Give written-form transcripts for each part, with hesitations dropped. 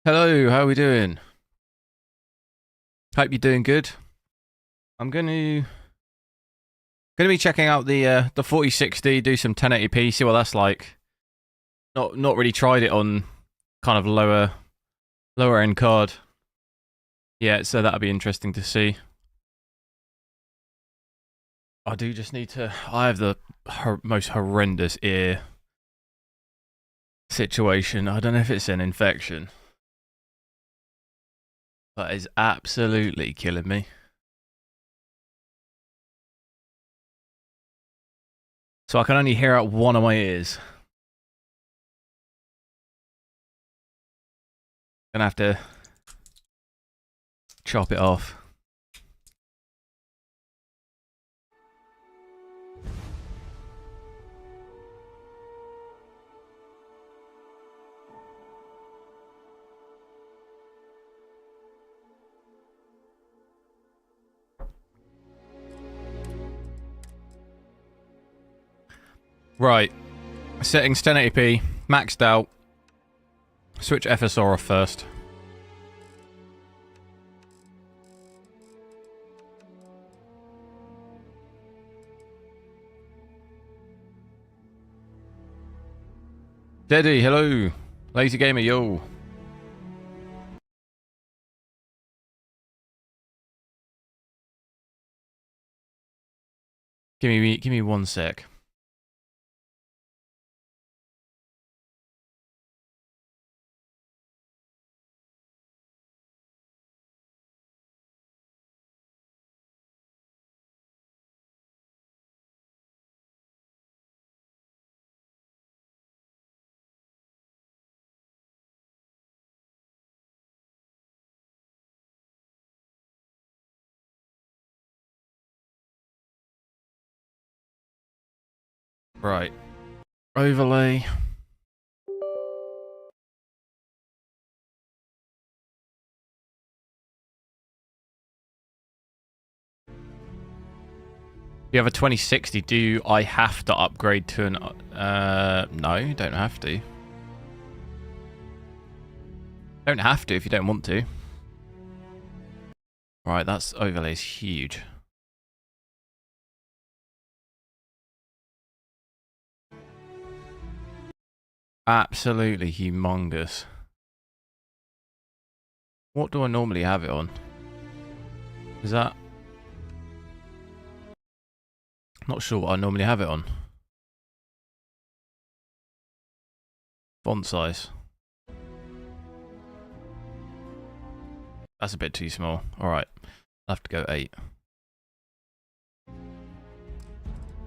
Hello, how are we doing? Hope you're doing good. I'm gonna be checking out the 4060, do some 1080p, see what that's like. Not really tried it on kind of lower end card. Yeah, so that'll be interesting to see. I do just need to. I have the most horrendous ear situation. I don't know if it's an infection, but it's absolutely killing me. So I can only hear out one of my ears. Gonna have to chop it off. Right, settings 1080p, maxed out. Switch FSR off first. Deddy, hello. Lazy Gamer, yo. Give me 1 sec. Right. Overlay. You have a 2060. Do I have to upgrade to an... no, you don't have to. Don't have to if you don't want to. Right, that's overlay is huge. Absolutely humongous. What do I normally have it on? Is that... Not sure what I normally have it on. Font size. That's a bit too small. Alright. I'll have to go 8.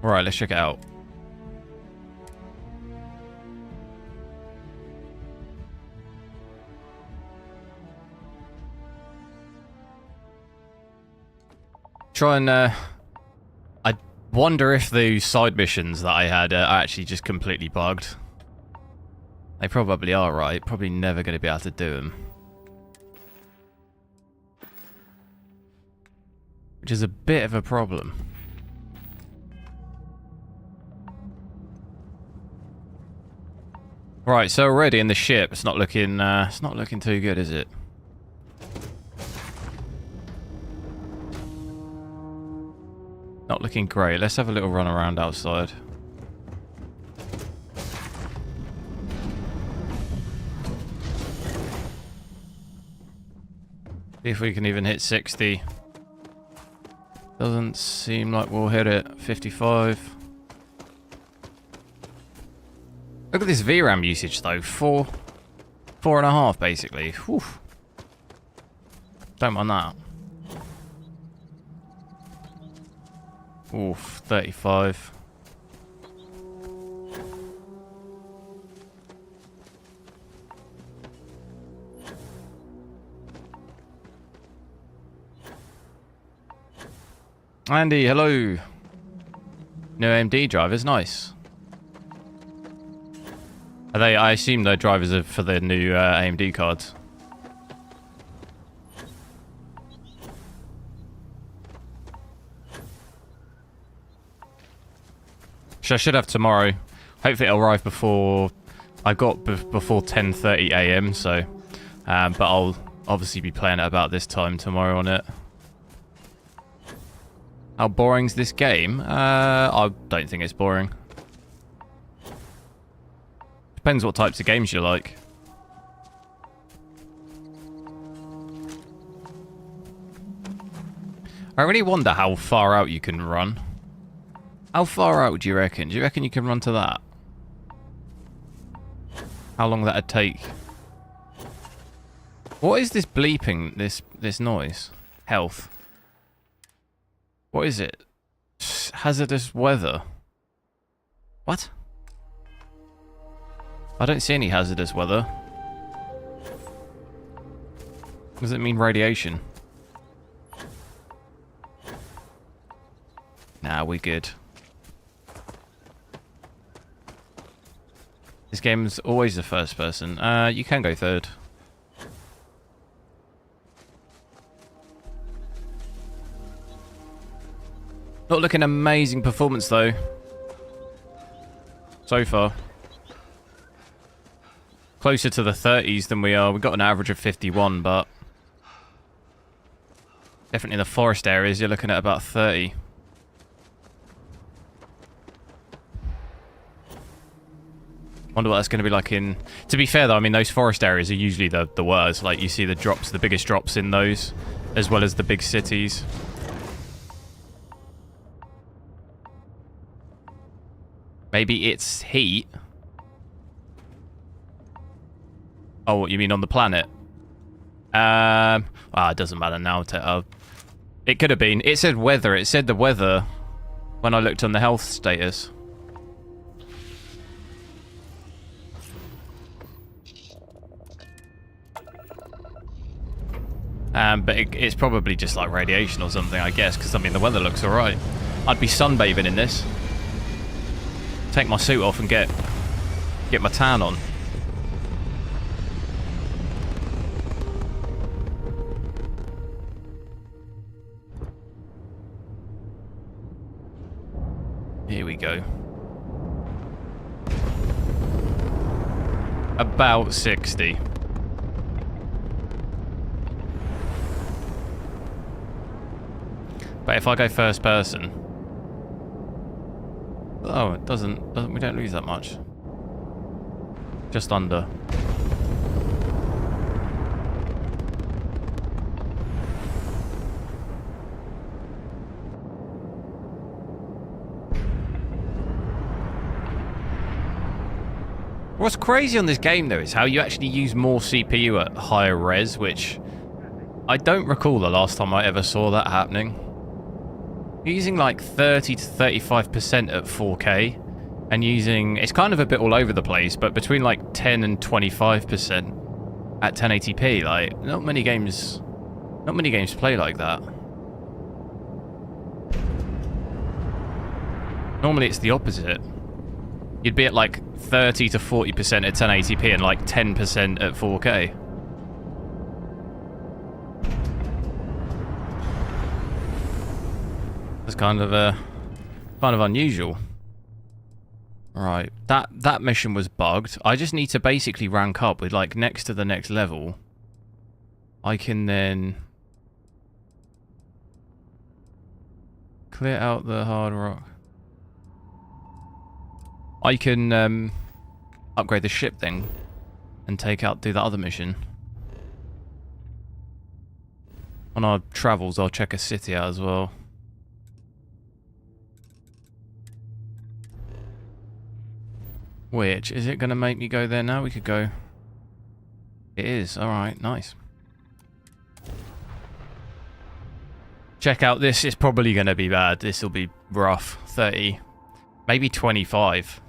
Alright, let's check it out. Try and, I wonder if those side missions that I had are actually just completely bugged. They probably are, right? Probably never going to be able to do them. Which is a bit of a problem. Right, so already in the ship, it's not looking too good, is it? Not looking great. Let's have a little run around outside. See if we can even hit 60. Doesn't seem like we'll hit it. 55. Look at this VRAM usage though. 4.5 basically. Whew. Don't mind that. Oof, 35. Andy, hello. No AMD drivers, nice. Are they? I assume the drivers are for the new AMD cards. Which I should have tomorrow. Hopefully it'll arrive before... I got before 10:30 AM, so But I'll obviously be playing it about this time tomorrow on it. How boring's this game? I don't think it's boring. Depends what types of games you like. I really wonder how far out you can run. How far out do you reckon? Do you reckon you can run to that? How long that'd take? What is this bleeping, this noise? Health. What is it? Hazardous weather. What? I don't see any hazardous weather. Does it mean radiation? Nah, we're good. This game's always the first person. You can go third. Not looking amazing performance though. So far. Closer to the 30s than we are. We've got an average of 51, but definitely in the forest areas you're looking at about 30. Wonder what that's going to be like in... To be fair though, I mean those forest areas are usually the worst. Like you see the drops, the biggest drops in those, as well as the big cities. Maybe it's heat. Oh, what you mean on the planet? It doesn't matter now. It could have been. It said weather. It said the weather when I looked on the health status. But it's probably just like radiation or something, I guess, because I mean the weather looks alright. I'd be sunbathing in this. Take my suit off and get my tan on. Here we go. About 60. But if I go first person... Oh, it doesn't... We don't lose that much. Just under. What's crazy on this game, though, is how you actually use more CPU at higher res, which I don't recall the last time I ever saw that happening. You're using like 30 to 35% at 4K, and using... It's kind of a bit all over the place, but between like 10 and 25% at 1080p, like, not many games play like that. Normally it's the opposite. You'd be at like 30 to 40% at 1080p and like 10% at 4K. That's kind of unusual. Right, that mission was bugged. I just need to basically rank up with like next to the next level. I can then clear out the hard rock. I can upgrade the ship thing and do that other mission. On our travels, I'll check a city out as well. Which, is it going to make me go there now? We could go... It is, alright, nice. Check out this, it's probably going to be bad. This will be rough. 30, maybe 25.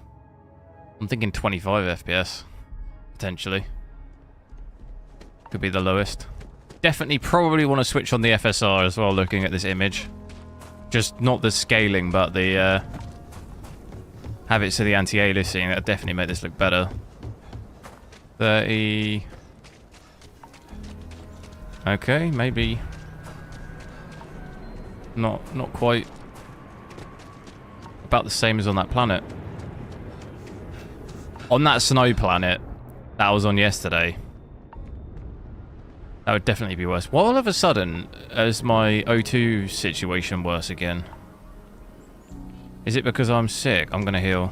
I'm thinking 25 FPS, potentially. Could be the lowest. Definitely probably want to switch on the FSR as well, looking at this image. Just not the scaling, but the... have it to the anti-aliasing. That'll definitely make this look better. 30... Okay, maybe... Not quite... About the same as on that planet. On that snow planet that I was on yesterday, That would definitely be worse. Well, all of a sudden, is my O2 situation worse again? Is it because I'm sick? I'm gonna heal.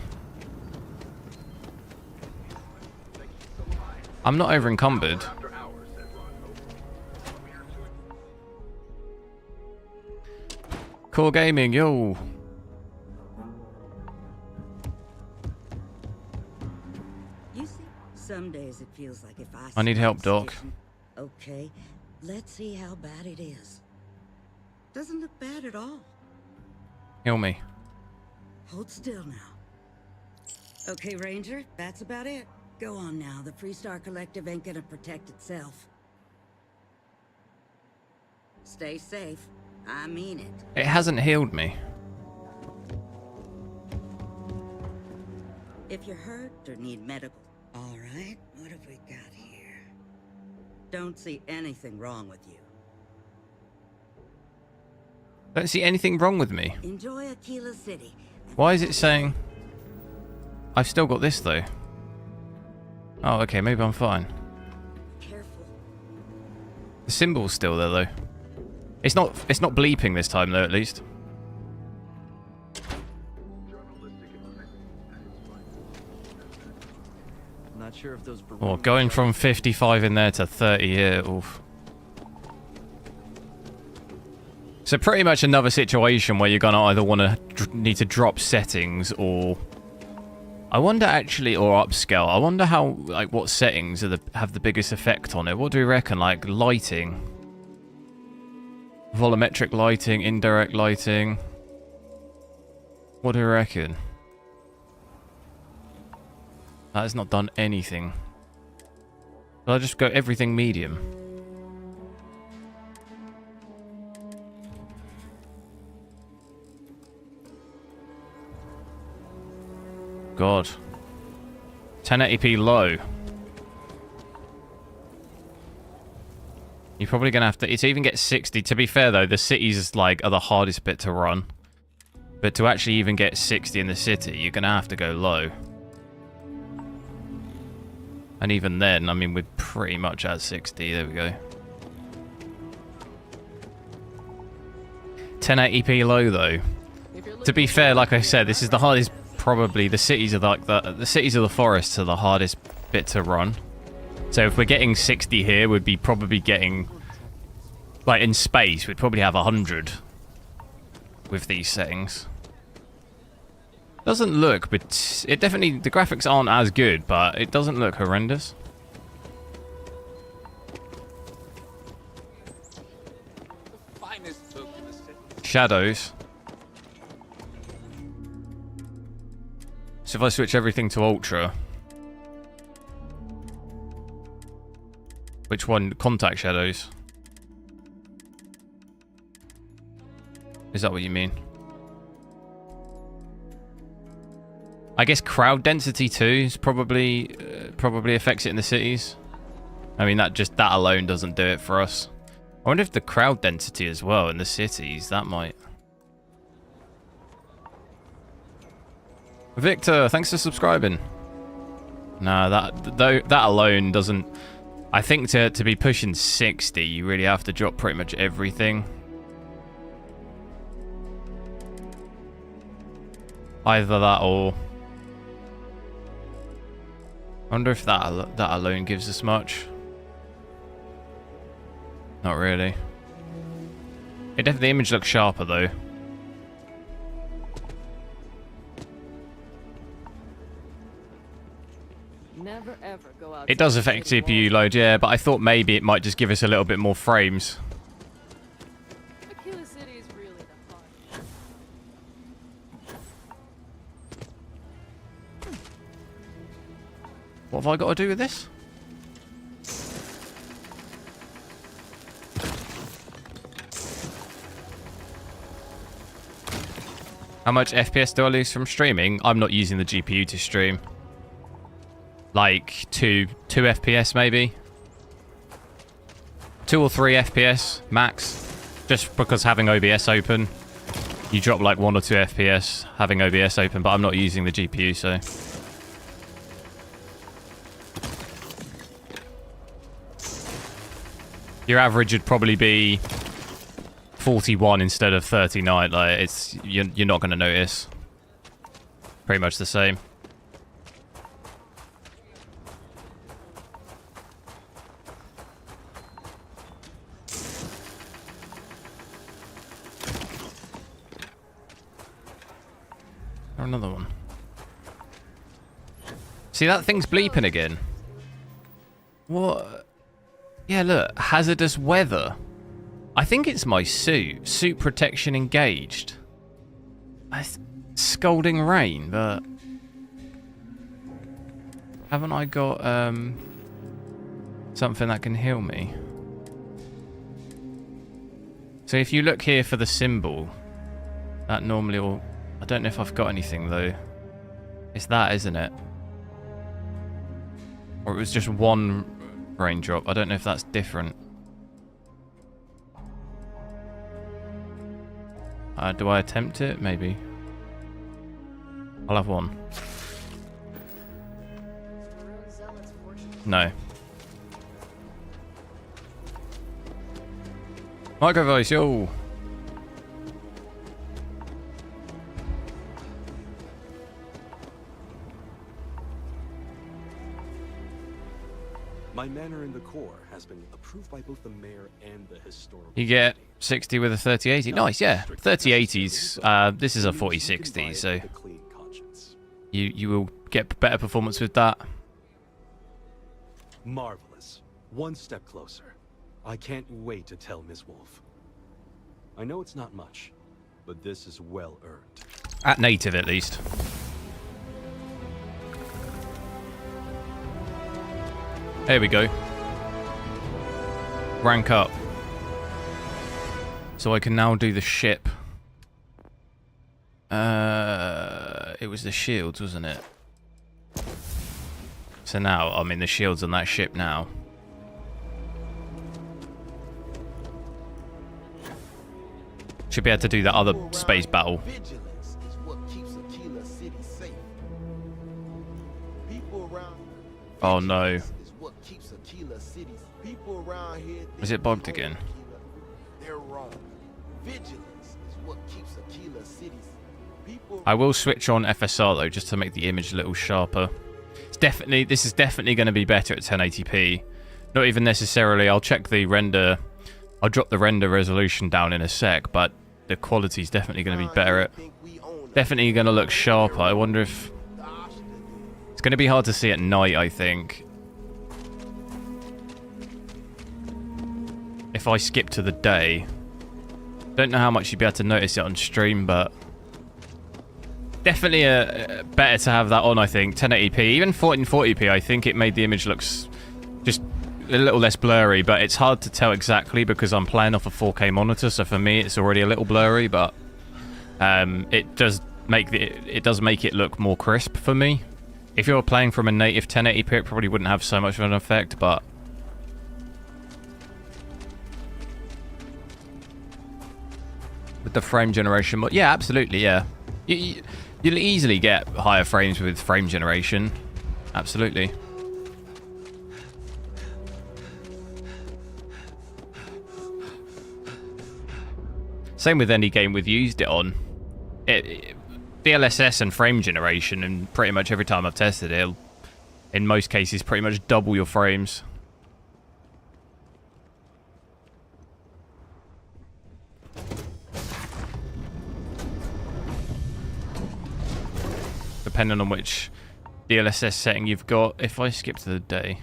I'm not over encumbered. Core gaming, yo. You see, some days it feels like if I need help, Doc. Okay, let's see how bad it is. Doesn't look bad at all. Heal me. Hold still now. Okay, Ranger, that's about it. Go on now. The Freestar Collective ain't gonna protect itself. Stay safe. I mean it. It hasn't healed me. If you're hurt or need medical. All right, what have we got here? Don't see anything wrong with you. Don't see anything wrong with me. Enjoy Aquila City. Why is it saying... I've still got this, though. Oh, okay, maybe I'm fine. Careful. The symbol's still there, though. It's not bleeping this time, though, at least. Not sure if those Oh, going from 55 in there to 30 here. Oof. So pretty much another situation where you're gonna either want to need to drop settings or... I wonder actually, or upscale. I wonder how, like, what settings are have the biggest effect on it. What do we reckon? Like lighting, volumetric lighting, indirect lighting. What do we reckon? That has not done anything. I'll just go everything medium. God. 1080p low. You're probably gonna have to... It's even get 60. To be fair though, the cities like are the hardest bit to run. But to actually even get 60 in the city, you're gonna have to go low. And even then, I mean, we're pretty much at 60. There we go. 1080p low though. To be fair, like I said, this is the hardest. Probably the cities are like the cities of the forests are the hardest bit to run. So if we're getting 60 here, we'd be probably getting, like in space, we'd probably have 100 with these settings. Doesn't look, but it definitely, the graphics aren't as good, but it doesn't look horrendous. Shadows. So if I switch everything to Ultra... Which one? Contact shadows. Is that what you mean? I guess crowd density too is probably affects it in the cities. I mean, that alone doesn't do it for us. I wonder if the crowd density as well in the cities, that might... Victor, thanks for subscribing. No, that alone doesn't... I think to be pushing 60, you really have to drop pretty much everything. Either that or... I wonder if that alone gives us much. Not really. The image looks sharper though. Never ever go out. It does affect CPU load, yeah, but I thought maybe it might just give us a little bit more frames. Aquila City is really the fun. What have I got to do with this? How much FPS do I lose from streaming? I'm not using the GPU to stream. Like 2 FPS maybe. 2 or 3 FPS max. Just because having OBS open, you drop like 1 or 2 FPS having OBS open, but I'm not using the GPU, so... Your average would probably be 41 instead of 39. Like, it's you're not going to notice. Pretty much the same. Or another one. See, that thing's bleeping again. What? Yeah, look. Hazardous weather. I think it's my suit. Suit protection engaged. Scalding rain, but... haven't I got, something that can heal me? So if you look here for the symbol, that normally will... I don't know if I've got anything, though. It's that, isn't it? Or it was just one raindrop. I don't know if that's different. Do I attempt it? Maybe. I'll have one. No. Micro voice, yo! My manor in the core has been approved by both the mayor and the historical. You get 60 with a 3080. Nice, yeah. 3080s. This is a 4060, so you will get better performance with that. Marvelous. One step closer. I can't wait to tell Ms. Wolf. I know it's not much, but this is well earned. At native, at least. There we go. Rank up. So I can now do the ship. It was the shields, wasn't it? So now I'm in the shields on that ship now. Should be able to do that other space battle. Oh no. Is it bugged again? I will switch on FSR though, just to make the image a little sharper. This is definitely going to be better at 1080p. Not even necessarily. I'll check the render. I'll drop the render resolution down in a sec, but the quality is definitely going to be better. Definitely going to look sharper. I wonder if it's going to be hard to see at night. I think if I skip to the day, don't know how much you'd be able to notice it on stream, but definitely better to have that on. I think 1080p, even 1440p. I think it made the image looks just a little less blurry, but it's hard to tell exactly because I'm playing off a 4K monitor, so for me it's already a little blurry, but it does make it look more crisp for me. If you're playing from a native 1080p, it probably wouldn't have so much of an effect, but with the frame generation, but yeah, absolutely, yeah. You'll easily get higher frames with frame generation, absolutely. Same with any game we've used it on. DLSS and frame generation, and pretty much every time I've tested it, it'll, in most cases, pretty much double your frames. Depending on which DLSS setting you've got. If I skip to the day...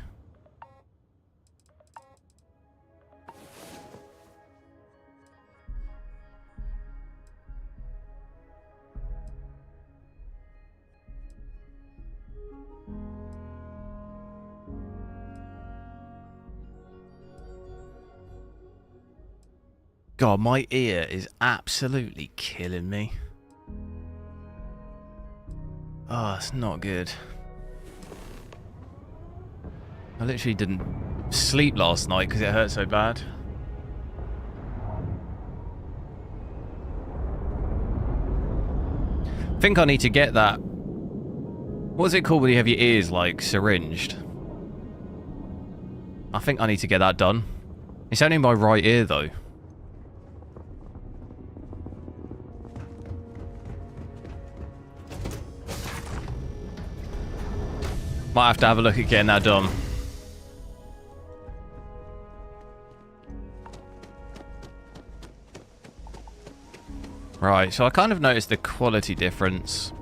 God, my ear is absolutely killing me. Oh, it's not good. I literally didn't sleep last night because it hurt so bad. I think I need to get that. What's it called when you have your ears like syringed? I think I need to get that done. It's only my right ear, though. Might have to have a look at getting that done. Right, so I kind of noticed the quality difference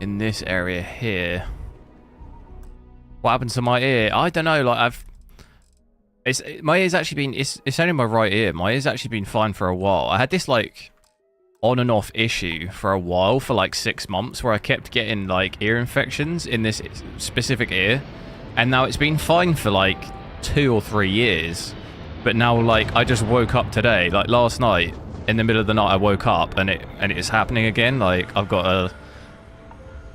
in this area here. What happened to my ear? I don't know, like my ear's actually been, it's only my right ear. My ear's actually been fine for a while. I had this like on and off issue for a while, for like 6 months, where I kept getting like ear infections in this specific ear. And now it's been fine for like 2 or 3 years. But now like I just woke up today, like last night, in the middle of the night I woke up and it is happening again. Like I've got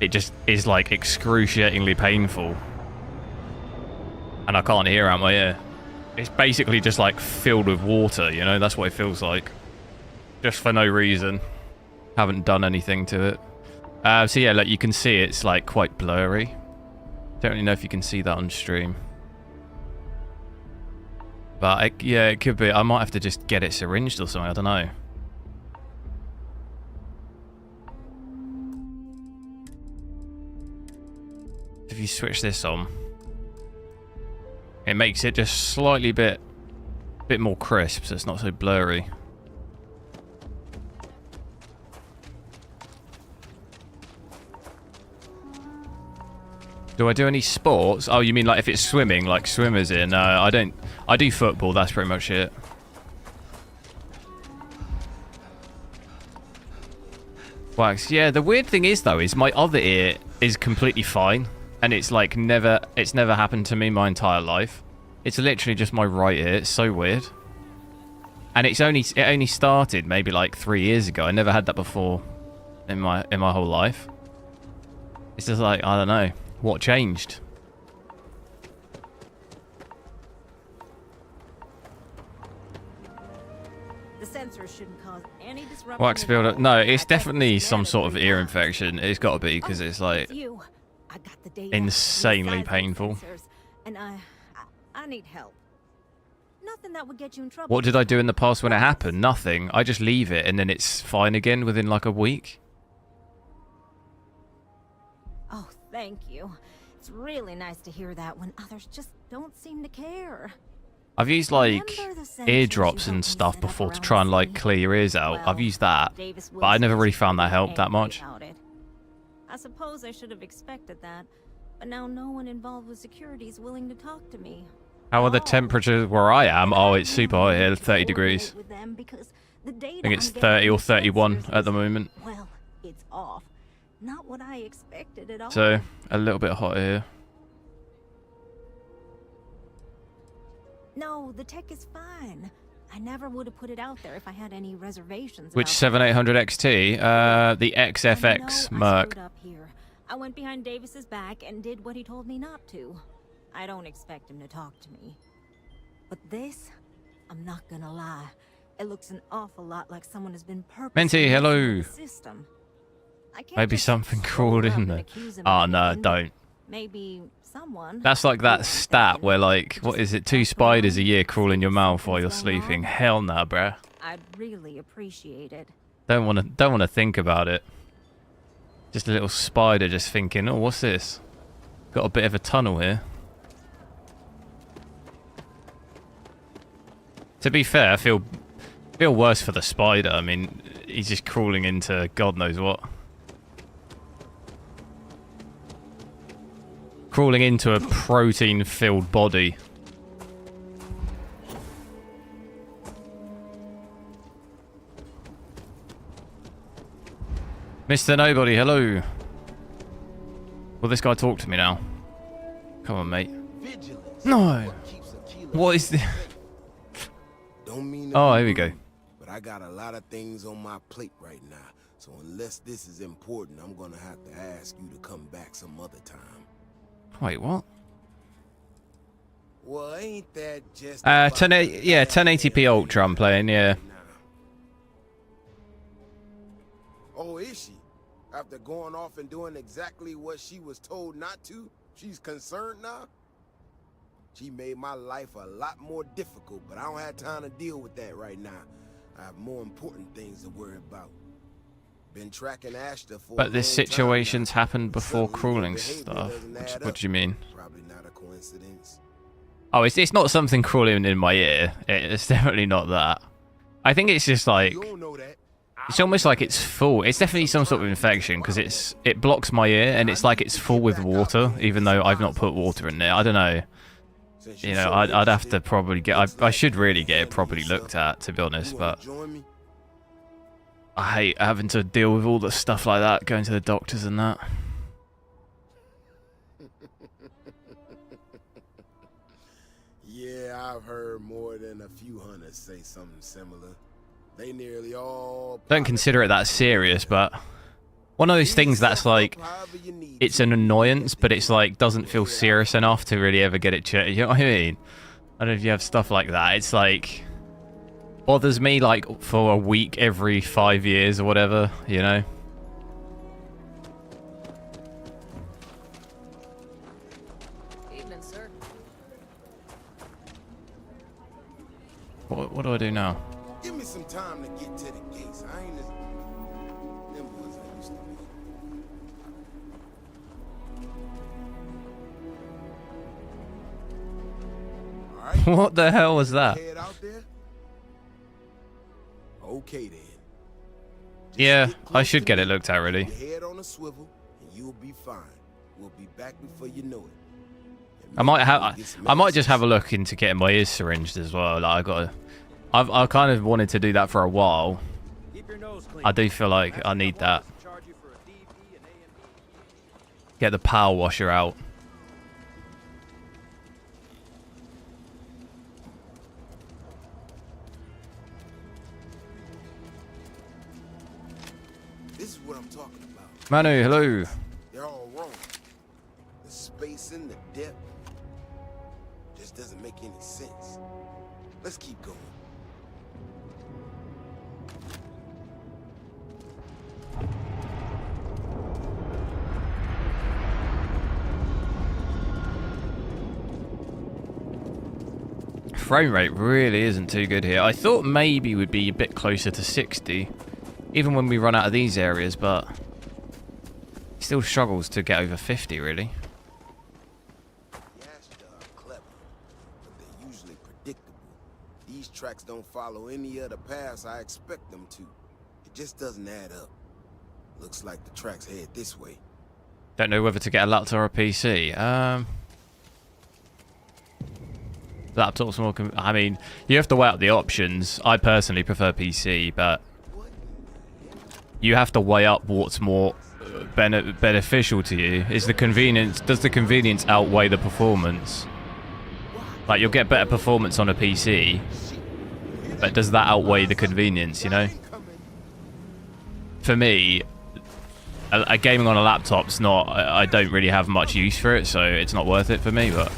it just is like excruciatingly painful. And I can't hear out my ear. It's basically just like filled with water, you know, that's what it feels like. Just for no reason. Haven't done anything to it. So yeah, like you can see it's like quite blurry. Don't really know if you can see that on stream. But yeah, it could be. I might have to just get it syringed or something, I don't know. If you switch this on, it makes it just slightly bit more crisp, so it's not so blurry. Do I do any sports? Oh, you mean like if it's swimming, like swimmers in? No, I don't. I do football, that's pretty much it. Wax. Yeah, the weird thing is though, is my other ear is completely fine. And it's like it's never happened to me my entire life. It's literally just my right ear. It's so weird. And it only started maybe like 3 years ago. I never had that before in my whole life. It's just like, I don't know. What changed? The sensors shouldn't cause any disruption. Wax builder. No, it's definitely some sort of ear infection. It's got to be, because it's like insanely painful. And I need help. Nothing that would get you in trouble. What did I do in the past when it happened? Nothing. I just leave it and then it's fine again within like a week. Oh, thank you. It's really nice to hear that when others just don't seem to care. I've used like eardrops and stuff before to try and like clear your ears out. I've used that, but I never really found that helped that much. I suppose I should have expected that, but now no one involved with security is willing to talk to me. How are the temperatures where I am? Oh, it's super hot here, 30 degrees. I think it's 30 or 31 at the moment. Well, it's off. Not what I expected at all. So, a little bit hot here. No, the tech is fine. I never would have put it out there if I had any reservations. Which 7800 XT? The XFX Merc. I went behind Davis's back and did what he told me not to. I don't expect him to talk to me. But this, I'm not gonna lie, it looks an awful lot like someone has been purposely Menti, hello. System. Maybe something crawled in there. Oh no, don't. Maybe someone. That's like that stat where like, what is it, 2 spiders a year crawl in your mouth while you're sleeping. Hell no, bruh. I'd really appreciate it. Don't wanna think about it. Just a little spider just thinking, oh, what's this? Got a bit of a tunnel here. To be fair, I feel worse for the spider. I mean, he's just crawling into God knows what. Crawling into a protein-filled body. Mr. Nobody, hello. Will this guy talk to me now? Come on, mate. No. What is this? Oh, here we go. But I got a lot of things on my plate right now. So unless this is important, I'm gonna have to ask you to come back some other time. Wait, what? Well, ain't that just 1080p Ultra I'm playing, yeah. Oh, is she? After going off and doing exactly what she was told not to, she's concerned now? She made my life a lot more difficult, but I don't have time to deal with that right now. I have more important things to worry about. Been tracking Ashton for But this situation's happened before crawling stuff. What do you mean? Probably not a coincidence. Oh, it's not something crawling in my ear. It's definitely not that. I think it's just like, You don't know that. it's almost like it's full. It's definitely some sort of infection because it blocks my ear and it's like it's full with water, even though I've not put water in there. I don't know. You know, I'd have to probably get. I should really get it properly looked at, to be honest. But I hate having to deal with all the stuff like that, going to the doctors and that. Yeah, I've heard more than a few hunters say something similar. They nearly all Don't consider it that serious, but one of those things that's like, it's an annoyance, but it's like doesn't feel serious enough to really ever get it checked. You know what I mean? I don't know if you have stuff like that. It's like bothers me like for a week every 5 years or whatever, you know? Evening, sir. What do I do now? Give me some time to get to the gates. I ain't as nimble as I used to be. All right. What the hell was that? Head out there? Okay then. Just Yeah, get I close should to get me, it looked at, really. keep your head on a swivel, and you'll be fine. We'll be back before you know it. And I might maybe have. we'll get some I might just answers. have a look into getting my ears syringed as well. Like I kind of wanted to do that for a while. I do feel like I need that. Get the power washer out. This is what I'm talking about. Manu, hello. They're all wrong. The spacing, the depth, just doesn't make any sense. Let's keep going. Frame rate really isn't too good here. I thought maybe we'd be a bit closer to 60, even when we run out of these areas, but it still struggles to get over 50, really. The Ashta are clever, but they're usually predictable. These tracks don't follow any other paths I expect them to. It just doesn't add up. Looks like the tracks head this way. Don't know whether to get a laptop or a PC. Laptop's more. I mean, you have to weigh up the options. I personally prefer PC, but you have to weigh up what's more beneficial to you. Is the convenience? Does the convenience outweigh the performance? Like you'll get better performance on a PC, but does that outweigh the convenience? You know. For me, a gaming on a laptop's not. I don't really have much use for it, so it's not worth it for me. But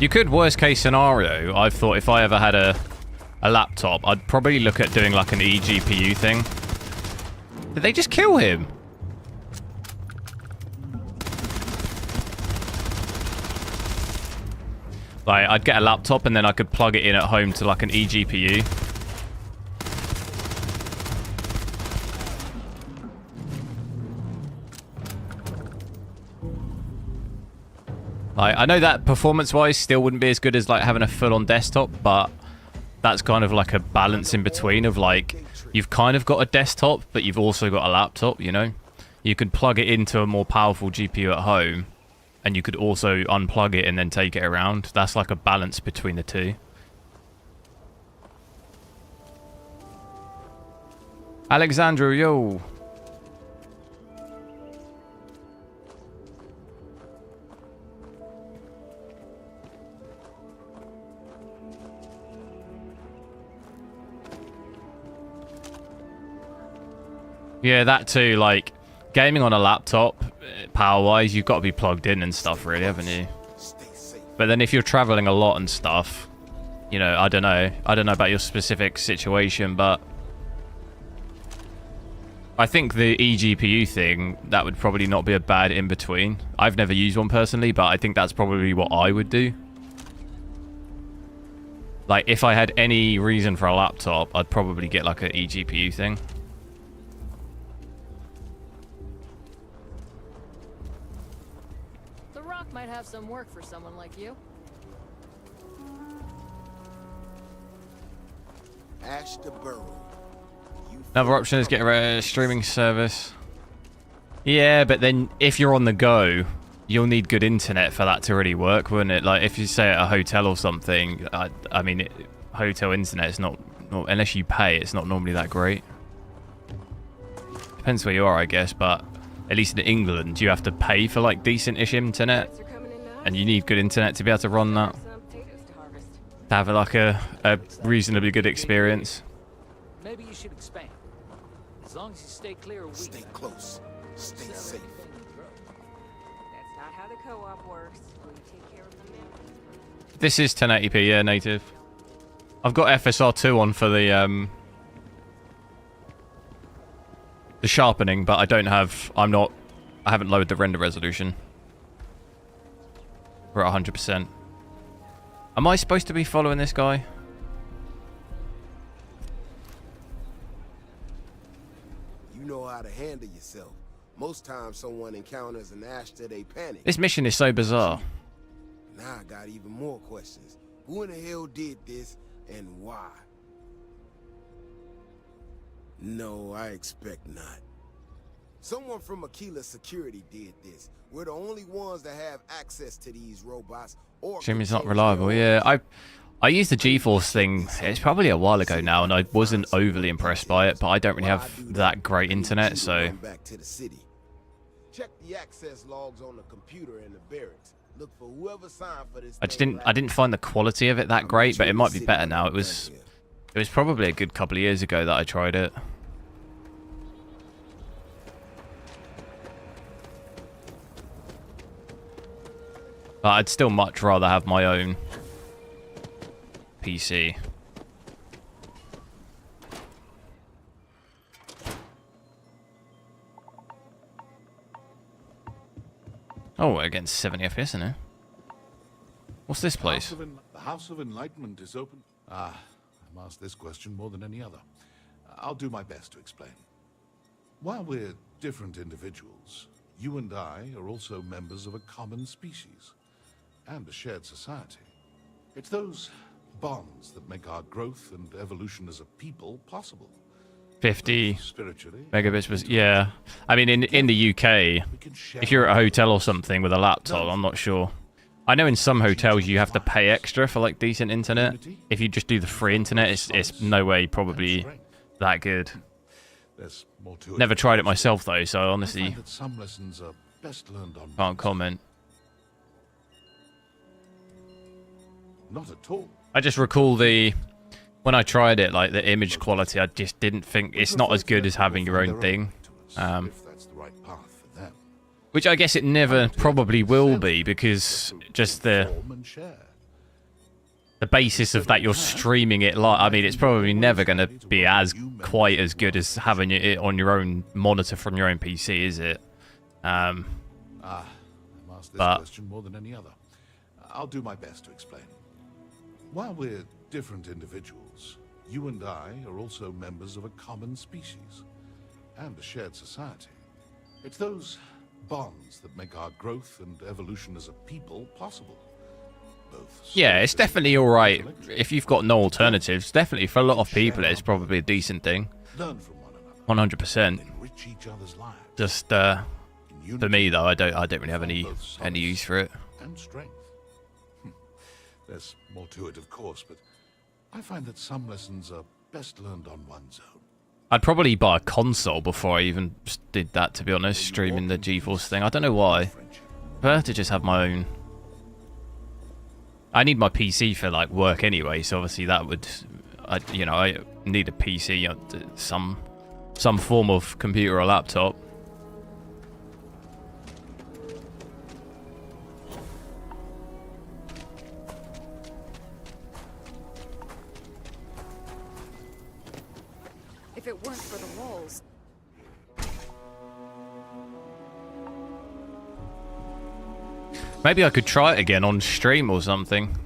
you could, worst case scenario, I've thought if I ever had a laptop, I'd probably look at doing like an eGPU thing. Did they just kill him? Like, I'd get a laptop and then I could plug it in at home to like an eGPU. I know that performance-wise still wouldn't be as good as like having a full-on desktop, but that's kind of like a balance in between of like, you've kind of got a desktop, but you've also got a laptop, you know? You could plug it into a more powerful GPU at home, and you could also unplug it and then take it around. That's like a balance between the two. Alexandru, yo! Yeah, that too, like, gaming on a laptop, power-wise, you've got to be plugged in and stuff, really, haven't you? Stay safe. But then if you're traveling a lot and stuff, you know, I don't know about your specific situation, but I think the eGPU thing, that would probably not be a bad in between. I've never used one personally, but I think that's probably what I would do. Like, if I had any reason for a laptop, I'd probably get like an eGPU thing. The rock might have some work for someone like you. Afterburner. Another option is get a streaming service. Yeah, but then if you're on the go, you'll need good internet for that to really work, wouldn't it? Like, if you stay at a hotel or something, I mean, hotel internet is not, unless you pay, it's not normally that great. Depends where you are, I guess, but at least in England, you have to pay for, like, decent-ish internet. And you need good internet to be able to run that. To have, like, a reasonably good experience. Maybe you should expand. As long as you stay clear of weakness. Stay close. Stay safe. That's not how the co-op works. We take care of the men. This is 1080p, yeah, native. I've got FSR2 on for the sharpening, but I don't have, I haven't lowered the render resolution. We're at 100%. Am I supposed to be following this guy? You know how to handle yourself. Most times someone encounters an Ashta, they panic. This mission is so bizarre. Now I got even more questions. Who in the hell did this and why? No, I expect not. Someone from Aquila Security did this. We're the only ones that have access to these robots. Jimmy's not reliable. Yeah, I used the GeForce thing. It's probably a while ago now, and I wasn't overly impressed by it. But I don't really have that great internet, so. Back to the city. Check the access logs on the computer in the barracks. Look for whoever signed for this. I didn't find the quality of it that great, but it might be better now. It was probably a good couple of years ago that I tried it. But I'd still much rather have my own PC. Oh, we're getting 70 FPS, isn't it? What's this place? The House of Enlightenment is open. I'm asked this question more than any other. I'll do my best to explain. While we're different individuals, you and I are also members of a common species and a shared society. It's those bonds that make our growth and evolution as a people possible. 50 megabits was, yeah. I mean, in the UK, if you're at a hotel or something with a laptop, I'm not sure. I know in some hotels you have to pay extra for like decent internet. If you just do the free internet, it's no way probably that good. Never tried it myself though, so honestly can't comment. Not at all. I just recall when I tried it, like the image quality, I just didn't think it's not as good as having your own thing. Which I guess it never probably will be, because just the basis of that you're streaming it live. I mean, it's probably never going to be quite as good as having it on your own monitor from your own PC, is it? I'm asked this question more than any other. I'll do my best to explain. While we're different individuals, you and I are also members of a common species and a shared society. It's those bonds that make our growth and evolution as a people possible. Yeah, it's definitely all right if you've got no alternatives. Definitely for a lot of people, it's probably a decent thing. 100%. Just for me though, I don't really have any use for it. And strength. There's more to it, of course, but I find that some lessons are best learned on one's own. I'd probably buy a console before I even did that, to be honest, streaming the GeForce thing. I don't know why. I prefer to just have my own. I need my PC for like work anyway, so obviously that would, I need a PC, some form of computer or laptop. weren't for the walls. Maybe I could try it again on stream or something.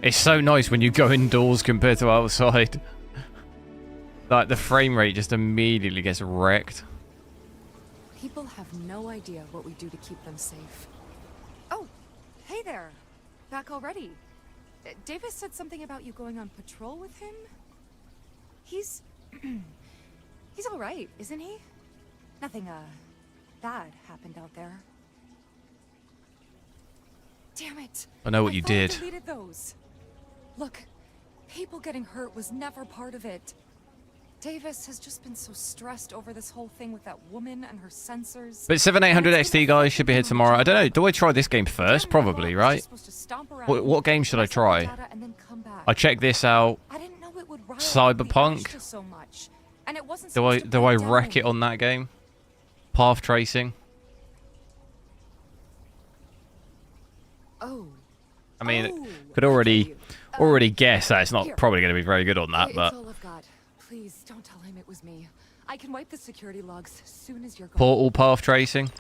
It's so nice when you go indoors compared to outside. Like, the frame rate just immediately gets wrecked. People have no idea what we do to keep them safe. Oh, hey there. Back already. Davis said something about you going on patrol with him? He's... he's alright, isn't he? Nothing, bad happened out there. Damn it. I know what you did. I deleted those. Look, people getting hurt was never part of it. Davis has just been so stressed over this whole thing with that woman and her sensors. But 7800 XT guys should be here tomorrow. I don't know. Do I try this game first? Probably, right? What game should I try? I check this out. Cyberpunk. Do I wreck it on that game? Path tracing. Oh. I mean, could already guess that it's not probably going to be very good on that, but. It's all I've got. Please don't tell him it was me. I can wipe the security logs as soon as you're gone. Portal path tracing.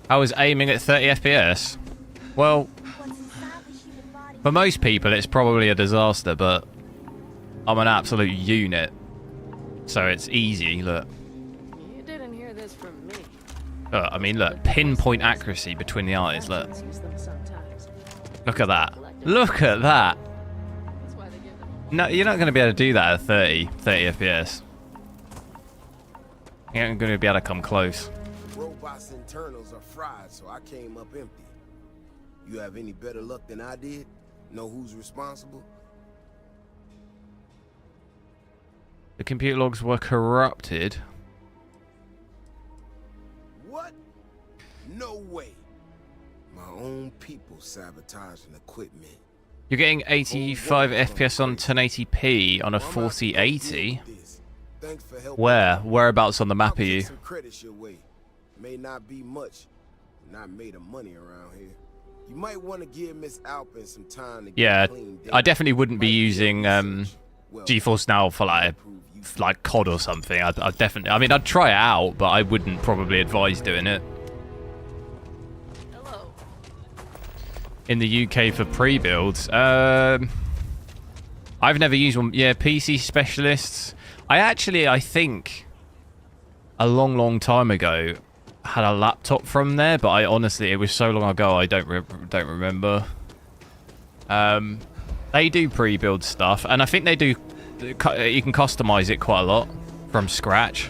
I was aiming at 30 FPS. Well, for most people it's probably a disaster, but I'm an absolute unit, so it's easy. Look. You didn't hear this from me. I mean, look, pinpoint accuracy between the eyes. Look. Look at that. Look at that. No, you're not going to be able to do that at 30 FPS. You're not going to be able to come close. Robot's internals are fried, so I came up empty. You have any better luck than I did? Know who's responsible? The computer logs were corrupted. What? No way. My own people sabotaging equipment. You're getting 85 FPS on 1080p on a 4080? Where? Whereabouts on the map are you? May not be much, not made of money around here. You might want to give Miss Alpin some time to get cleaned up. I definitely wouldn't be using GeForce Now for like COD or something. I definitely, I mean, I'd try it out, but I wouldn't probably advise doing it. Hello. In the UK for pre-builds, I've never used one. Yeah, PC specialists. I think a long time ago had a laptop from there, but I honestly, it was so long ago I don't remember. They do pre-build stuff, and I think they do. You can customize it quite a lot from scratch.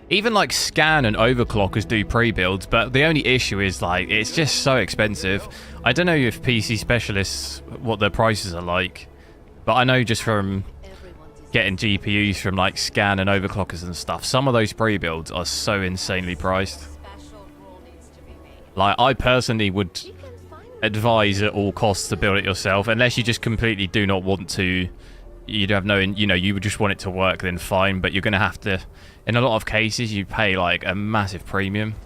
Even like Scan and Overclockers do pre-builds, but the only issue is like it's just so expensive. I don't know if PC specialists what their prices are like, but I know just from getting GPUs from like Scan and Overclockers and stuff, some of those pre-builds are so insanely priced. Like, I personally would advise at all costs to build it yourself, unless you just completely do not want to. You'd have no, you know, you would just want it to work, then fine, but you're going to have to, in a lot of cases, you pay like a massive premium.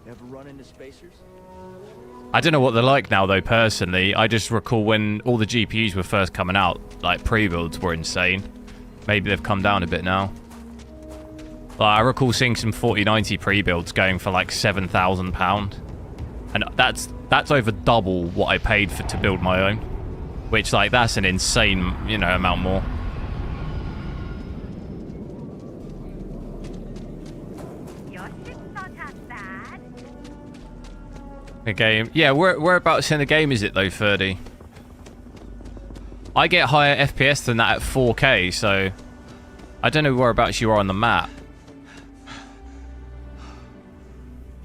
Ever run into spacers? I don't know what they're like now though, personally. I just recall when all the GPUs were first coming out, like pre-builds were insane. Maybe they've come down a bit now. Like, I recall seeing some 4090 pre-builds going for like £7,000, and that's over double what I paid to build my own, which like that's an insane, you know, amount more. The game, yeah. Whereabouts in the game is it though, 30? I get higher FPS than that at 4K, so I don't know whereabouts you are on the map.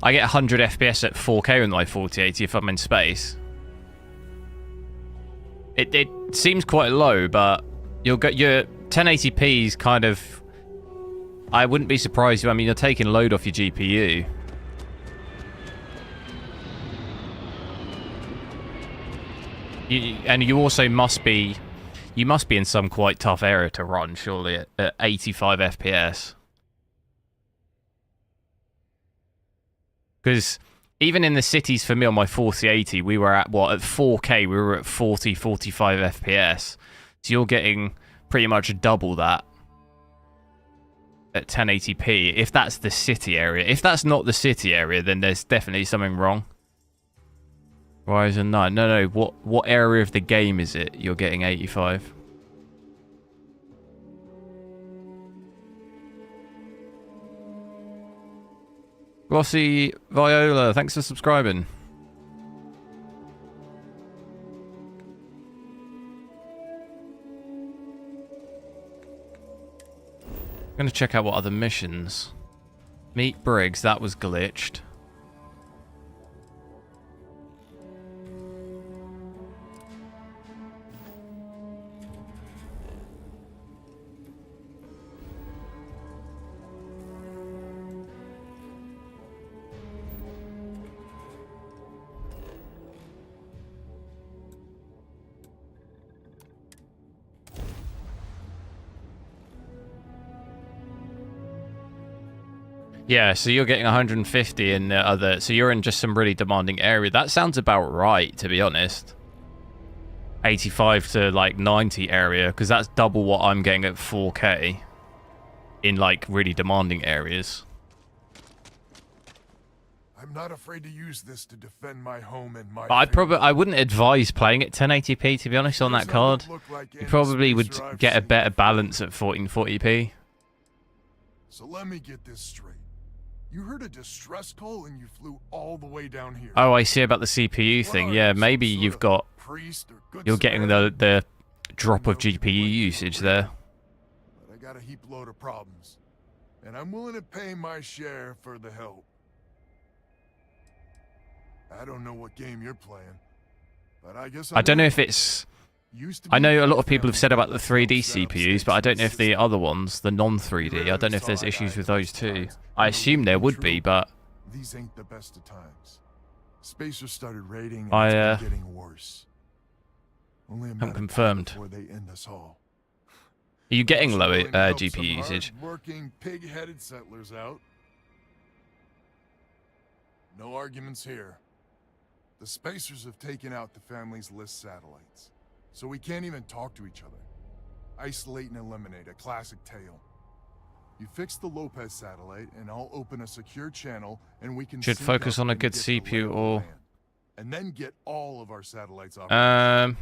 I get 100 FPS at 4K with my 4080 if I'm in space. It seems quite low, but you'll get your 1080p is kind of... I wouldn't be surprised. I mean, you're taking load off your GPU. And you also must be... You must be in some quite tough area to run, surely, at 85 FPS. Because even in the cities for me on my 4080, we were at, what, at 4K, we were at 40, 45 FPS. So you're getting pretty much double that at 1080p, if that's the city area. If that's not the city area, then there's definitely something wrong. Ryzen 9. No, what area of the game is it you're getting 85? Rossi Viola, thanks for subscribing. I'm gonna check out what other missions. Meet Briggs, that was glitched. Yeah, so you're getting 150 in the other... So you're in just some really demanding area. That sounds about right, to be honest. 85 to, like, 90 area, because that's double what I'm getting at 4K in, like, really demanding areas. I'm not afraid to use this to defend my home and my... But I wouldn't advise playing at 1080p, to be honest, on that card. You probably would get a better balance at 1440p. So let me get this straight. You heard a distress call and you flew all the way down here. Oh, I see about the CPU thing. Yeah, maybe you've got... You're getting the drop of GPU usage there. But I got a heap load of problems. And I'm willing to pay my share for the help. I don't know what game you're playing, but I guess I don't know if it's... I know a lot of people have said about the 3D CPUs, but I don't know if the other ones, the non-3D, I don't know if there's issues with those too. I assume there would be, but... These ain't the best of times. Spacers started raiding and it's been getting worse. Only I'm confirmed. before they end us all. Are you getting low GPU usage? Working pig-headed settlers out. No arguments here. The Spacers have taken out the family's list satellites. So we can't even talk to each other. Isolate and eliminate, a classic tale. You fix the Lopez satellite, and I'll open a secure channel, and we can... Should focus on a good CPU or... And then get all of our satellites operating.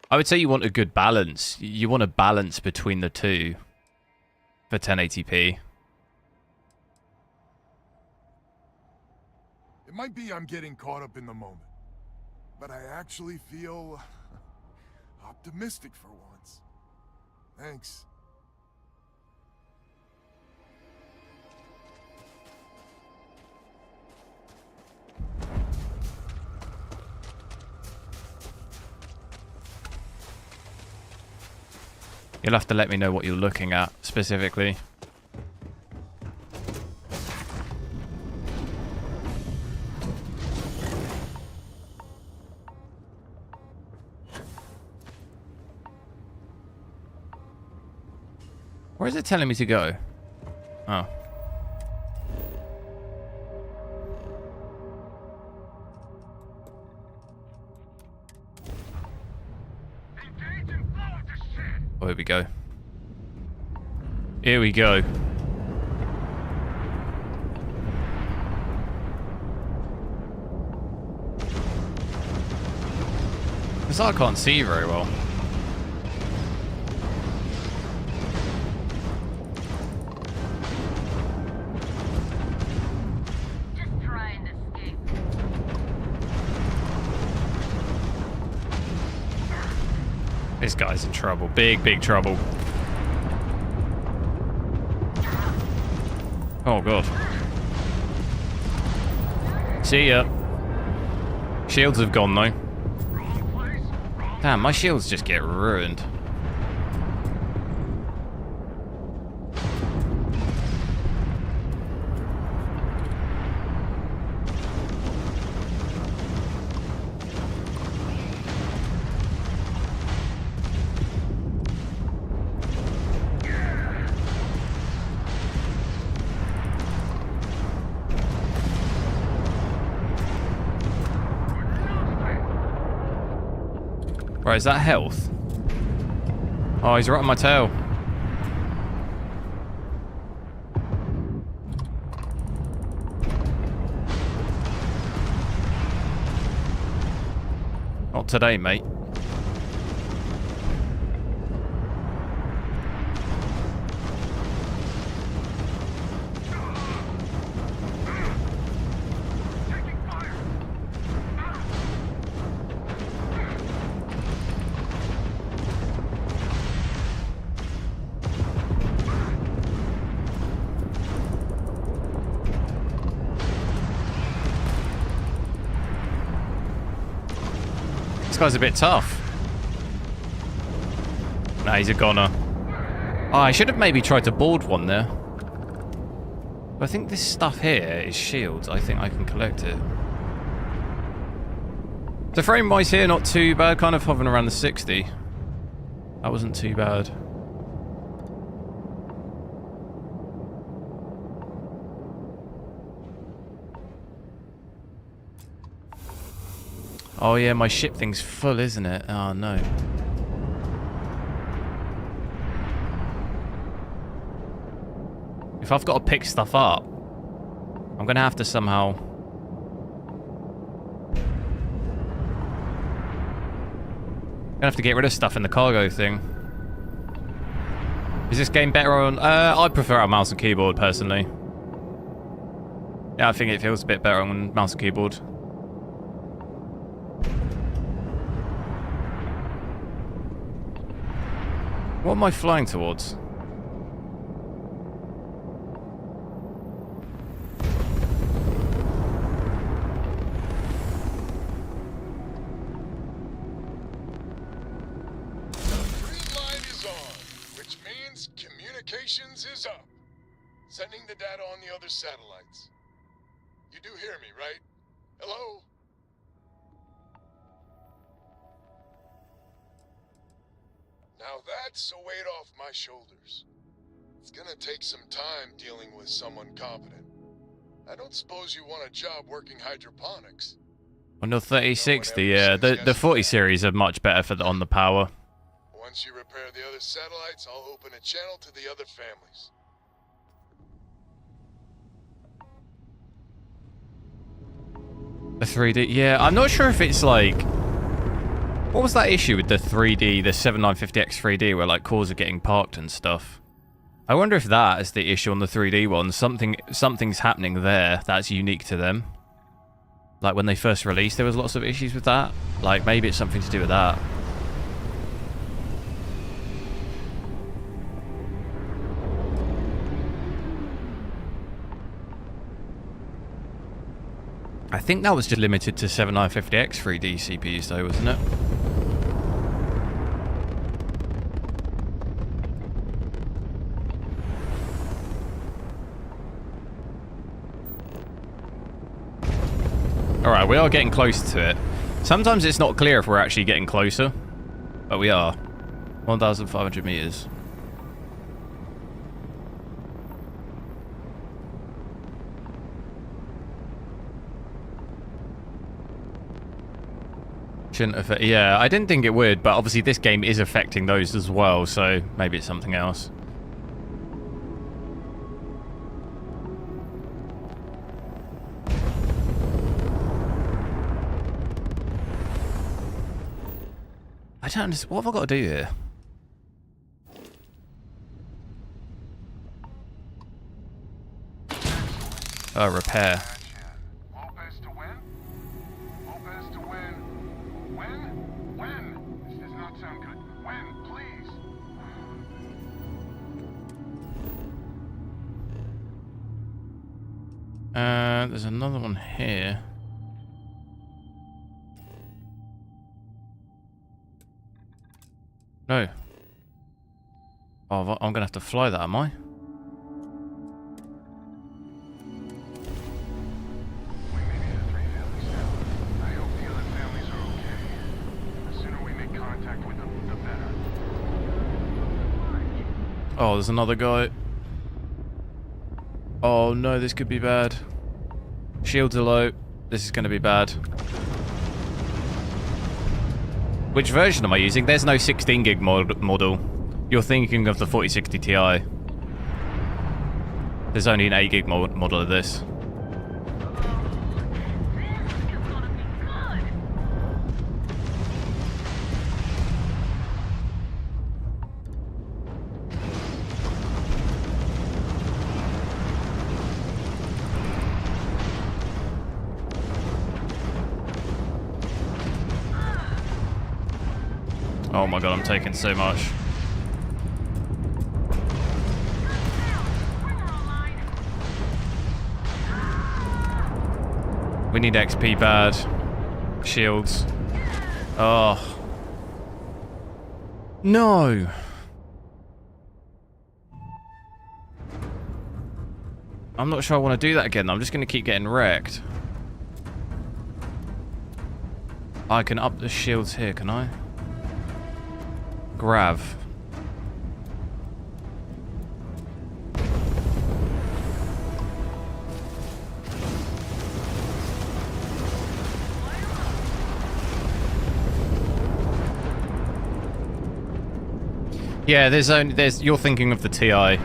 I would say you want a good balance. You want a balance between the two for 1080p. It might be I'm getting caught up in the moment, but I actually feel... optimistic for once. Thanks. You'll have to let me know what you're looking at specifically. Where is it telling me to go? Oh. Oh, here we go. Here we go. Because I can't see very well. This guy's in trouble. Big, big trouble. Oh, God. See ya. Shields have gone though. Damn, my shields just get ruined. Right, is that health? Oh, he's right on my tail. Not today, mate. This guy's a bit tough. Nah, he's a goner. Oh, I should have maybe tried to board one there. But I think this stuff here is shields. I think I can collect it. The frame wise here, not too bad. Kind of hovering around the 60. That wasn't too bad. Oh yeah, my ship thing's full, isn't it? Oh no. If I've got to pick stuff up, I'm gonna have to somehow... gonna have to get rid of stuff in the cargo thing. Is this game better on... I prefer a mouse and keyboard, personally. Yeah, I think it feels a bit better on mouse and keyboard. What am I flying towards? Communications is up. Sending the data on the other satellites. You do hear me, right? Hello? Now that's a weight off my shoulders. It's gonna take some time dealing with someone competent. I don't suppose you want a job working hydroponics. On the 3060, yeah. The 40 series are much better for on the power. Once you repair the other satellites, I'll open a channel to the other families. The 3D, yeah. I'm not sure if it's like... What was that issue with the 3D, the 7950X 3D, where like cores are getting parked and stuff? I wonder if that is the issue on the 3D one. Something's happening there that's unique to them. Like when they first released, there was lots of issues with that. Like maybe it's something to do with that. I think that was just limited to 7950X 3D CPUs though, wasn't it? Alright, we are getting close to it. Sometimes it's not clear if we're actually getting closer, but we are. 1,500 meters. Yeah, I didn't think it would, but obviously this game is affecting those as well, so maybe it's something else. I don't understand. What have I got to do here? Oh, repair. There's another one here. No. Oh, I'm gonna have to fly that, am I? Oh, there's another guy. Oh no, this could be bad. Shields are low. This is going to be bad. Which version am I using? There's no 16 gig model. You're thinking of the 4060 Ti. There's only an 8 gig model of this. Oh my god, I'm taking so much. We need XP bad. Shields. Oh. No! I'm not sure I want to do that again. I'm just going to keep getting wrecked. I can up the shields here, can I? Grav. Yeah, there's you're thinking of the TI.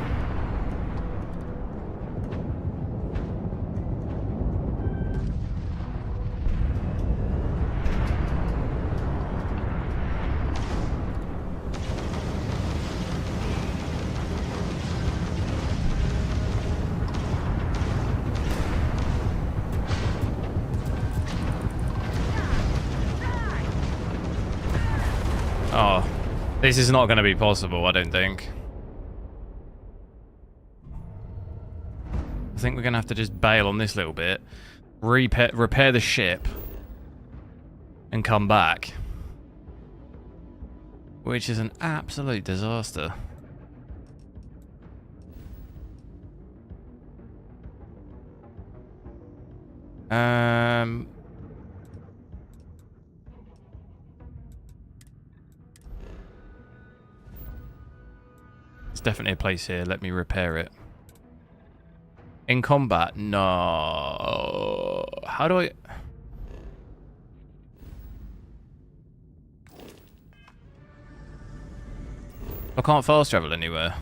Oh, this is not going to be possible, I don't think. I think we're going to have to just bail on this little bit, repair the ship, and come back. Which is an absolute disaster. There's definitely a place here. Let me repair it. In combat? No. How do I... I can't fast travel anywhere.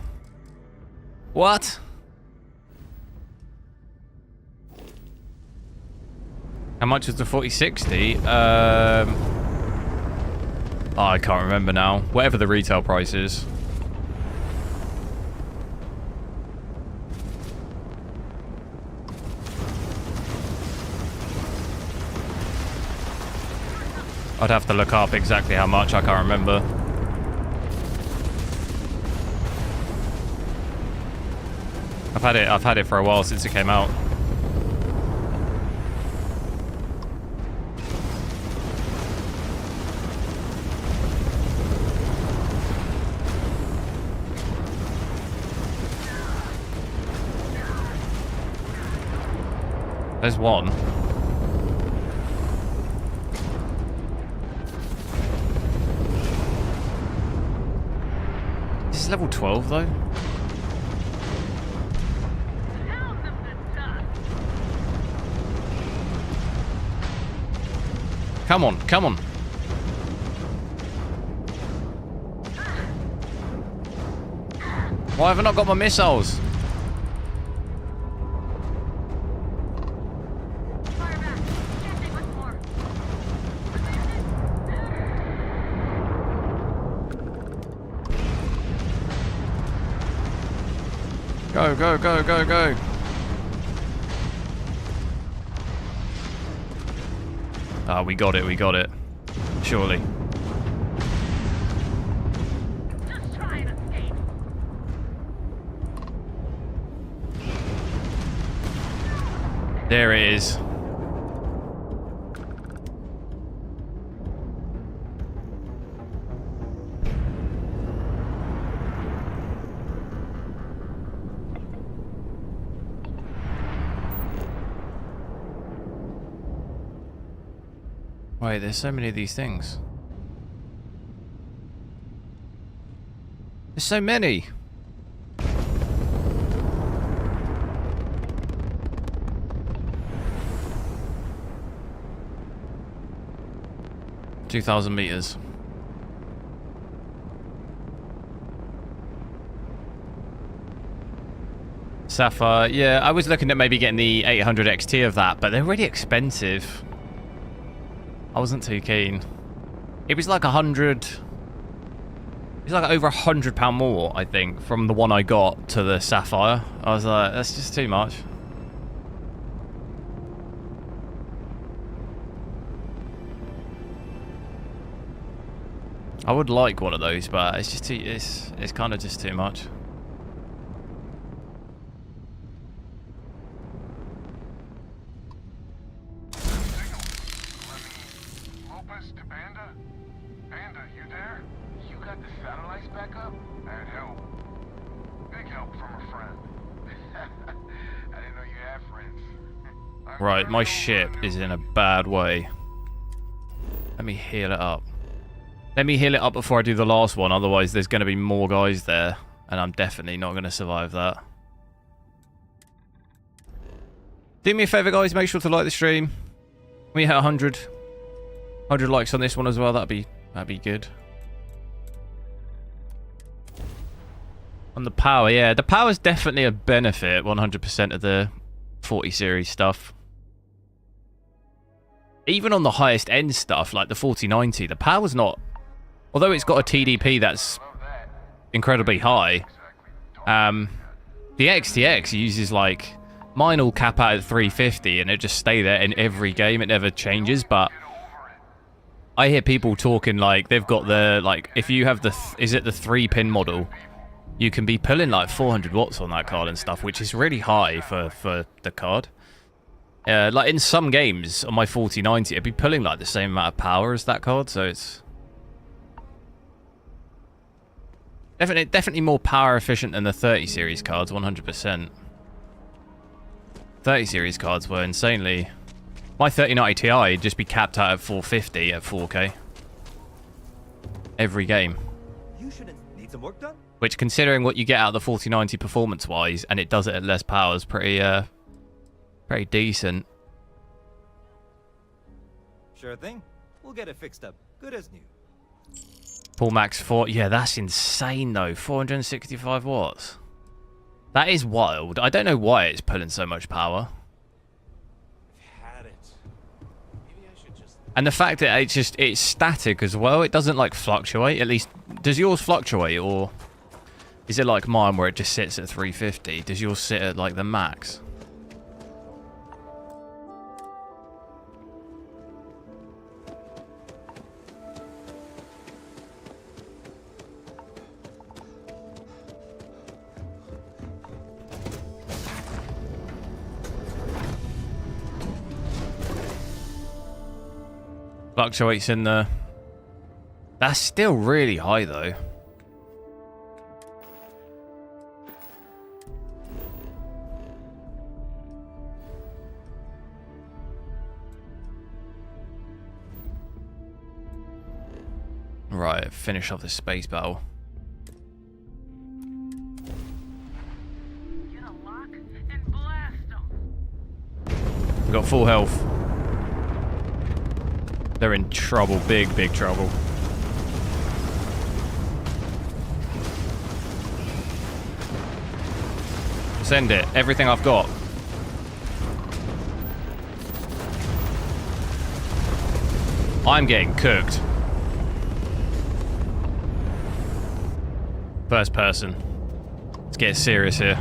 What? How much was the 4060? Oh, I can't remember now. Whatever the retail price is. I'd have to look up exactly how much. I can't remember. I've had it for a while since it came out. There's one. This is level 12 though. Come on, come on. Why have I not got my missiles? Go, go, go, go, go. Ah, we got it. Surely. Just try and escape. There it is. Wait, there's so many of these things. There's so many. $2,000 meters. Sapphire, yeah, I was looking at maybe getting the 800 XT of that, but they're really expensive. I wasn't too keen. It was like 100. It's like over £100 more, I think, from the one I got to the Sapphire. I was like, that's just too much. I would like one of those, but it's just too. It's kind of just too much. Right, my ship is in a bad way. Let me heal it up. Let me heal it up before I do the last one, otherwise there's going to be more guys there, and I'm definitely not going to survive that. Do me a favour, guys, make sure to like the stream. When we hit 100 likes on this one as well, that'd be good. On the power, yeah, the power's definitely a benefit, 100% of the 40 series stuff. Even on the highest end stuff, like the 4090, the power's not... Although it's got a TDP that's incredibly high, the XTX uses like... Mine will cap out at 350 and it just stay there in every game, it never changes, but... I hear people talking like they've got the... Like, if you have the... Is it the 3-pin model? You can be pulling like 400 watts on that card and stuff, which is really high for the card. Like in some games on my 4090, it'd be pulling like the same amount of power as that card, so it's definitely more power efficient than the 30 series cards, 100%. 30 series cards were insanely... My 3090 Ti would just be capped out at 450 at 4K. Every game. You shouldn't need some work done? Which, considering what you get out of the 4090 performance-wise, and it does it at less power, is pretty decent. Sure thing. We'll get it fixed up. Good as new. Full max 4. Yeah, that's insane though. 465 watts. That is wild. I don't know why it's pulling so much power. Had it. Maybe I should just... And the fact that it's static as well. It doesn't like fluctuate. At least, does yours fluctuate, or is it like mine where it just sits at 350? Does yours sit at like the max? Fluctuates in the... That's still really high though. Right, finish off this space battle. Get a lock and blast them. We've got full health. They're in trouble, big trouble. Send it, everything I've got. I'm getting cooked. First person. Let's get serious here.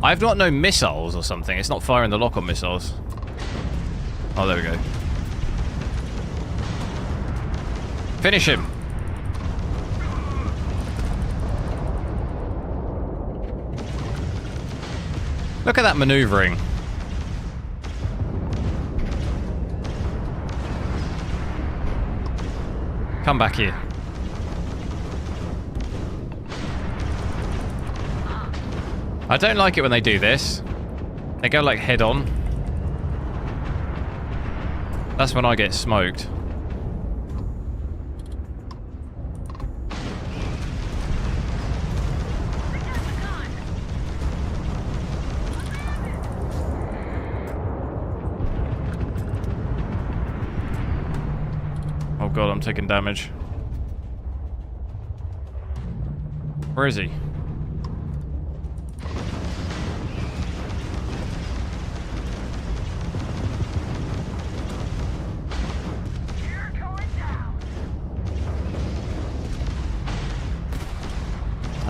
I've got no missiles or something. It's not firing the lock-on missiles. Oh, there we go. Finish him. Look at that maneuvering. Come back here. I don't like it when they do this. They go like head on. That's when I get smoked. Oh god, I'm taking damage. Where is he?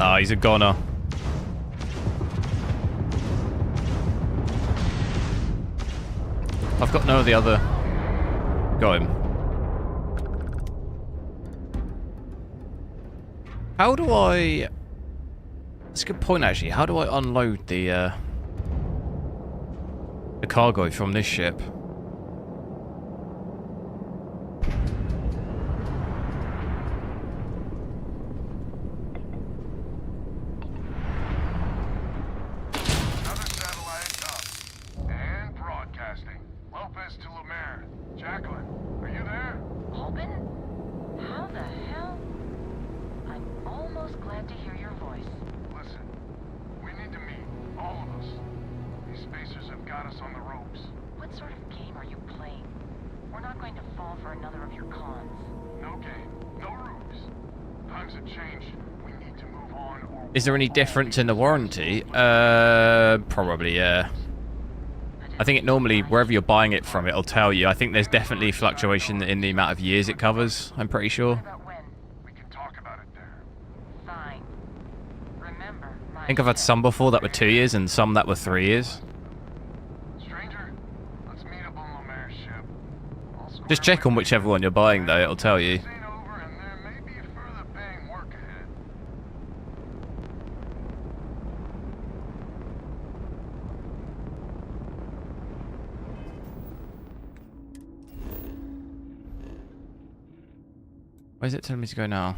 Ah, he's a goner. I've got no of the other. Got him. How do I... That's a good point, actually. How do I unload the cargo from this ship? Is there any difference in the warranty? Probably, yeah. I think it normally, wherever you're buying it from, it'll tell you. I think there's definitely fluctuation in the amount of years it covers, I'm pretty sure. I think I've had some before that were 2 years and some that were 3 years. Just check on whichever one you're buying though, it'll tell you. Where's it telling me to go now?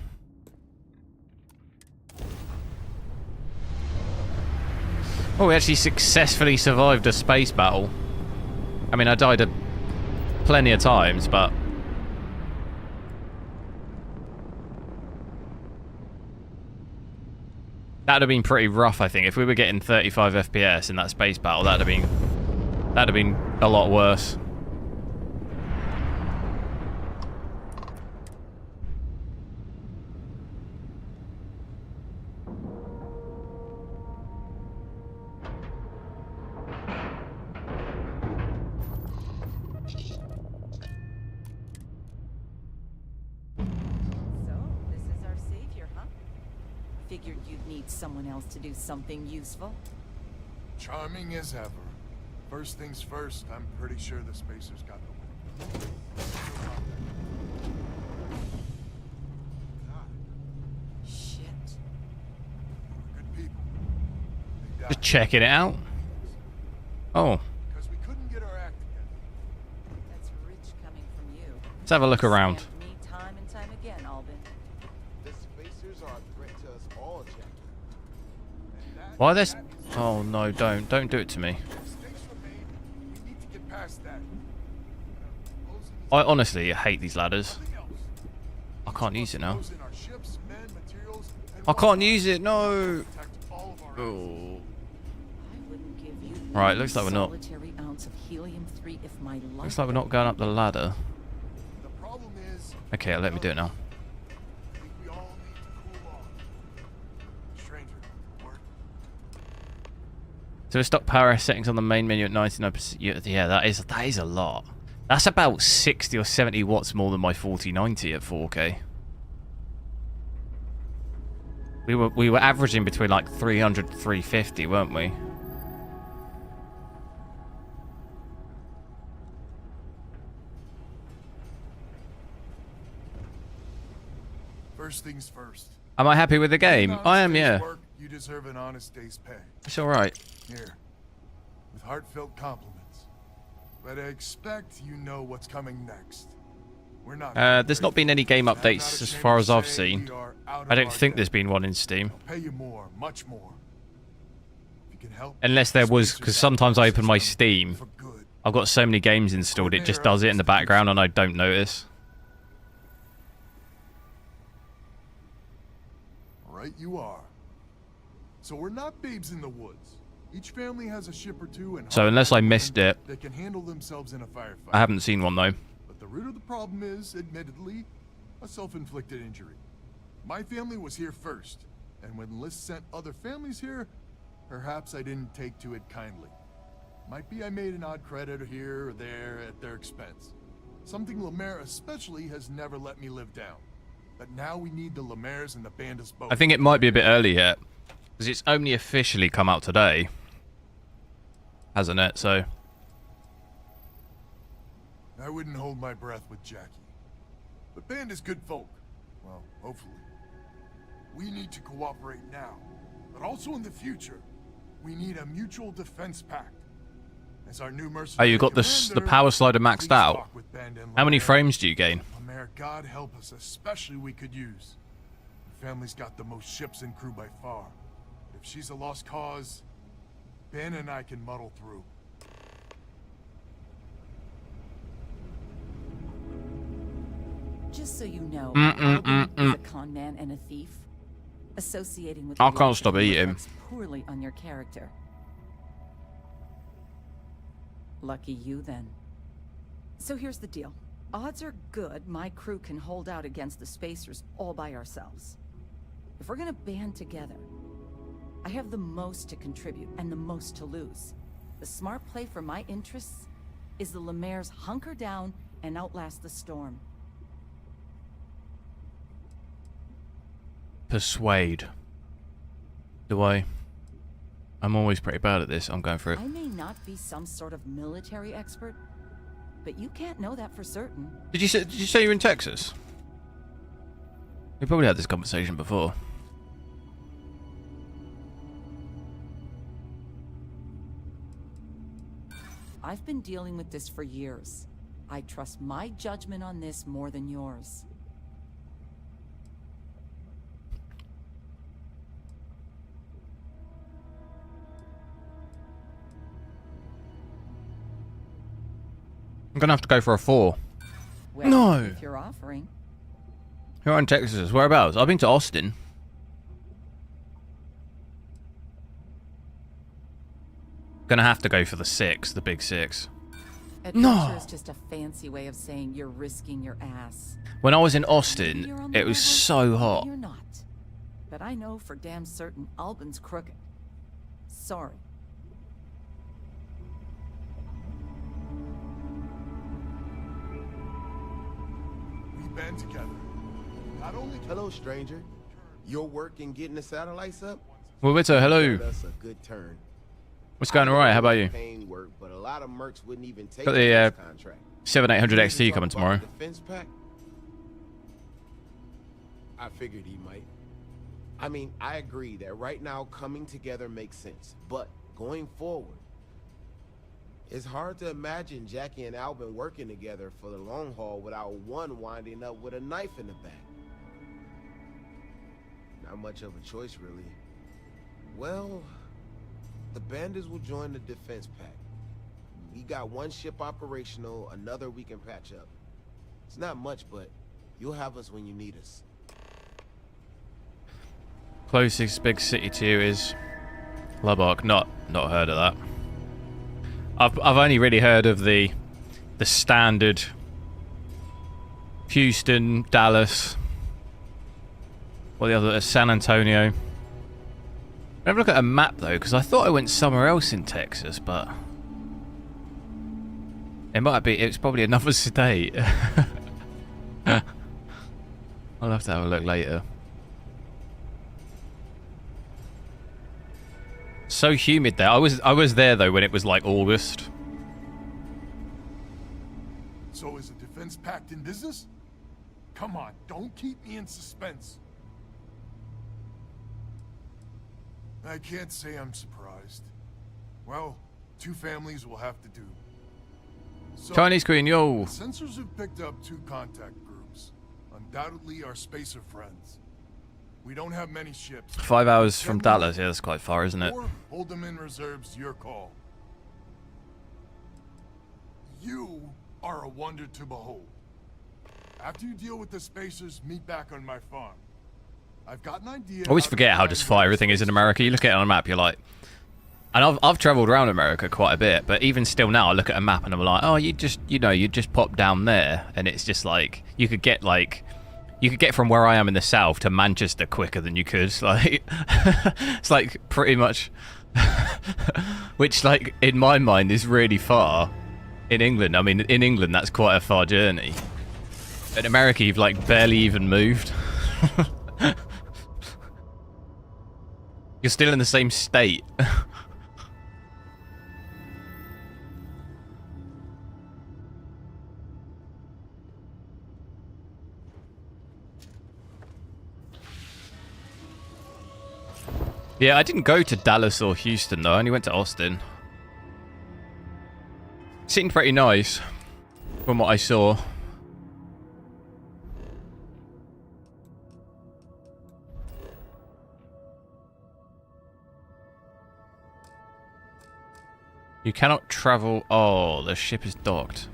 Oh, we actually successfully survived a space battle. I mean, I died plenty of times, but... That'd have been pretty rough, I think. If we were getting 35 FPS in that space battle, that'd have been a lot worse. Figured you'd need someone else to do something useful. Charming as ever. First things first, I'm pretty sure the spacers got the win. Shit. Good people. Just checking it out. Oh. Because we couldn't get our act together. That's rich coming from you. Let's have a look around. Me time and time again, Albin. The spacers are a threat to us all, Jack. Why are there... Oh no, don't do it to me. I honestly hate these ladders. I can't use it now. I can't use it, no! Oh. Right, looks like we're not... Looks like we're not going up the ladder. Okay, let me do it now. So stock power settings on the main menu at 99%. Yeah, that is a lot. That's about 60 or 70 watts more than my 4090 at 4K. We were averaging between like 300 to 350, weren't we? First things first. Am I happy with the game? I am, yeah. You deserve an honest day's pay. It's alright. Here, with heartfelt compliments. But I expect you know what's coming next. We're not. There's not been any game updates as far as I've seen. I don't think there's been one in Steam. I'll pay you more, much more. If you can help. Unless there was, because sometimes I open my Steam, I've got so many games installed, it just does it in the background and I don't notice. Right you are. So we're not babes in the woods. Each family has a ship or two, and So unless I missed it, they can handle themselves in a firefight. I haven't seen one though. But the root of the problem is, admittedly, a self-inflicted injury. My family was here first, and when Liz sent other families here, perhaps I didn't take to it kindly. Might be I made an odd credit here or there at their expense. Something Lemaire especially has never let me live down. But now we need the Lemaires and the Bandits both. I think it might be a bit early yet, because it's only officially come out today, hasn't it? So I wouldn't hold my breath with Jackie. But Bandit's good folk. Well, hopefully. We need to cooperate now, but also in the future. We need a mutual defense pact. As our new mercenary oh, you got the power slider maxed out. How many frames do you gain? Lemaire, God help us, especially we could use. The family's got the most ships and crew by far. If she's a lost cause, Ben and I can muddle through. Just so you know, Alvin is a con man and a thief. Associating with I can't stop eating. reflects poorly on your character. Lucky you, then. So here's the deal. Odds are good my crew can hold out against the Spacers all by ourselves. If we're gonna band together, I have the most to contribute and the most to lose. The smart play for my interests is the Lemaire's hunker down and outlast the storm. Persuade. Do I? I'm always pretty bad at this. I'm going for it. I may not be some sort of military expert, but you can't know that for certain. Did you say you're in Texas? We probably had this conversation before. I've been dealing with this for years. I trust my judgment on this more than yours. I'm gonna have to go for a 4. Well, no. If you're offering. Who are in Texas? Whereabouts? I've been to Austin. Gonna have to go for the 6, the big 6. Adventure is just a fancy way of saying you're risking your ass. When I was in Austin, it was so hot. You're not. But I know for damn certain Albin's crooked. Sorry. Band together. Not only hello, stranger. Your work in getting the satellites up? Well, Vito, hello. That's a good turn. What's going on? Right? How about you? Work, but a lot of mercs wouldn't even take Got the contract. 7800 XT coming tomorrow. Defense pack? I figured he might. I mean, I agree that right now coming together makes sense, but going forward, it's hard to imagine Jackie and Albin working together for the long haul without one winding up with a knife in the back. Not much of a choice, really. Well, the Bandits will join the defense pack. We got one ship operational, another we can patch up. It's not much, but you'll have us when you need us. Closest big city to you is Lubbock. Not heard of that. I've only really heard of the standard Houston, Dallas, what the other, San Antonio. Have a look at a map though, because I thought I went somewhere else in Texas, but it might be. It's probably another state. I'll have to have a look later. So humid there. I was there though when it was like August. So is a defense pact in business? Come on, don't keep me in suspense. I can't say I'm surprised. Well, 2 families will have to do. So, Chinese Queen, yo. Sensors have picked up 2 contact groups. Undoubtedly our spacer friends. We don't have many ships. 5 hours from Dallas. Yeah, that's quite far, isn't it? Or hold them in reserves, your call. You are a wonder to behold. After you deal with the spacers, meet back on my farm. I've got an idea. I always forget how just far everything is in America. You look at it on a map, you're like... And I've travelled around America quite a bit, but even still now, I look at a map and I'm like, oh, you just pop down there, and it's just like, you could get from where I am in the south to Manchester quicker than you could. Like, it's like pretty much, which like in my mind is really far. In England, I mean, in England that's quite a far journey. In America, you've like barely even moved. You're still in the same state. Yeah, I didn't go to Dallas or Houston though, I only went to Austin. Seemed pretty nice from what I saw. You cannot travel. Oh, the ship is docked.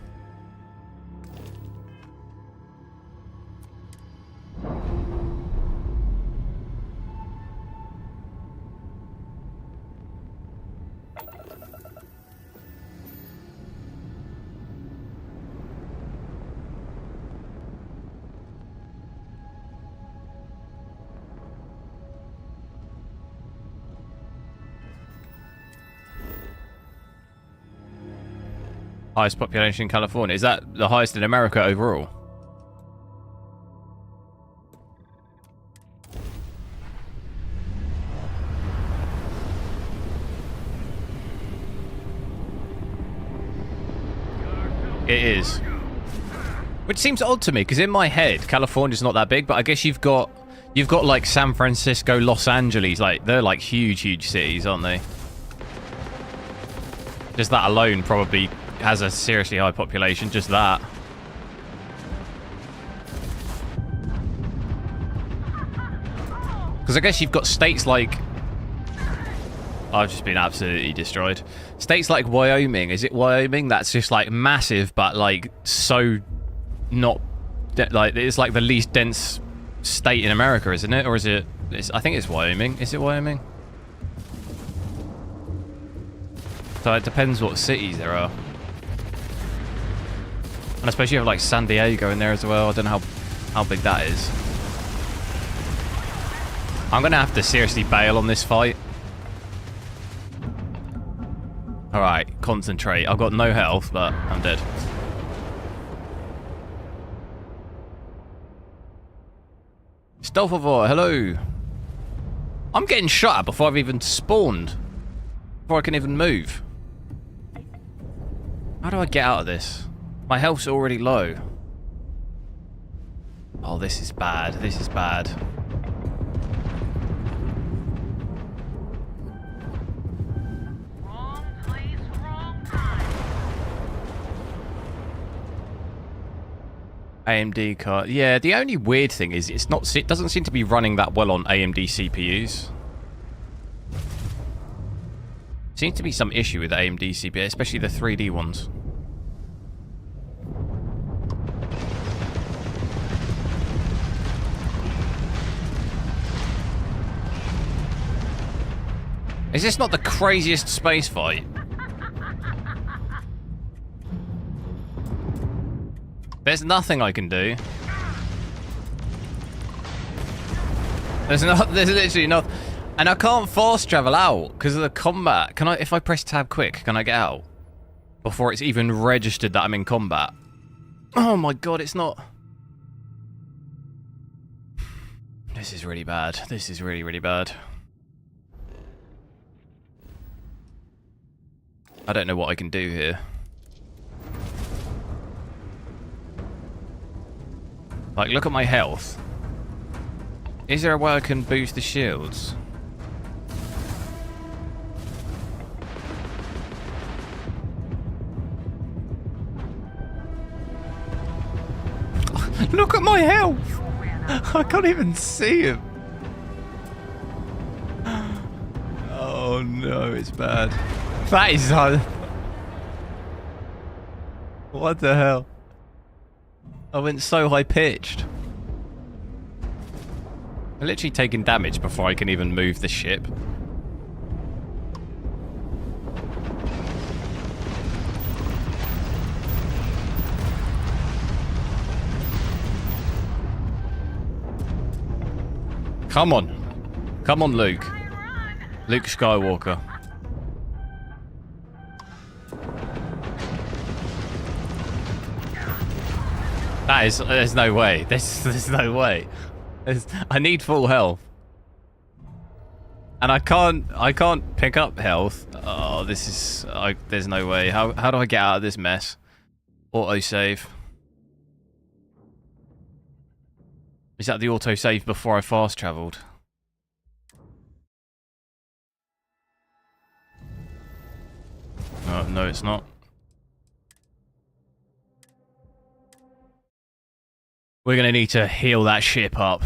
Highest population in California. Is that the highest in America overall? It is. Which seems odd to me, because in my head, California's not that big, but I guess you've got like San Francisco, Los Angeles, like they're like huge cities, aren't they? Just that alone probably has a seriously high population, just that. Because I guess you've got states like... I've just been absolutely destroyed. States like Wyoming. Is it Wyoming? That's just like massive, but like so not... like it's like the least dense state in America, isn't it? Or is it... I think it's Wyoming. Is it Wyoming? So it depends what cities there are. And I suppose you have like San Diego in there as well. I don't know how big that is. I'm going to have to seriously bail on this fight. Alright, concentrate. I've got no health, but I'm dead. Stealth of War, hello. I'm getting shot at before I've even spawned. Before I can even move. How do I get out of this? My health's already low. Oh, this is bad. This is bad. Wrong place, wrong time. AMD card. Yeah, the only weird thing is it doesn't seem to be running that well on AMD CPUs. Seems to be some issue with AMD CPU, especially the 3D ones. Is this not the craziest space fight? There's nothing I can do. There's literally nothing. And I can't fast travel out because of the combat. Can I, if I press tab quick, can I get out? Before it's even registered that I'm in combat. Oh my god, it's not. This is really bad. This is really, really bad. I don't know what I can do here. Like, look at my health. Is there a way I can boost the shields? Look at my health! I can't even see him. Oh no, it's bad. That is what the hell? I went so high pitched. I'm literally taking damage before I can even move the ship. Come on. Come on, Luke. Luke Skywalker. That is... There's no way. There's no way. I need full health. And I can't pick up health. Oh, this is... there's no way. How do I get out of this mess? Autosave. Is that the autosave before I fast travelled? Oh, no, it's not. We're going to need to heal that ship up.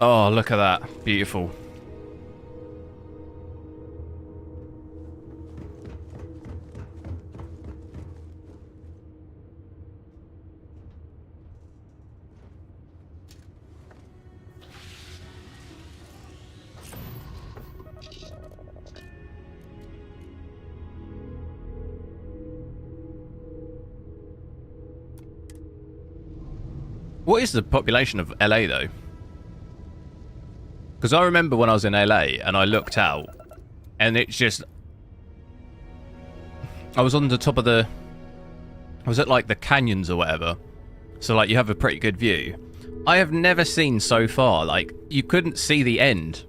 Oh, look at that. Beautiful. What is the population of LA though? Because I remember when I was in LA and I looked out and it's just... I was on the top of the... I was at like the canyons or whatever. So like you have a pretty good view. I have never seen so far, like you couldn't see the end.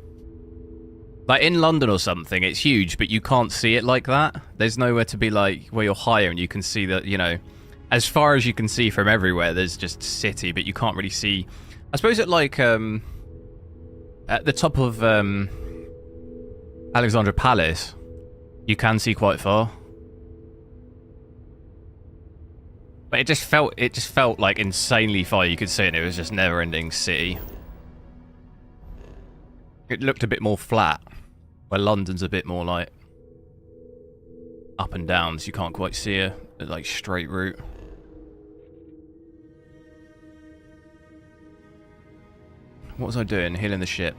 Like in London or something, it's huge, but you can't see it like that. There's nowhere to be like where you're higher and you can see that, you know... As far as you can see from everywhere, there's just city, but you can't really see... I suppose at like, at the top of, Alexandra Palace, you can see quite far. But it just felt like insanely far you could see it, and it was just never-ending city. It looked a bit more flat, where London's a bit more like up and down, so you can't quite see a like straight route. What was I doing? Healing the ship.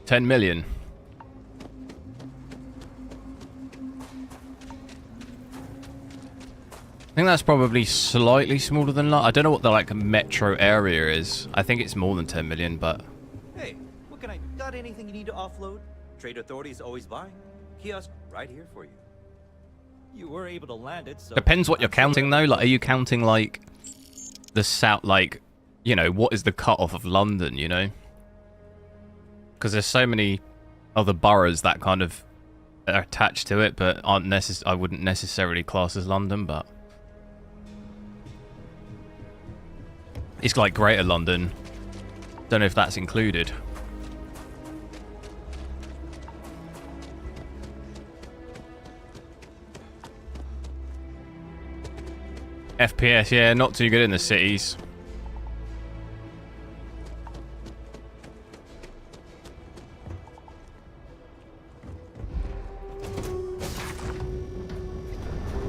$10 million. I think that's probably slightly smaller than that. I don't know what the like metro area is. I think it's more than 10 million, but... Hey, what can I... Got anything you need to offload? Trade Authority is always buying. Kiosk right here for you. You were able to land it, so... Depends what you're counting though. Like, are you counting like the south, like, you know, what is the cutoff of London, you know? Because there's so many other boroughs that kind of are attached to it, but aren't I wouldn't necessarily class as London, but it's like Greater London. Don't know if that's included. FPS, yeah, not too good in the cities.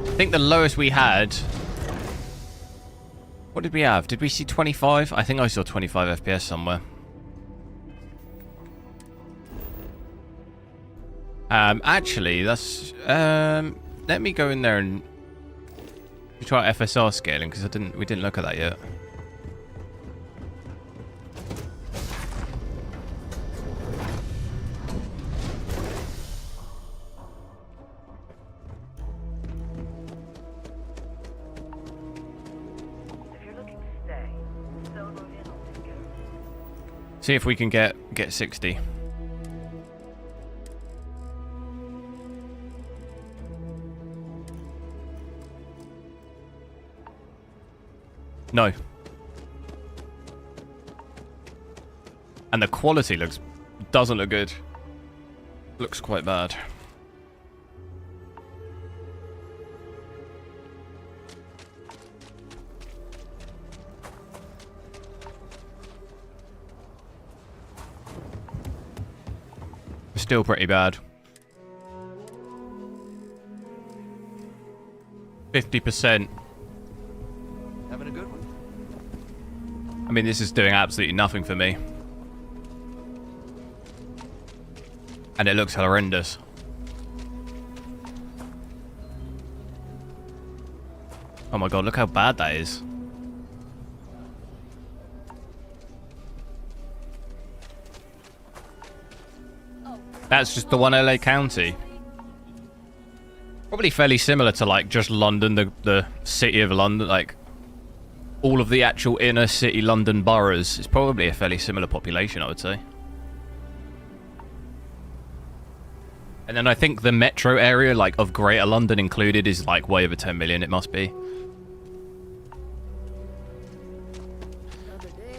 I think the lowest we had... What did we have? Did we see 25? I think I saw 25 FPS somewhere. Actually, that's... let me go in there and try FSR scaling, because we didn't look at that yet. See if we can get 60. No. And the quality doesn't look good. Looks quite bad. Still pretty bad. 50%. Having a good one? I mean, this is doing absolutely nothing for me. And it looks horrendous. Oh my god, look how bad that is. That's just the one LA County. Probably fairly similar to like just London, the city of London, like all of the actual inner city London boroughs. It's probably a fairly similar population, I would say. And then I think the metro area, like of Greater London included, is like way over 10 million, it must be.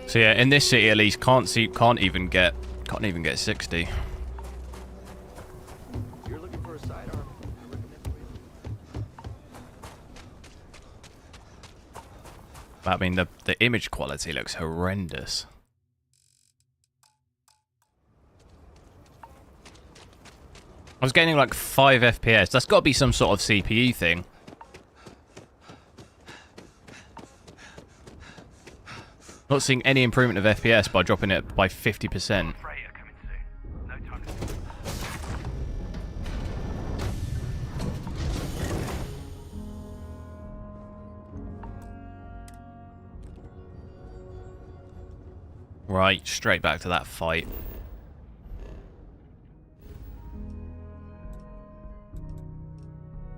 So yeah, in this city at least, can't even get 60. You're looking for a sidearm. I mean, the image quality looks horrendous. I was getting like 5 FPS. That's got to be some sort of CPU thing. Not seeing any improvement of FPS by dropping it by 50%. Right, straight back to that fight.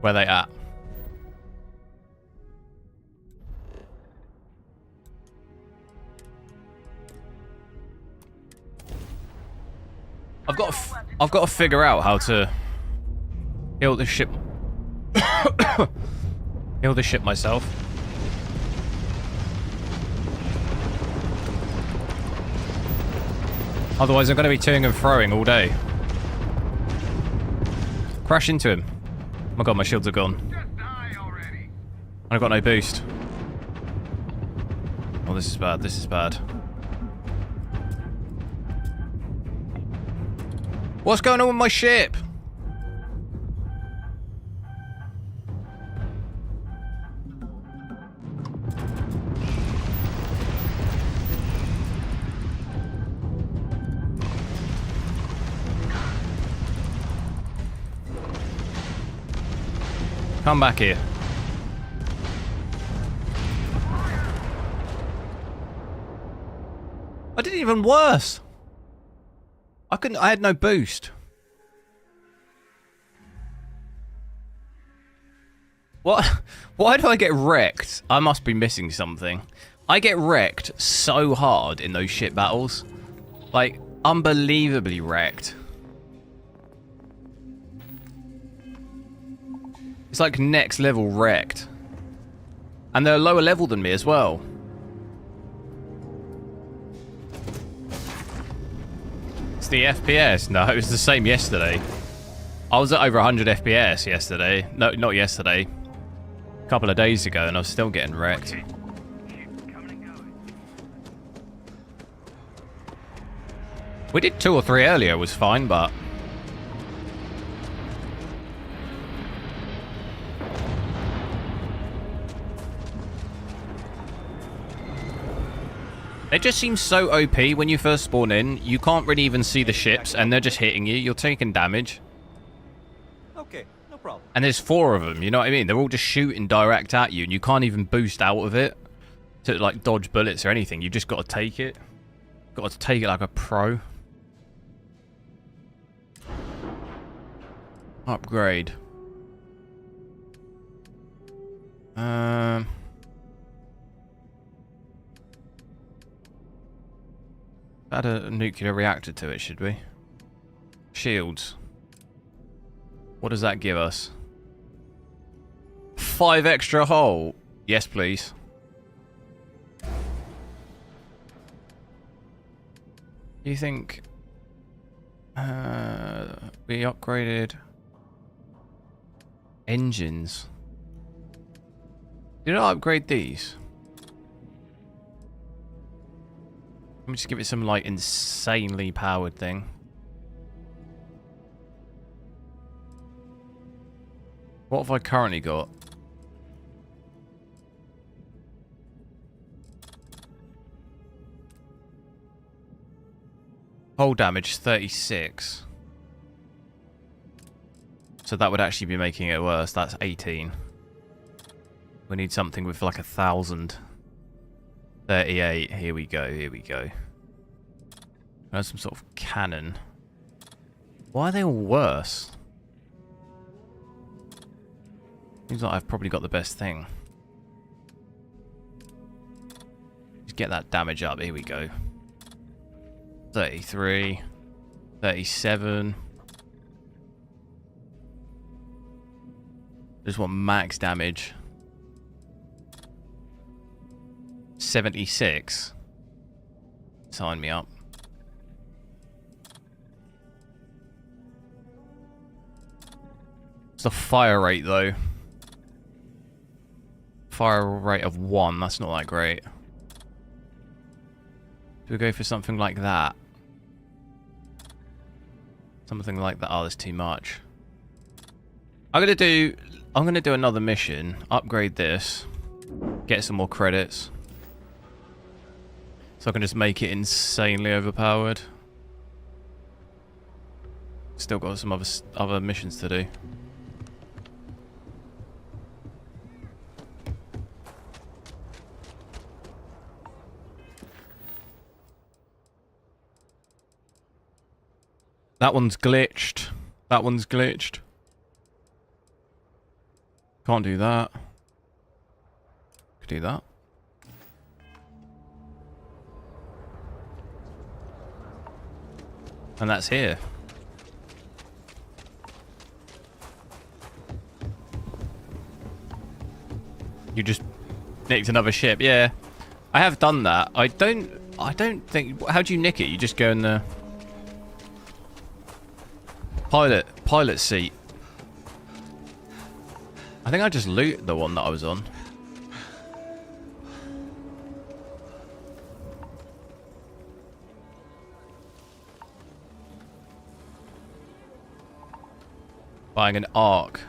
Where they at? I've got to figure out how to heal this ship. Heal this ship myself. Otherwise, I'm going to be toing and throwing all day. Crash into him. Oh my god, my shields are gone. I've got no boost. Oh, this is bad. This is bad. What's going on with my ship? Come back here. I did even worse. I had no boost. What? Why do I get wrecked? I must be missing something. I get wrecked so hard in those ship battles. Like, unbelievably wrecked. It's like next level wrecked. And they're lower level than me as well. It's the FPS. No, it was the same yesterday. I was at over 100 FPS yesterday. No, not yesterday. A couple of days ago, and I was still getting wrecked. We did 2 or 3 earlier, was fine, but... They just seem so OP when you first spawn in. You can't really even see the ships, and they're just hitting you. You're taking damage. Okay, no problem. And there's 4 of them, you know what I mean? They're all just shooting direct at you, and you can't even boost out of it to, like, dodge bullets or anything. You just got to take it. Got to take it like a pro. Upgrade. Add a nuclear reactor to it, should we? Shields. What does that give us? 5 extra hull. Yes, please. Do you think we upgraded engines? Did I upgrade these? Let me just give it some like insanely powered thing. What have I currently got? Hull damage 36. So that would actually be making it worse. That's 18. We need something with like 1,000. 38. Here we go. Here we go. There's some sort of cannon. Why are they all worse? Seems like I've probably got the best thing. Just get that damage up. Here we go. 33. 37. Just want max damage. 76. Sign me up. What's the fire rate though? Fire rate of 1. That's not that great. Do we go for something like that? Something like that. Oh, that's too much. I'm gonna do another mission. Upgrade this. Get some more credits. So I can just make it insanely overpowered. Still got some other missions to do. That one's glitched. That one's glitched. Can't do that. Could do that. And that's here. You just nicked another ship. Yeah. I have done that. I don't think... How do you nick it? You just go in the... Pilot seat. I think I just loot the one that I was on. Buying an arc.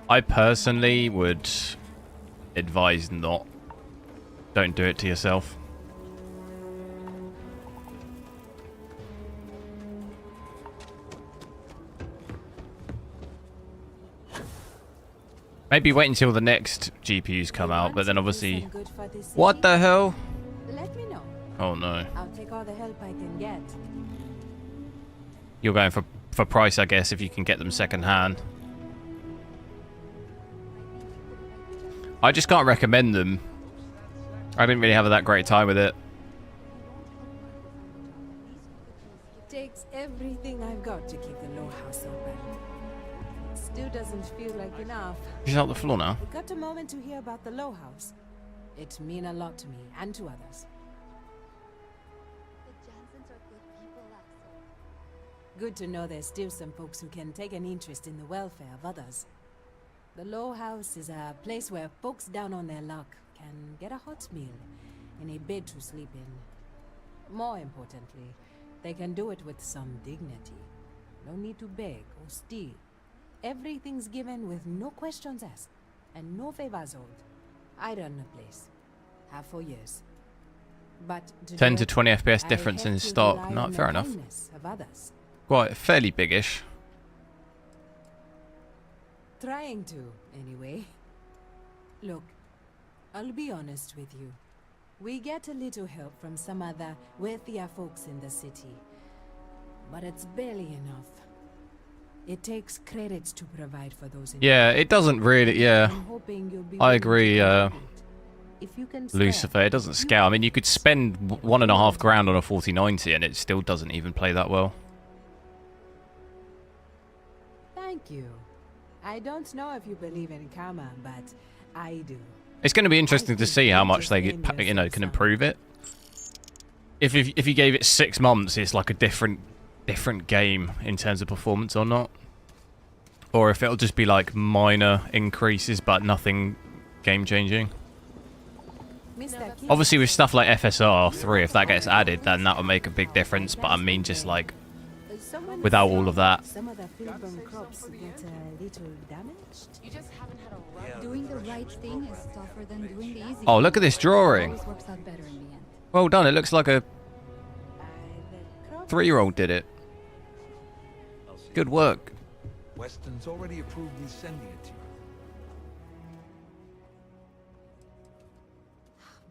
I personally would advise not. Don't do it to yourself. Maybe wait until the next GPUs come out, but then obviously... What the hell? Let me know. Oh no. I'll take all the help I can get. You're going for price, I guess, if you can get them second hand. I just can't recommend them. I didn't really have that great time with it. It takes everything I've got to keep the low house open. Still doesn't feel like enough. She's out the floor now. We got a moment to hear about the low house. It means a lot to me and to others. Good to know there's still some folks who can take an interest in the welfare of others. The low house is a place where folks down on their luck can get a hot meal and a bed to sleep in. More importantly, they can do it with some dignity. No need to beg or steal. Everything's given with no questions asked and no favors owed. I run the place. Have for years. But 10 to 20 FPS difference in stock. Not fair enough. Quite fairly biggish. Trying to, anyway. Look, I'll be honest with you. We get a little help from some other wealthier folks in the city. But it's barely enough. It takes credits to provide for those in Yeah, it doesn't really, yeah. I agree, if you can Lucifer, it doesn't scale. I mean, you could spend $1.5 grand on a 4090 and it still doesn't even play that well. Thank you. I don't know if you believe in karma, but I do. It's going to be interesting to see how much they, you know, can improve it. if you gave it 6 months, it's like a different game in terms of performance or not, or if it'll just be like minor increases but nothing game changing. Obviously, with stuff like FSR 3, if that gets added, then that'll make a big difference. But I mean, just like without all of that. Some of the field-borne crops get a little damaged. You just haven't had a run. Doing the right thing is tougher than doing the easy. Oh, look at this drawing. Always works out better in the end. Well done. It looks like a 3-year-old did it. Good work. Weston's already approved me sending it to you.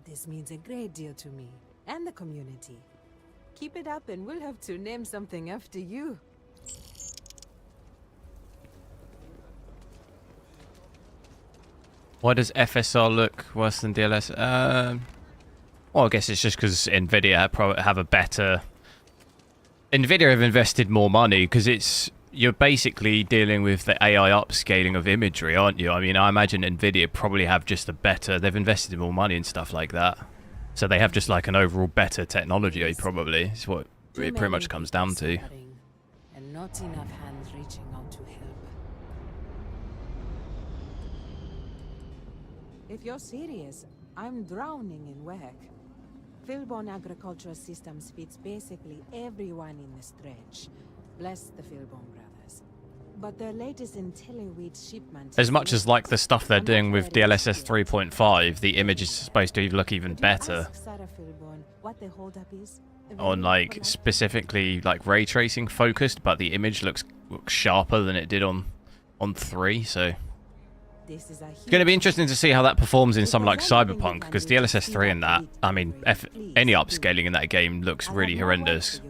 This means a great deal to me and the community. Keep it up and we'll have to name something after you. Why does FSR look worse than DLS? Well, I guess it's just because nvidia have a better... nvidia have invested more money because you're basically dealing with the AI upscaling of imagery, aren't you? I mean, I imagine nvidia probably have just they've invested more money in stuff like that. So they have just like an overall better technology, probably. It's what it pretty much comes down to. And not enough hands reaching out to help. If you're serious, I'm drowning in work. Field-borne agricultural systems fits basically everyone in the stretch. Bless the Field-borne brothers. But their latest IntelliWeed shipment... As much as like the stuff they're doing with DLSS 3.5, the image is supposed to look even better. On like specifically like ray tracing focused, but the image looks sharper than it did on 3, so... It's going to be interesting to see how that performs in something like Cyberpunk, because DLSS 3 and that, I mean, any upscaling in that game looks really horrendous.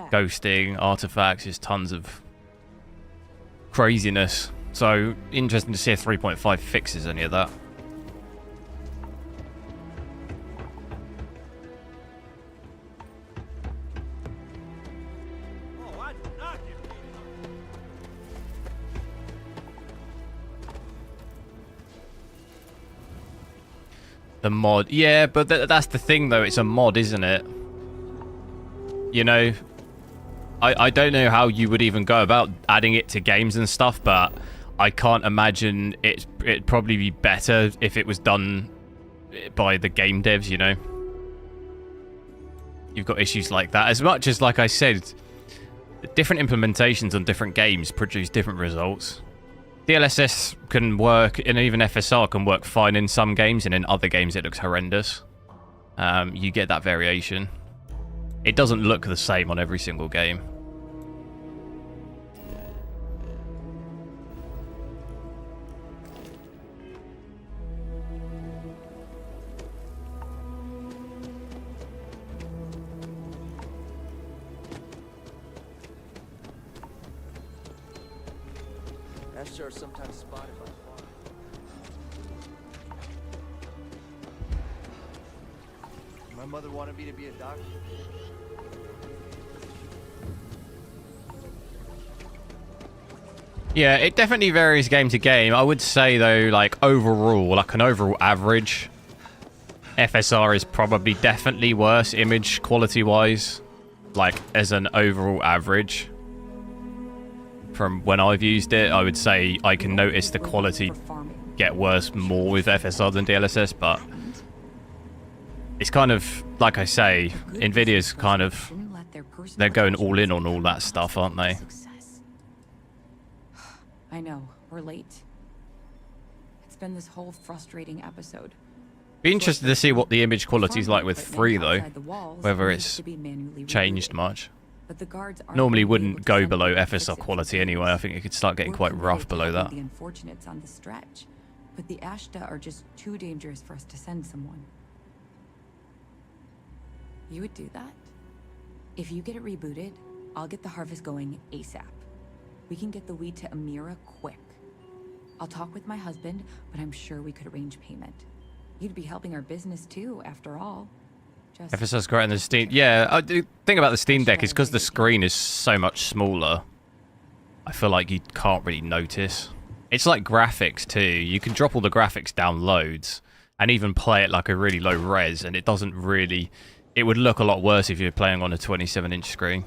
Ghosting, artifacts, just tons of craziness. So, interesting to see if 3.5 fixes any of that. The mod. Yeah, but that's the thing, though. It's a mod, isn't it? You know, I don't know how you would even go about adding it to games and stuff, but I can't imagine it'd probably be better if it was done by the game devs, you know? You've got issues like that. As much as, like I said, different implementations on different games produce different results. DLSS can work, and even FSR can work fine in some games, and in other games it looks horrendous. You get that variation. It doesn't look the same on every single game. Sure, sometimes spotted by far. My mother wanted me to be a doctor. Yeah, it definitely varies game to game. I would say, though, like, overall, like an overall average, FSR is probably definitely worse image quality-wise, like, as an overall average. From when I've used it, I would say I can notice the quality get worse more with FSR than DLSS, but it's kind of, like I say, NVIDIA's kind of, they're going all in on all that stuff, aren't they? I know, we're late. It's been this whole frustrating episode. Be interested to see what the image quality is like with 3, though, whether it's changed much. But the guards normally wouldn't go below FSR quality anyway. I think it could start getting quite rough below that. The unfortunates on the stretch, but the Ashta are just too dangerous for us to send someone. You would do that? If you get it rebooted, I'll get the harvest going ASAP. We can get the weed to Amira quick. I'll talk with my husband, but I'm sure we could arrange payment. You'd be helping our business too, after all. FSR's great on the Steam. Yeah, the thing about the Steam Deck is because the screen is so much smaller, I feel like you can't really notice. It's like graphics too. You can drop all the graphics down loads and even play it like a really low res, and it doesn't really it would look a lot worse if you're playing on a 27-inch screen.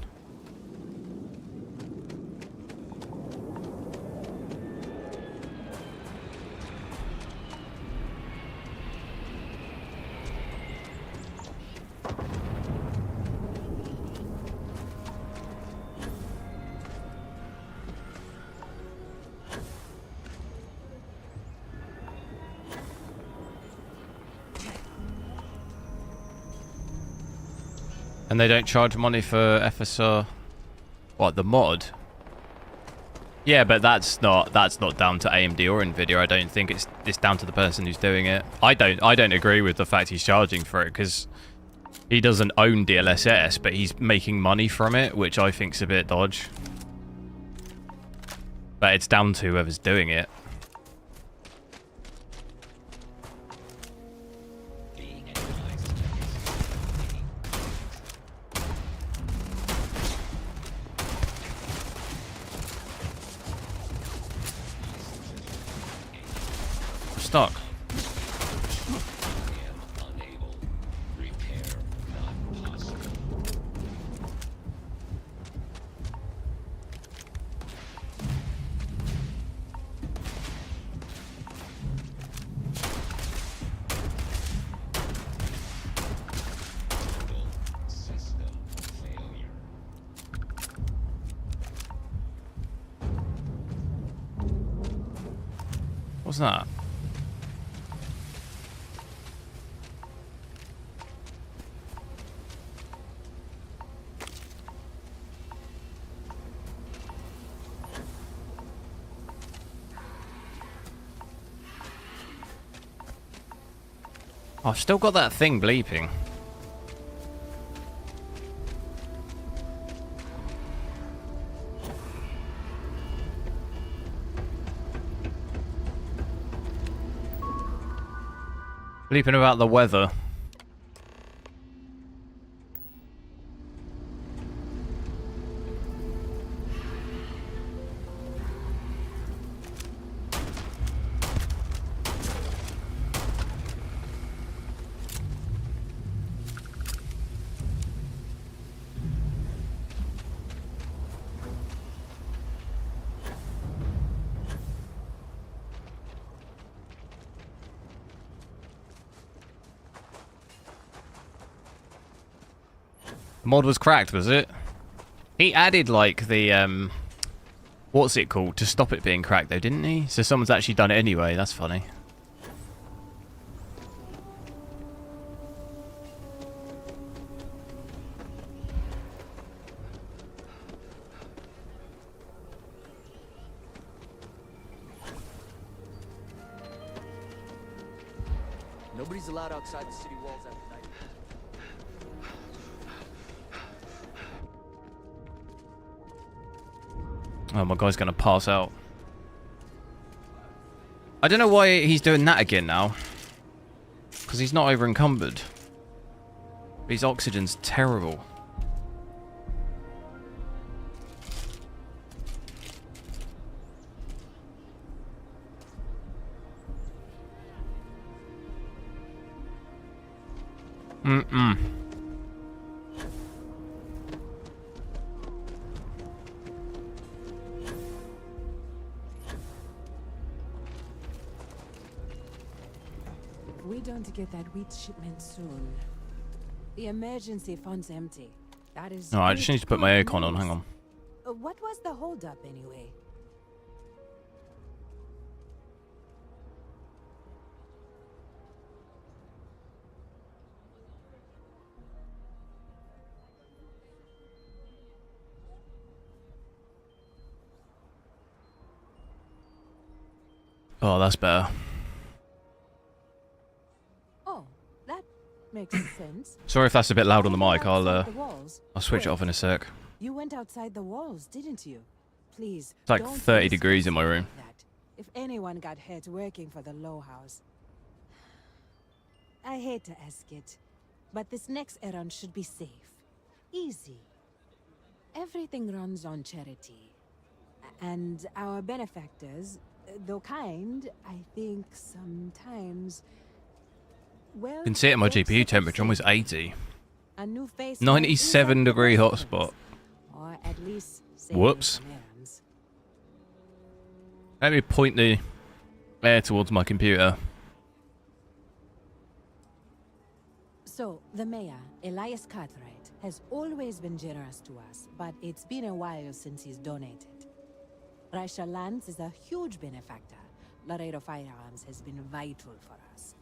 And they don't charge money for FSR. What, the mod? Yeah, but that's not down to AMD or Nvidia. I don't think it's down to the person who's doing it. I don't agree with the fact he's charging for it, because he doesn't own DLSS, but he's making money from it, which I think's a bit dodge. But it's down to whoever's doing it. Stuck. What's that? I've still got that thing bleeping. Bleeping about the weather. Mod was cracked, was it? He added like the what's it called to stop it being cracked though, didn't he? So someone's actually done it anyway. That's funny. Nobody's allowed outside the city walls after night. Oh, my guy's gonna pass out. I don't know why he's doing that again now. Because he's not over encumbered. His oxygen's terrible. We don't get that wheat shipment soon. The emergency fund's empty. That is. No, I just need to put my aircon on. Hang on. What was the holdup anyway? Oh, that's better. Oh, that makes sense. Sorry if that's a bit loud on the mic. I'll switch it off in a sec. You went outside the walls, didn't you? Please. It's like don't 30 be degrees in my room. that. If anyone got hurt working for the Low House. I hate to ask it, but this next errand should be safe. Easy. Everything runs on charity. And our benefactors, though kind, I think sometimes... Well, You can see it in my GPU temperature, almost 80. A new face. 97-degree hotspot. Or at least Whoops. Let me point the air towards my computer. So, the mayor, Elias Cartwright, has always been generous to us, but it's been a while since he's donated. Raisha Lands is a huge benefactor. Laredo Firearms has been vital for us.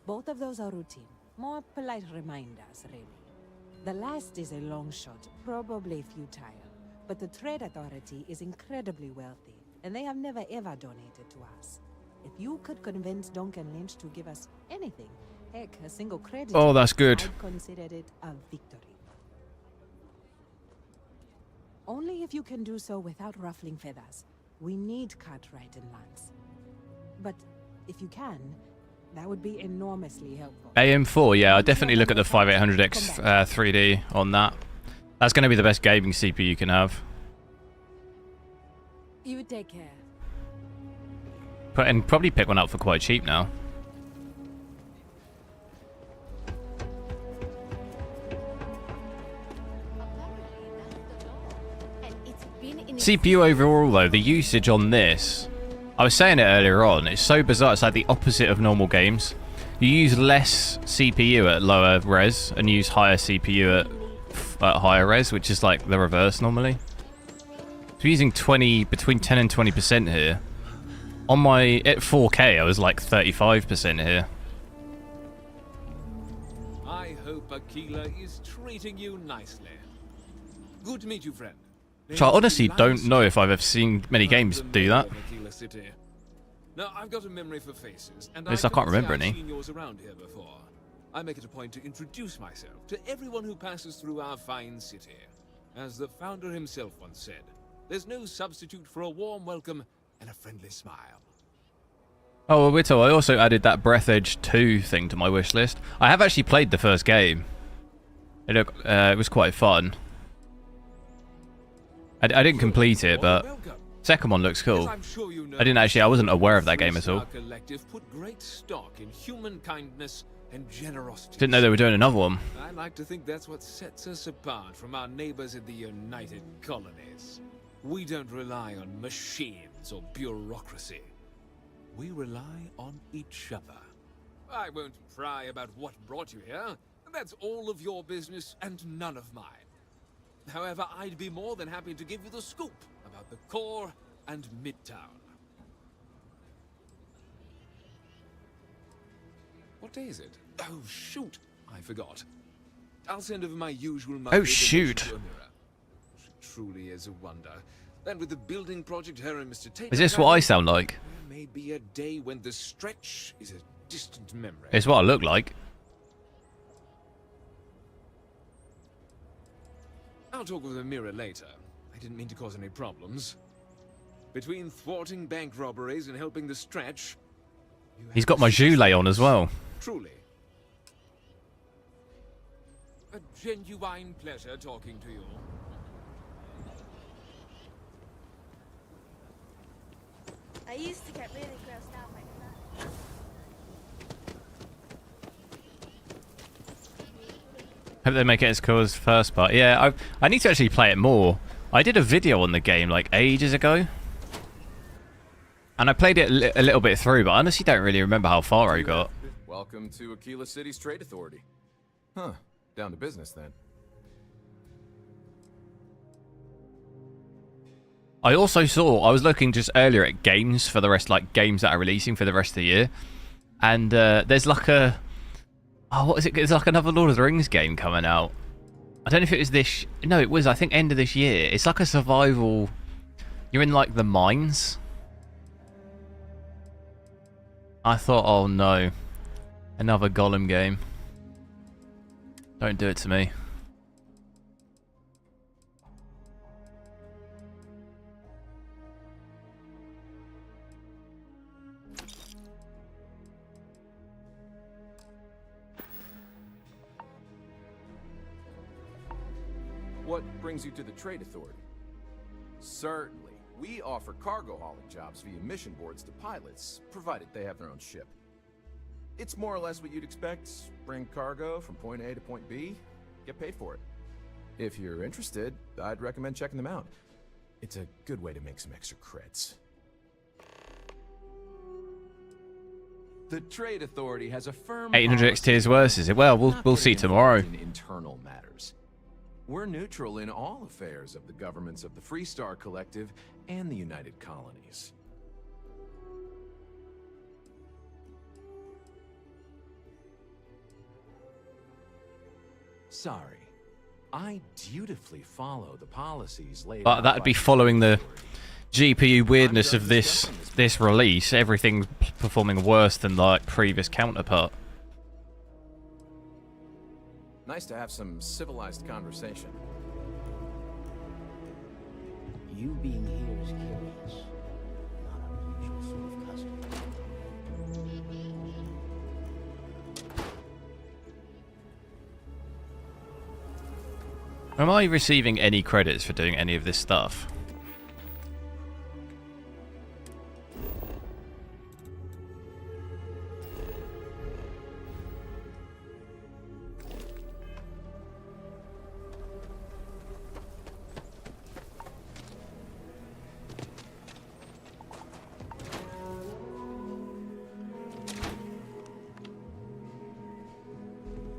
Both of those are routine, more polite reminders, really. The last is a long shot, probably futile, but the Trade Authority is incredibly wealthy, and they have never ever donated to us. If you could convince Duncan Lynch to give us anything, heck, a single credit, Oh, that's good. I'd consider it a victory. Only if you can do so without ruffling feathers. We need Cartwright and Lance. But if you can, that would be enormously helpful. AM4, yeah, I'll definitely look at the 5800X 3D on that. That's going to be the best gaming CPU you can have. You take care. And probably pick one up for quite cheap now. CPU overall though, the usage on this, I was saying it earlier on, it's so bizarre. It's like the opposite of normal games. You use less CPU at lower res and use higher CPU at higher res, which is like the reverse normally. So we're using between 10 and 20% here. On my at 4K, I was like 35% here. I hope Aila is treating you nicely. Good to meet you, friend. Which I honestly don't know if I've ever seen many games do that. Now, I've got a memory for faces, and At least I can't remember I've any. seen yours around here before. I make it a point to introduce myself to everyone who passes through our fine city. As the founder himself once said, there's no substitute for a warm welcome and a friendly smile. Oh, well, Witto, I also added that Breath Edge 2 thing to my wish list. I have actually played the first game. It was quite fun. I didn't complete it, but second one looks cool. I wasn't aware of that game at all. Put great stock in human kindness and generosity. Didn't know they were doing another one. I like to think that's what sets us apart from our neighbors in the United Colonies. We don't rely on machines or bureaucracy. We rely on each other. I won't pry about what brought you here. That's all of your business and none of mine. However, I'd be more than happy to give you the scoop about the core and Midtown. What day is it? Oh, shoot. I forgot. I'll send over my usual... Oh, shoot. She truly is a wonder. And with the building project her and Mr. Tate... Is this what I sound like? There may be a day when the stretch is a distant memory. It's what I look like. I'll talk with Amira later. I didn't mean to cause any problems. Between thwarting bank robberies and helping the stretch... He's got my gilet on as well. Truly. A genuine pleasure talking to you. I used to get really grossed out by that. Hope they make it as cool as the first part. Yeah, I need to actually play it more. I did a video on the game like ages ago. And I played it a little bit through, but I honestly don't really remember how far I got. Welcome to Aila City's Trade Authority. Huh, down to business then. I also I was looking just earlier at games for the rest, like games that are releasing for the rest of the year. And there's like a... Oh, what is it? It's like another Lord of the Rings game coming out. I don't know if it was this... No, it was, I think, end of this year. It's like a survival... You're in, like, the mines. I thought, oh no. Another Gollum game. Don't do it to me. What brings you to the Trade Authority? Certainly. We offer cargo hauling jobs via mission boards to pilots, provided they have their own ship. It's more or less what you'd expect. Bring cargo from point A to point B, get paid for it. If you're interested, I'd recommend checking them out. It's a good way to make some extra creds. The Trade Authority has a firm 800 XT is worse, is it? Well, we'll see tomorrow. in internal matters. We're neutral in all affairs of the governments of the Freestar Collective and the United Colonies. Sorry. I dutifully follow the policies laid out. But that'd be following the GPU weirdness of this release. Everything's performing worse than like previous counterpart. Nice to have some civilized conversation. You being here is curious. Not our usual sort of custom. Am I receiving any credits for doing any of this stuff?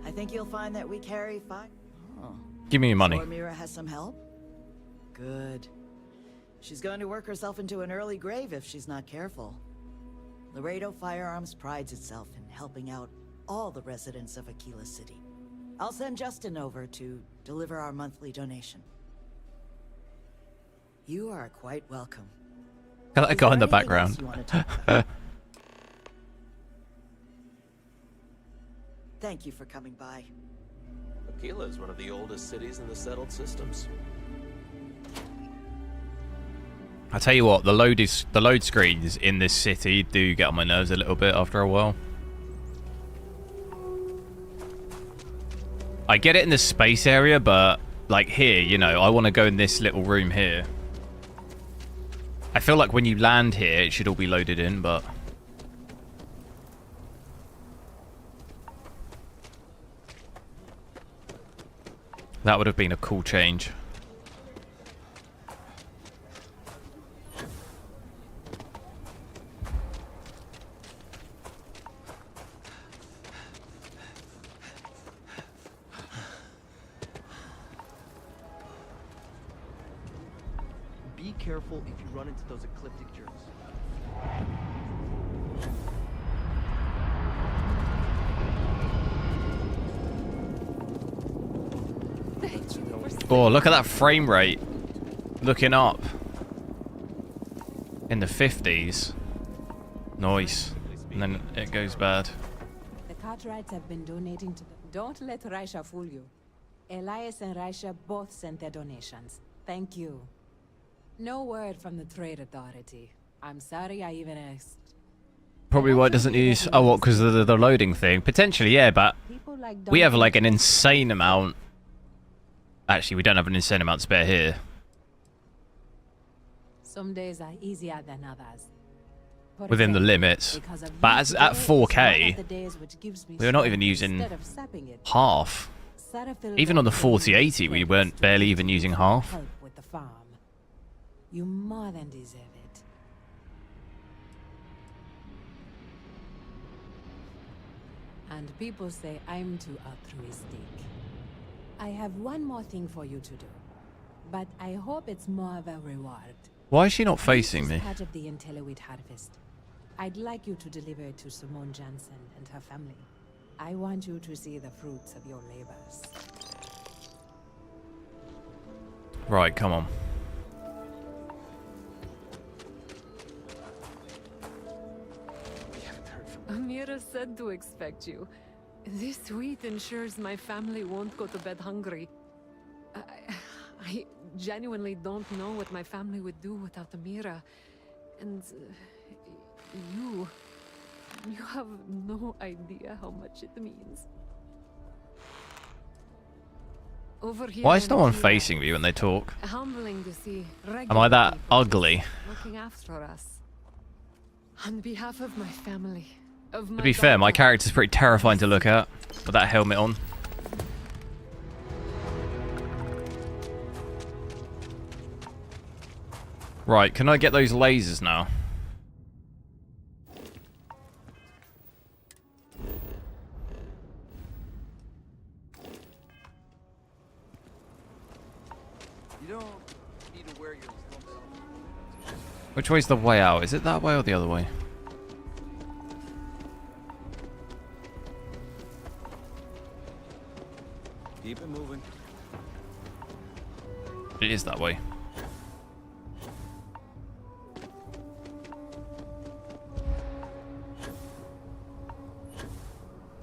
I think you'll find that we carry 5. Oh. Give me your money. So Amira has some help? Good. She's going to work herself into an early grave if she's not careful. Laredo Firearms prides itself in helping out all the residents of Aquila City. I'll send Justin over to deliver our monthly donation. You are quite welcome. Got that guy in the background. Thank you for coming by. Aquila is one of the oldest cities in the settled systems. I tell you what, the load screens in this city do get on my nerves a little bit after a while. I get it in the space area, but like here, you know, I want to go in this little room here. I feel like when you land here, it should all be loaded in, but that would have been a cool change. Be careful if you run into those ecliptic jerks. Oh, look at that frame rate. Looking up. In the 50s. Nice. And then it goes bad. The Cartwrights have been donating to them. Don't let Raisha fool you. Elias and Raisha both sent their donations. Thank you. No word from the Trade Authority. I'm sorry I even asked. Probably why it doesn't use... Oh, what? Because of the loading thing? Potentially, yeah, but we have like an insane amount. Actually, we don't have an insane amount spare here. Some days are easier than others. Within the limits. But as, at 4K, we're not even using half. Even on the 4080, we weren't barely even using half. With the farm. You more than deserve it. And people say I'm too altruistic. I have one more thing for you to do, but I hope it's more of a reward. Why is she not facing me? Part of the Intelliwheat harvest. I'd like you to deliver it to Simone Jansen and her family. I want you to see the fruits of your labors. Right, come on. Amira said to expect you. This wheat ensures my family won't go to bed hungry. I genuinely don't know what my family would do without Amira. And you have no idea how much it means. Over here Why is no one facing me when they talk? Humbling to see. Am I that ugly? Looking after us. On behalf of my family. To be fair, my character's pretty terrifying to look at with that helmet on. Right, can I get those lasers now? You don't need to wear your Which way's the way out? Is it that way or the other way? Keep it moving. It is that way.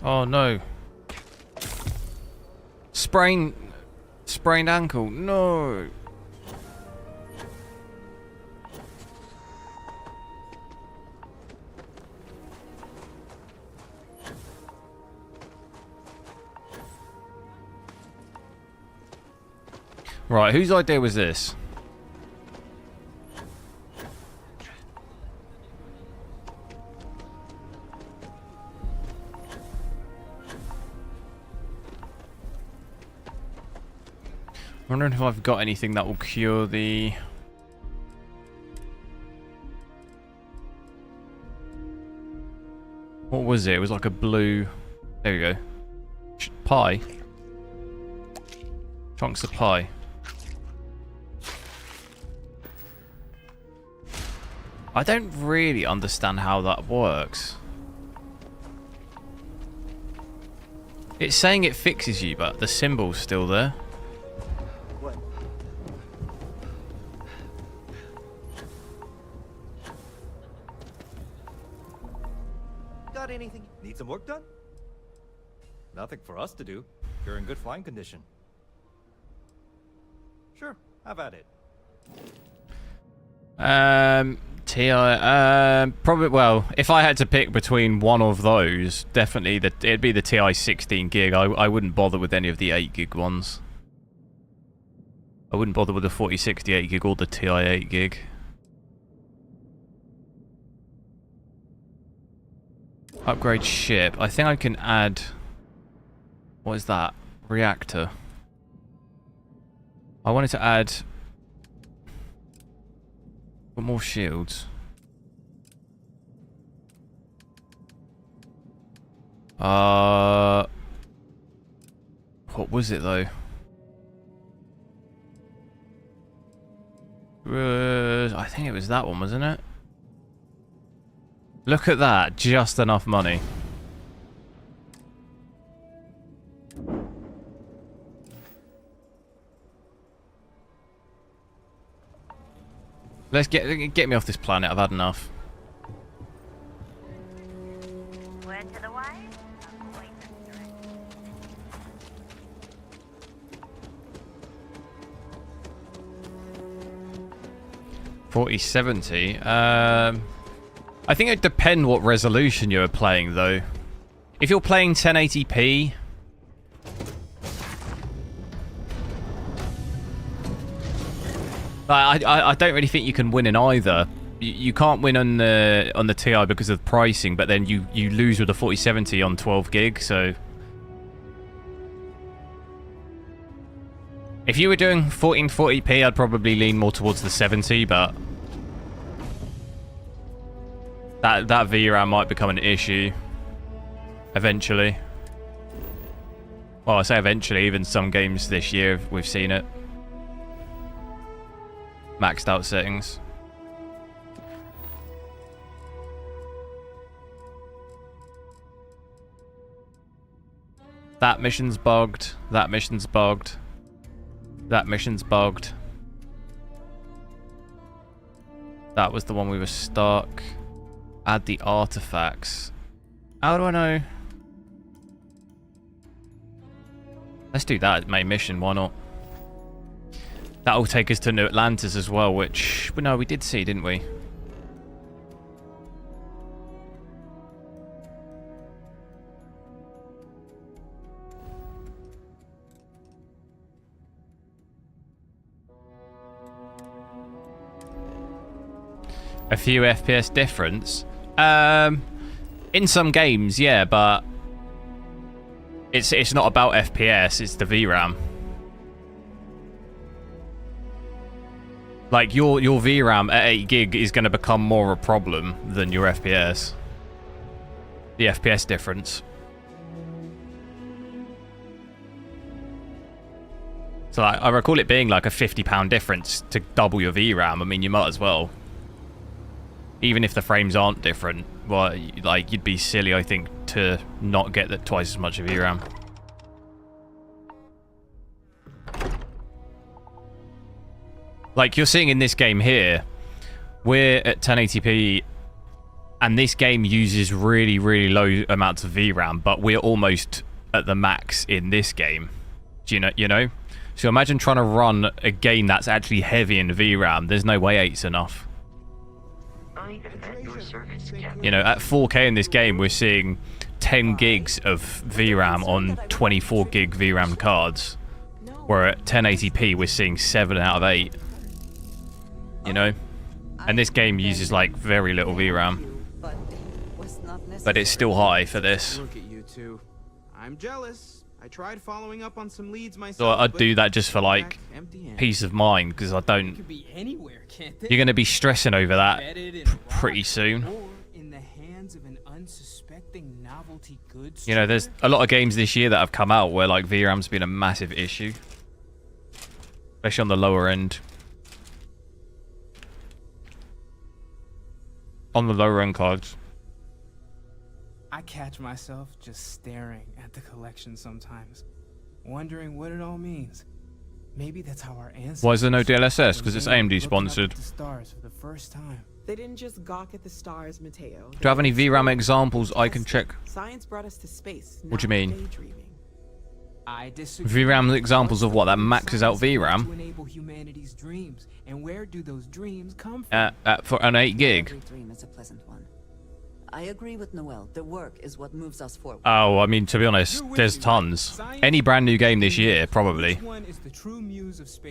Oh no. Sprained ankle. No. Right, whose idea was this? Wondering if I've got anything that will cure the... What was it? It was like a blue... There we go. Pie. Chunks of pie. I don't really understand how that works. It's saying it fixes you, but the symbol's still there. What? Got anything? Need some work done? Nothing for us to do. You're in good flying condition. Sure, have at it. TI, probably, well, if I had to pick between one of those, definitely it'd be the TI 16 gig. I wouldn't bother with any of the 8 gig ones. I wouldn't bother with the 4060 8 gig or the TI 8 gig. Upgrade ship. I think I can add... What is that? Reactor. I wanted to add... more shields. What was it though? I think it was that one, wasn't it? Look at that, just enough money. Let's get me off this planet. I've had enough. Word to the wise? 4070. I think it'd depend what resolution you were playing, though. If you're playing 1080p, I don't really think you can win in either. You can't win on the TI because of pricing, but then you lose with the 4070 on 12 gig. So if you were doing 1440p, I'd probably lean more towards the 70, but that VRAM might become an issue eventually. Well, I say eventually. Even some games this year we've seen it. Maxed out settings. That mission's bugged. That mission's bugged. That mission's bugged. That was the one we were stuck. Add the artifacts. How do I know? Let's do that main mission, why not? That'll take us to New Atlantis as well, which... Well, no, we did see, didn't we? A few FPS difference. In some games, yeah, but it's not about FPS, it's the VRAM. Like, your VRAM at 8 gig is going to become more a problem than your FPS. The FPS difference. So like, I recall it being like a £50 difference to double your VRAM. I mean, you might as well. Even if the frames aren't different, well, like, you'd be silly, I think, to not get that twice as much of VRAM. Like, you're seeing in this game here, we're at 1080p, and this game uses really, really low amounts of VRAM, but we're almost at the max in this game. Do you know? So imagine trying to run a game that's actually heavy in VRAM. There's no way 8's enough. You know, at 4K in this game, we're seeing 10 gigs of VRAM on 24 gig VRAM cards. Where at 1080p, we're seeing 7 out of 8. You know? And this game uses, like, very little VRAM. But it's still high for this. Look at you two. I'm jealous. I tried following up on some leads myself. So I'd do that just for, like, peace of mind, because I don't... You're going to be stressing over that pretty soon. You know, there's a lot of games this year that have come out where, like, VRAM's been a massive issue. Especially on the lower end. On the lower end cards. I catch myself just staring at the collection sometimes, wondering what it all means. Maybe that's how our ancestors... Why is there no DLSS? Because it's AMD sponsored. The stars for the first time. They didn't just gawk at the stars, Mateo. Do you have any VRAM examples I can check? Science brought us to space. What do you mean? Daydreaming. I disagree. VRAM examples of what? That maxes out VRAM? To enable humanity's dreams, and where do those dreams come from? For an 8 gig? Every dream is a pleasant one. I agree with Noel. The work is what moves us forward. Oh, I mean, to be honest, there's tons. Any brand new game this year, probably.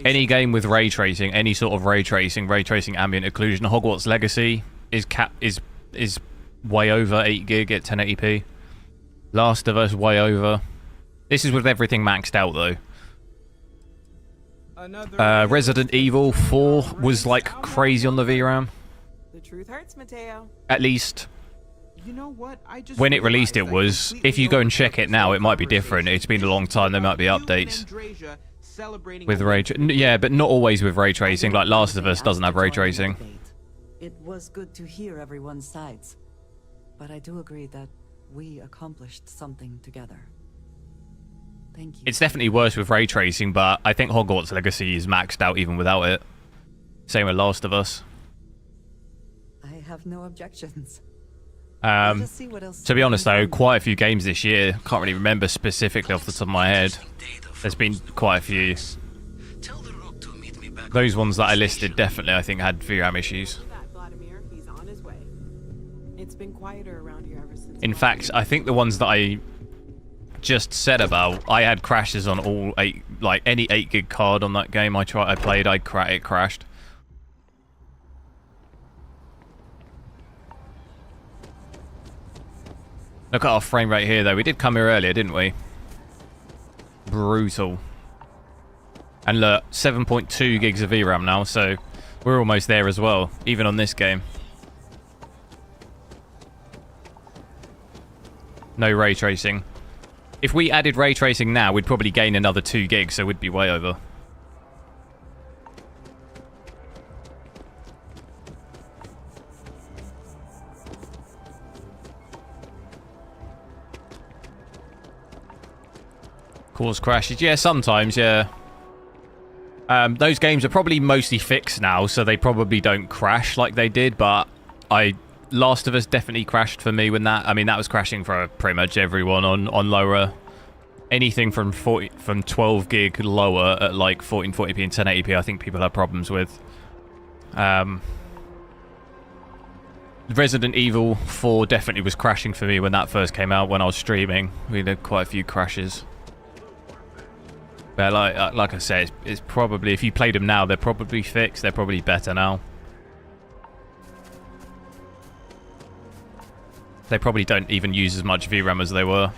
Any game with ray tracing, any sort of ray tracing ambient occlusion. Hogwarts Legacy is way over 8 gig at 1080p. Last of Us, way over. This is with everything maxed out, though. Resident Evil 4 was, like, crazy on the VRAM. The truth hurts, Mateo. At least... You know what? When it released, it was. If you go and check it now, it might be different. It's been a long time. There might be updates with ray. Yeah, but not always with ray tracing. Like Last of Us doesn't have ray tracing. It was good to hear everyone's sides, but I do agree that we accomplished something together. Thank you. It's definitely worse with ray tracing, but I think Hogwarts Legacy is maxed out even without it. Same with Last of Us. I have no objections. To be honest though, quite a few games this year, can't really remember specifically off the top of my head. There's been quite a few. Those ones that I listed definitely, I think, had VRAM issues. It's been quieter around here ever since. In fact, I think the ones that I just said about, I had crashes on all 8, like any 8 gig card on that game I played, it crashed. Look at our frame rate here, though. We did come here earlier, didn't we? Brutal. And look, 7.2 gigs of VRAM now, so we're almost there as well, even on this game. No ray tracing. If we added ray tracing now, we'd probably gain another 2 gigs, so we'd be way over. Cause crashes. Yeah, sometimes, yeah. Those games are probably mostly fixed now, so they probably don't crash like they did, but Last of Us definitely crashed for me when that... I mean, that was crashing for pretty much everyone on lower... Anything from 12 gig lower at like 1440p and 1080p, I think people have problems with. Resident Evil 4 definitely was crashing for me when that first came out, when I was streaming. We had quite a few crashes. But like I said, it's probably, if you played them now, they're probably fixed. They're probably better now. They probably don't even use as much VRAM as they were.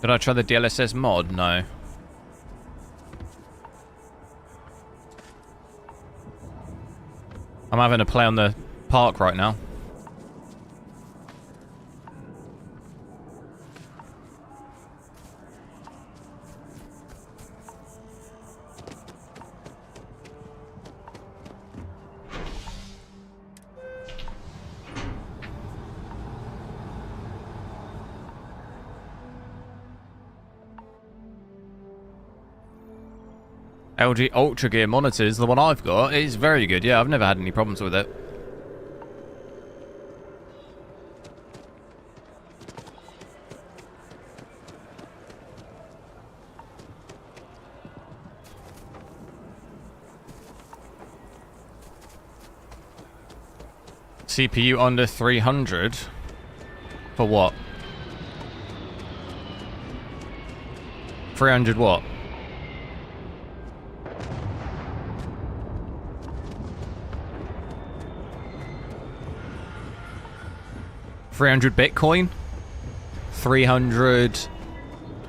Did I try the DLSS mod? No. I'm having a play on the park right now. LG Ultra Gear monitors, the one I've got, is very good. Yeah, I've never had any problems with it. CPU under 300? For what? 300 what? $300 Bitcoin? 300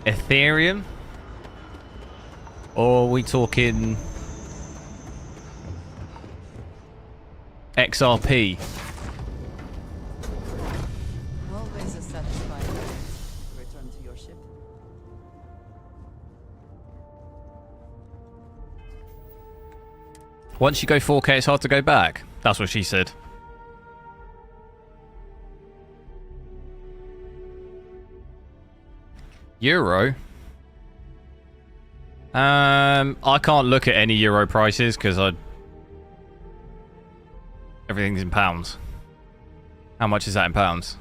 Ethereum? Or are we talking XRP? Always a satisfying way to return to your ship. Once you go 4K, it's hard to go back. That's what she said. Euro? I can't look at any euro prices because everything's in pounds. How much is that in pounds?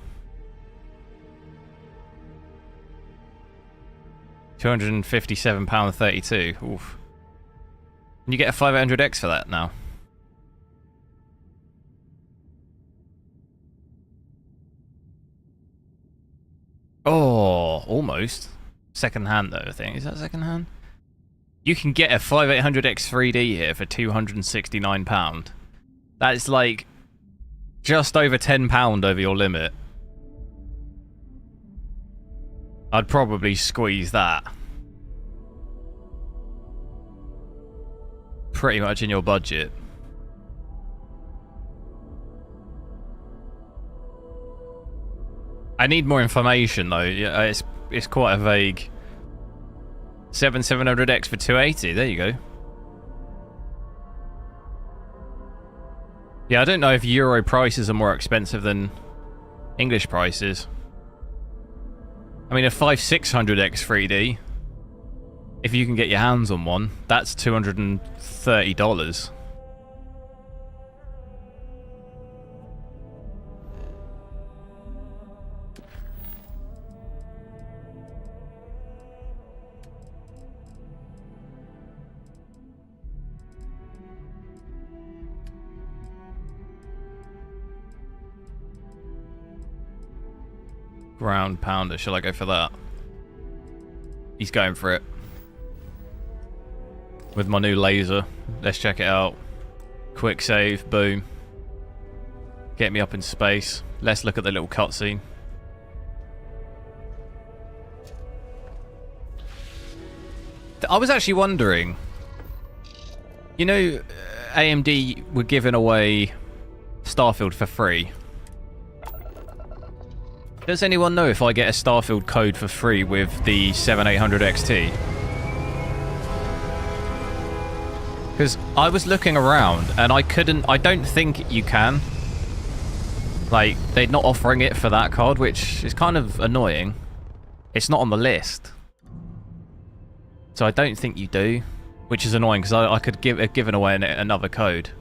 £257.32. Oof. And you get a 500X for that now. Oh, almost. Second hand though, I think. Is that second hand? You can get a 5800X 3D here for £269. That's like just over £10 over your limit. I'd probably squeeze that. Pretty much in your budget. I need more information though. Yeah, it's quite a vague. 700X for 280. There you go. Yeah, I don't know if euro prices are more expensive than English prices. I mean, a 5600X 3D, if you can get your hands on one, that's $230. Ground pounder, shall I go for that? He's going for it. With my new laser. Let's check it out. Quick save, boom. Get me up in space. Let's look at the little cutscene. I was actually wondering, you know, AMD were giving away Starfield for free. Does anyone know if I get a Starfield code for free with the 7800 XT? Because I was looking around and I don't think you can. Like, they're not offering it for that card, which is kind of annoying. It's not on the list. So I don't think you do, which is annoying because I could have given away another code.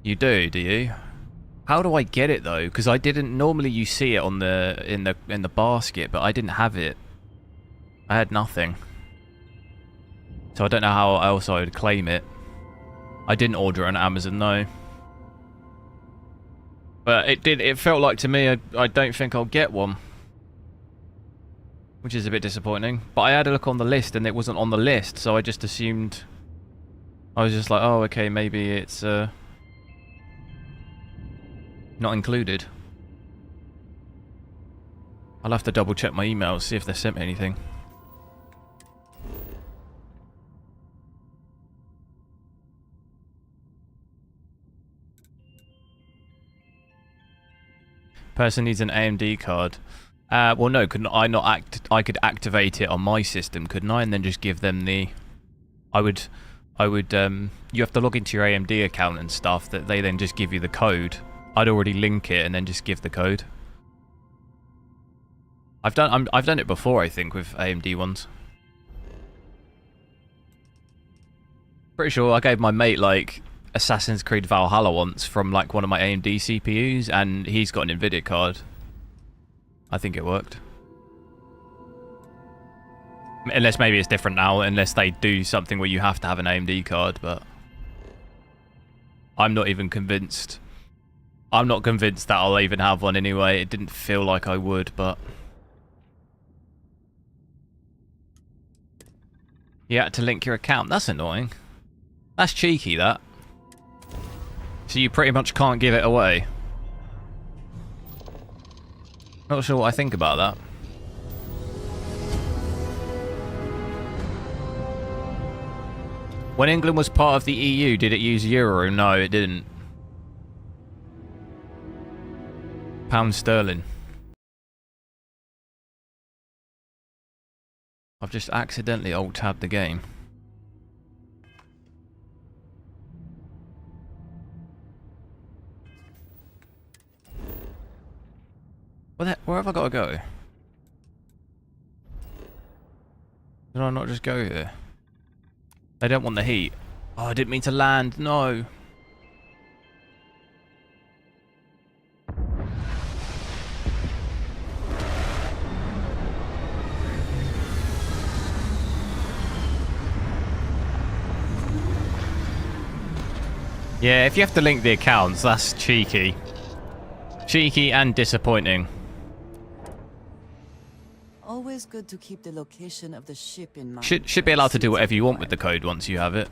You do you? How do I get it though? Because I didn't. Normally you see it on in the basket, but I didn't have it. I had nothing, so I don't know how else I would claim it. I didn't order it on Amazon, no. But it felt like to me I don't think I'll get one, which is a bit disappointing. But I had a look on the list and it wasn't on the list, so I just assumed. I was just like, oh, okay, maybe it's not included. I'll have to double check my emails, see if they sent me anything. Person needs an AMD card. Well, no, couldn't I not I could activate it on my system, couldn't I? And then just give them the... I would, you have to log into your AMD account and stuff, that they then just give you the code. I'd already link it and then just give the code. I've done it before, I think, with AMD ones. Pretty sure I gave my mate, like, Assassin's Creed Valhalla once from, like, one of my AMD CPUs, and he's got an nvidia card. I think it worked. Unless maybe it's different now, unless they do something where you have to have an AMD card, but... I'm not even convinced. I'm not convinced that I'll even have one anyway. It didn't feel like I would, but... You had to link your account. That's annoying. That's cheeky, that. So you pretty much can't give it away. Not sure what I think about that. When England was part of the EU, did it use euro? No, it didn't. Pound sterling. I've just accidentally alt-tabbed the game. Where have I got to go? Did I not just go here? They don't want the heat. Oh, I didn't mean to land. No. Yeah, if you have to link the accounts, that's cheeky. Cheeky and disappointing. Always good to keep the location of the ship in mind. Should be allowed to do whatever you want with the code once you have it.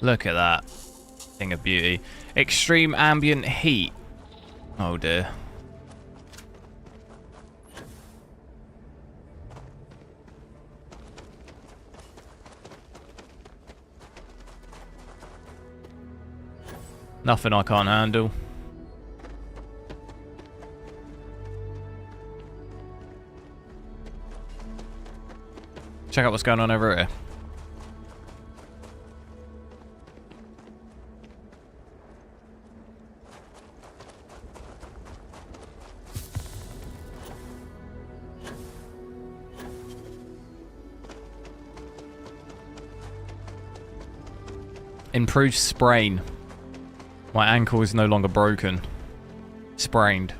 Look at that. Thing of beauty. Extreme ambient heat. Oh dear. Nothing I can't handle. Check out what's going on over here. Improved sprain. My ankle is no longer broken. Sprained.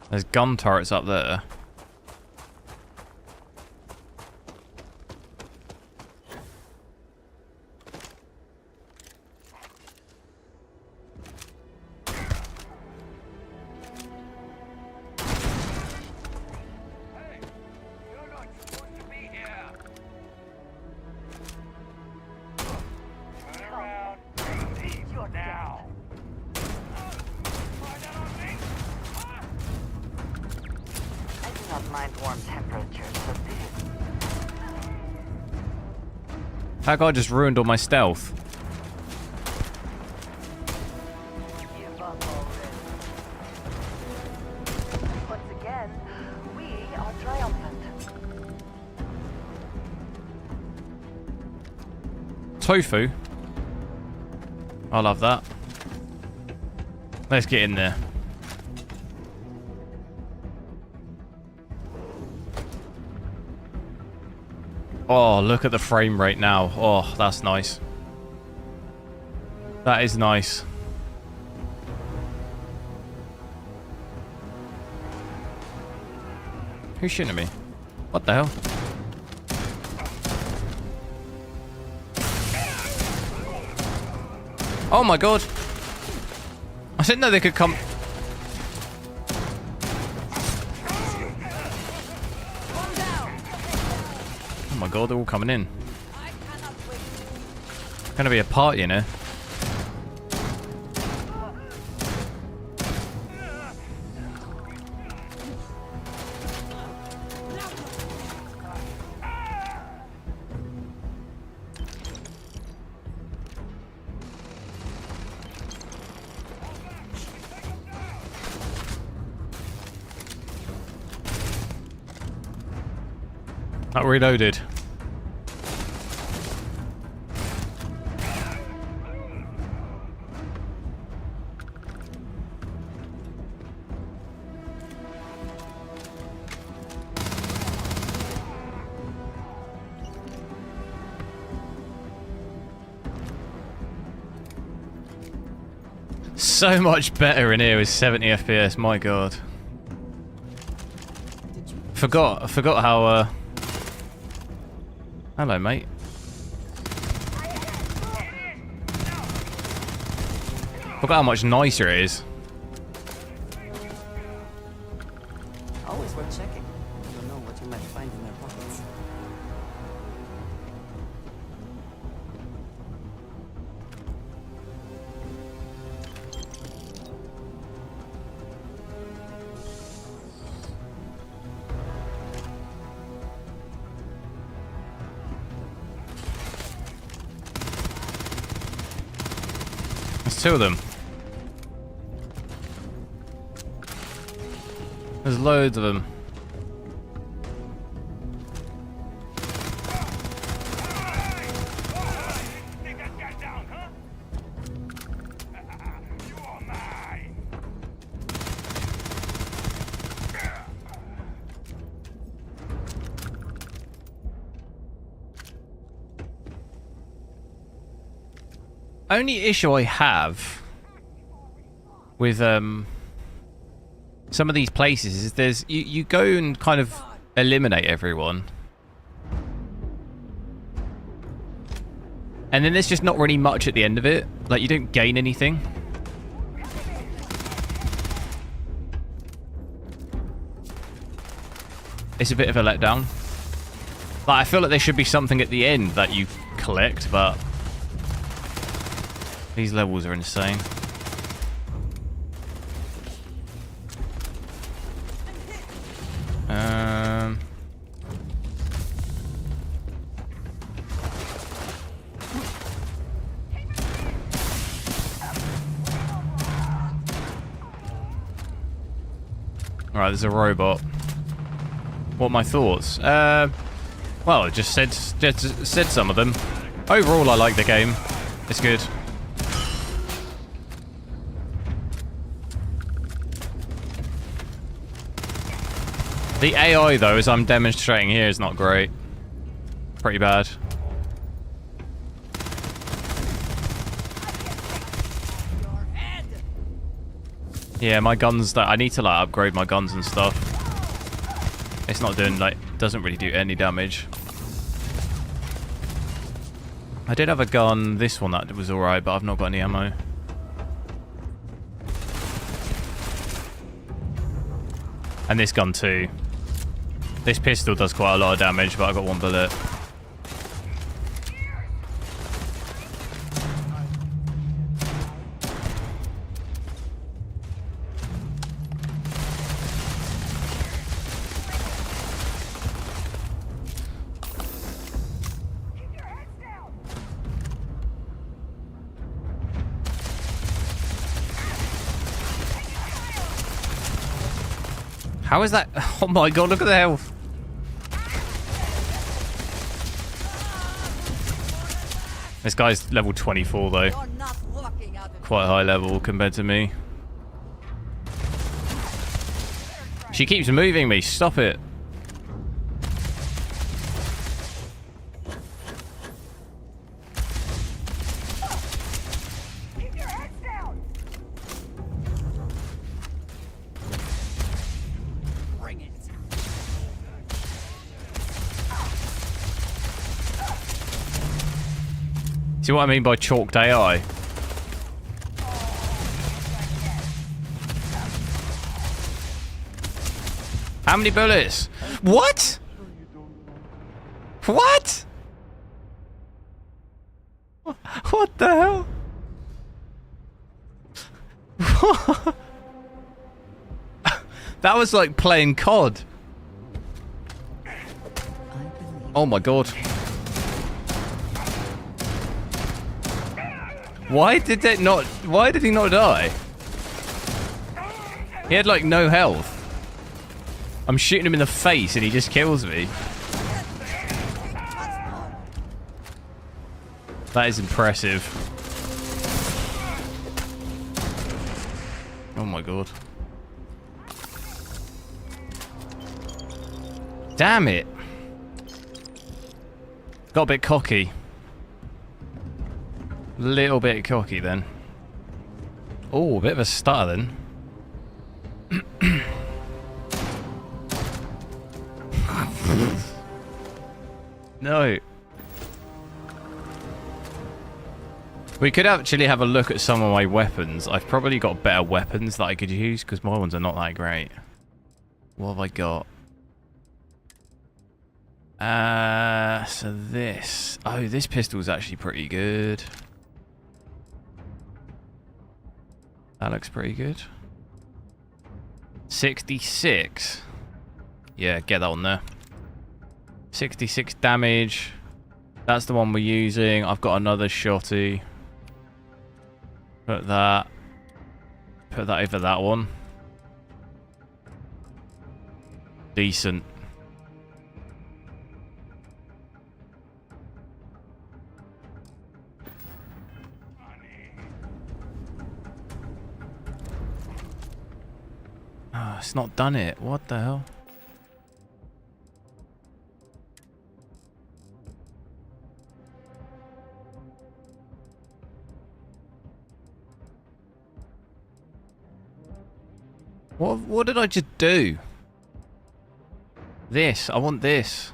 There's gun turrets up there. That guy just ruined all my stealth. Once again, we are triumphant. Tofu. I love that. Let's get in there. Oh, look at the frame rate now. Oh, that's nice. That is nice. Who's shooting at me? What the hell? Oh my god. I didn't know they could come. Oh my god, they're all coming in. Gonna be a party in here. Not reloaded. So much better in here with 70 FPS, my god. I forgot how hello, mate. Forgot how much nicer it is. Always worth checking. You don't know what you might find in their pockets. There's two of them. There's loads of them. Only issue I have with some of these places is there's you go and kind of eliminate everyone, and then there's just not really much at the end of it. Like, you don't gain anything. It's a bit of a letdown. Like, I feel like there should be something at the end that you collect, but these levels are insane. Alright, there's a robot. What are my thoughts? Well, I just said some of them. Overall, I like the game. It's good. The AI, though, as I'm demonstrating here, is not great. Pretty bad. Yeah, my guns, I need to, like, upgrade my guns and stuff. It's not doing, like, doesn't really do any damage. I did have a gun, this one, that was alright, but I've not got any ammo. And this gun too. This pistol does quite a lot of damage, but I got one bullet. How is that? Oh my god, look at the health. This guy's level 24 though. Quite high level compared to me. She keeps moving me, stop it. See what I mean by chalked AI? How many bullets? What? What? What the hell? That was like playing COD. Oh my god. Why did he not die? He had like no health. I'm shooting him in the face and he just kills me. That is impressive. Oh my god. Damn it. Got a bit cocky. Little bit cocky then. Oh, a bit of a stutter then. No. We could actually have a look at some of my weapons. I've probably got better weapons that I could use because my ones are not that great. What have I got? So this. Oh, this pistol's actually pretty good. That looks pretty good. 66. Yeah, get that on there. 66 damage. That's the one we're using. I've got another shotty. Put that over that one. Decent. Oh, it's not done it. What the hell? What did I just do? This. I want this.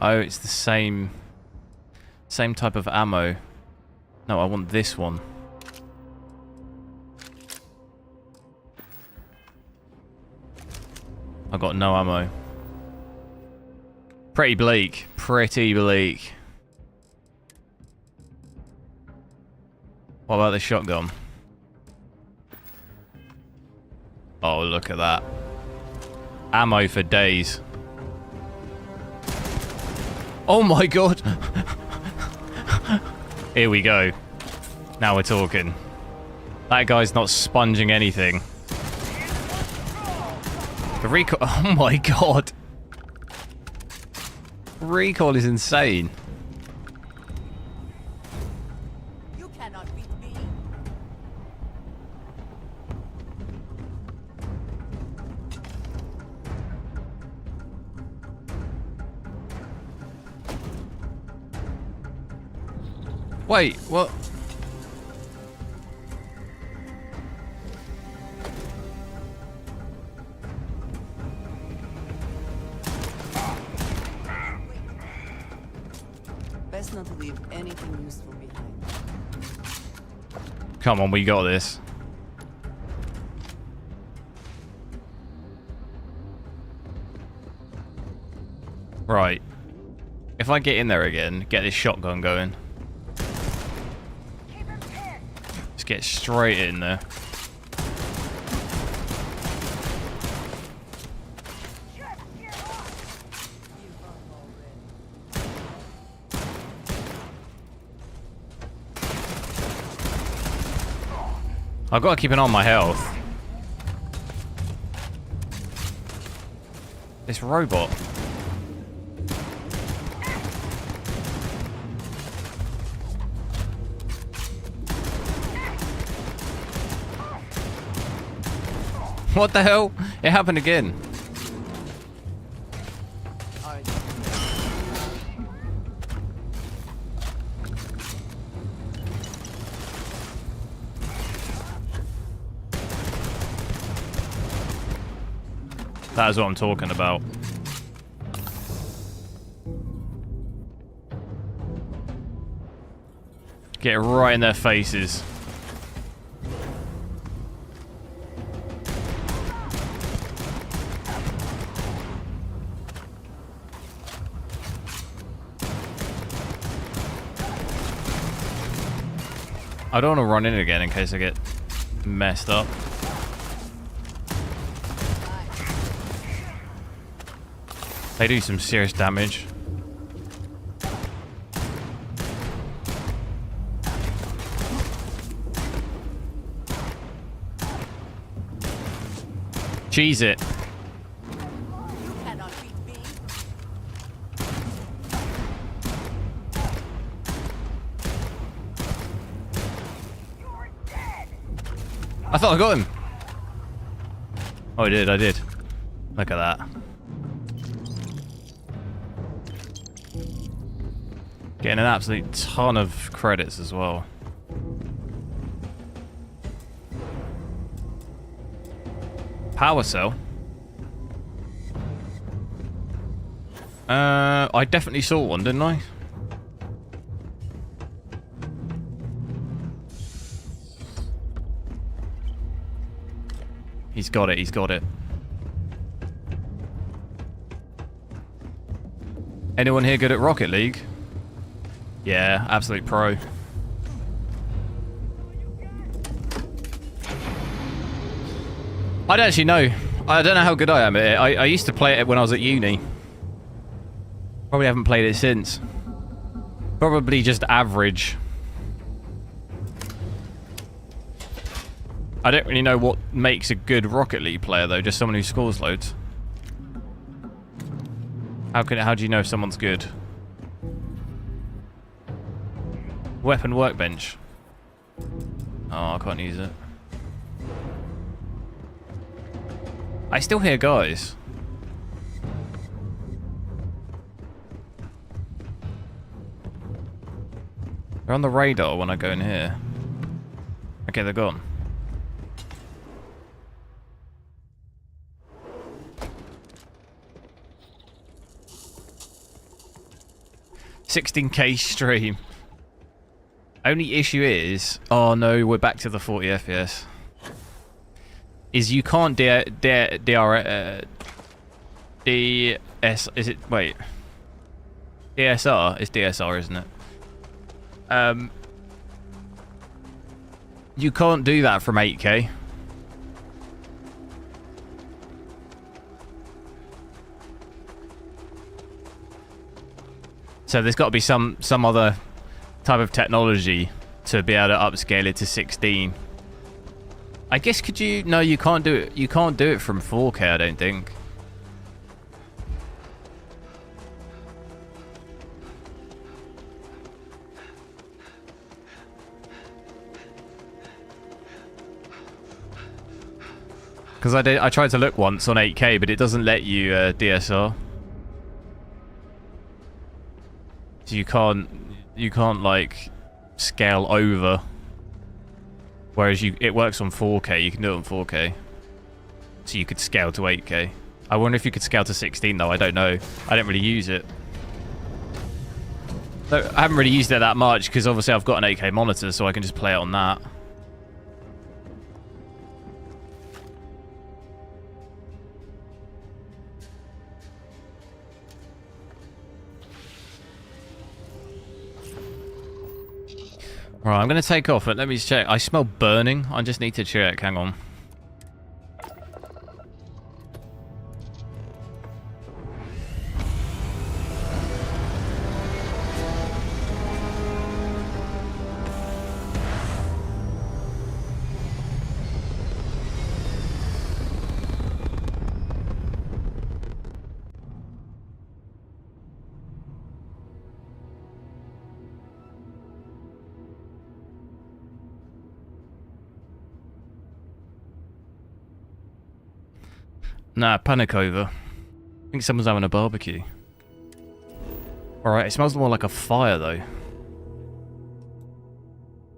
Oh, it's the same type of ammo. No, I want this one. I got no ammo. Pretty bleak. Pretty bleak. What about the shotgun? Oh, look at that. Ammo for days. Oh my god. Here we go. Now we're talking. That guy's not sponging anything. The recoil. Oh my god. Recoil is insane. You cannot beat me. Wait, what? Best not to leave anything useful behind. Come on, we got this. Right. If I get in there again, get this shotgun going. Let's get straight in there. I've got to keep an eye on my health. This robot. What the hell? It happened again. That is what I'm talking about. Get right in their faces. I don't want to run in again in case I get messed up. They do some serious damage. Cheese it. I thought I got him. Oh, I did. Look at that. Getting an absolute ton of credits as well. Power cell. I definitely saw one, didn't I? He's got it, he's got it. Anyone here good at Rocket League? Yeah, absolute pro. I don't actually know. I don't know how good I am at it. I used to play it when I was at uni. Probably haven't played it since. Probably just average. I don't really know what makes a good Rocket League player though, just someone who scores loads. How do you know if someone's good? Weapon workbench. Oh, I can't use it. I still hear guys. They're on the radar when I go in here. Okay, they're gone. $16K stream. Only issue is, oh no, we're back to the 40 FPS. Is you can't DS, is it, wait. DSR? It's DSR, isn't it? You can't do that from 8K. So there's got to be some other type of technology to be able to upscale it to 16. I guess could you? No, you can't do it. You can't do it from 4K, I don't think. Because I tried to look once on 8K, but it doesn't let you DSR. So you can't like scale over. Whereas it works on 4K, you can do it on 4K. So you could scale to 8K. I wonder if you could scale to 16 though, I don't know. I don't really use it. So I haven't really used it that much because obviously I've got an 8K monitor, so I can just play it on that. Right, I'm going to take off, but let me just check. I smell burning. I just need to check. Hang on. Nah, panic over. I think someone's having a barbecue. Alright, it smells more like a fire though.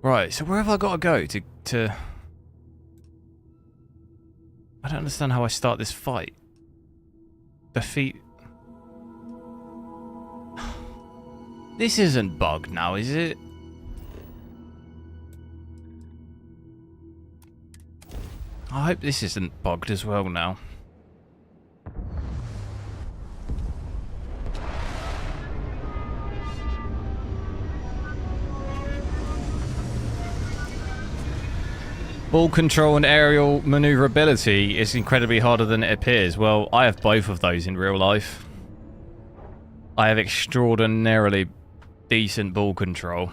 Right, so where have I got to go to... I don't understand how I start this fight. Defeat... This isn't bugged now, is it? I hope this isn't bugged as well now. Ball control and aerial maneuverability is incredibly harder than it appears. Well, I have both of those in real life. I have extraordinarily decent ball control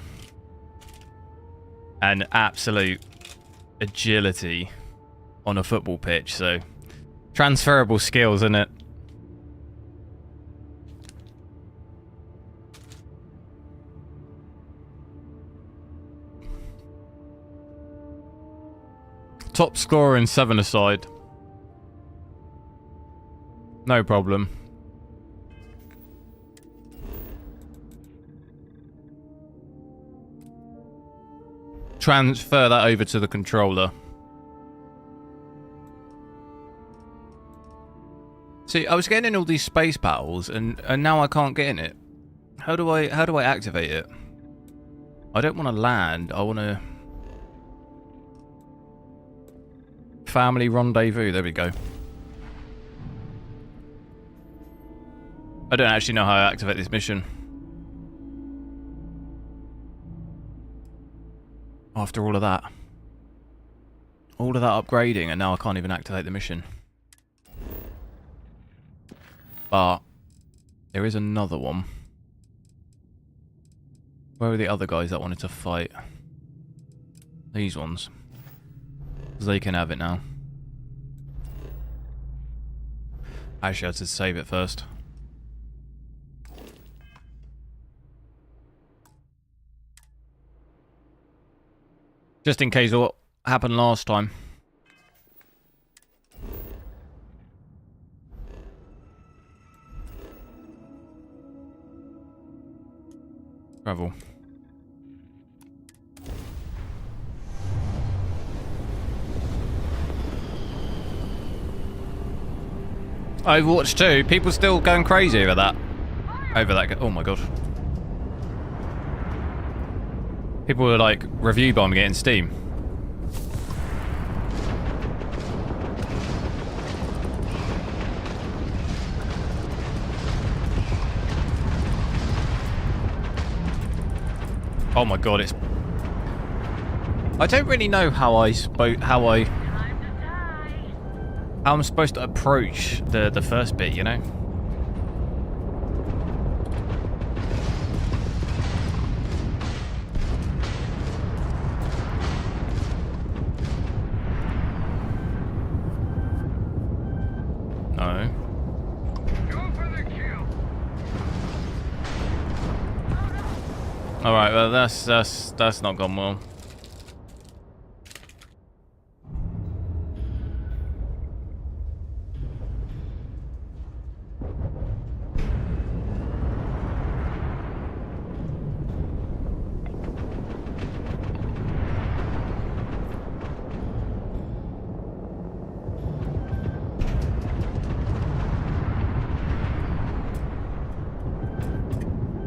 and absolute agility on a football pitch, so transferable skills, isn't it? Top scorer in 7-a-side. No problem. Transfer that over to the controller. See, I was getting in all these space battles and now I can't get in it. How do I activate it? I don't want to land, I want to family rendezvous, there we go. I don't actually know how I activate this mission. After all of that. All of that upgrading and now I can't even activate the mission. But there is another one. Where are the other guys that wanted to fight? These ones. They can have it now. Actually, I had to save it first. Just in case what happened last time. Travel. Overwatch 2, people still going crazy over that. Oh my god. People were like review bombing it in Steam. Oh my god, it's... I don't really know how I'm supposed to approach the first bit, you know? No. Alright, well that's not gone well.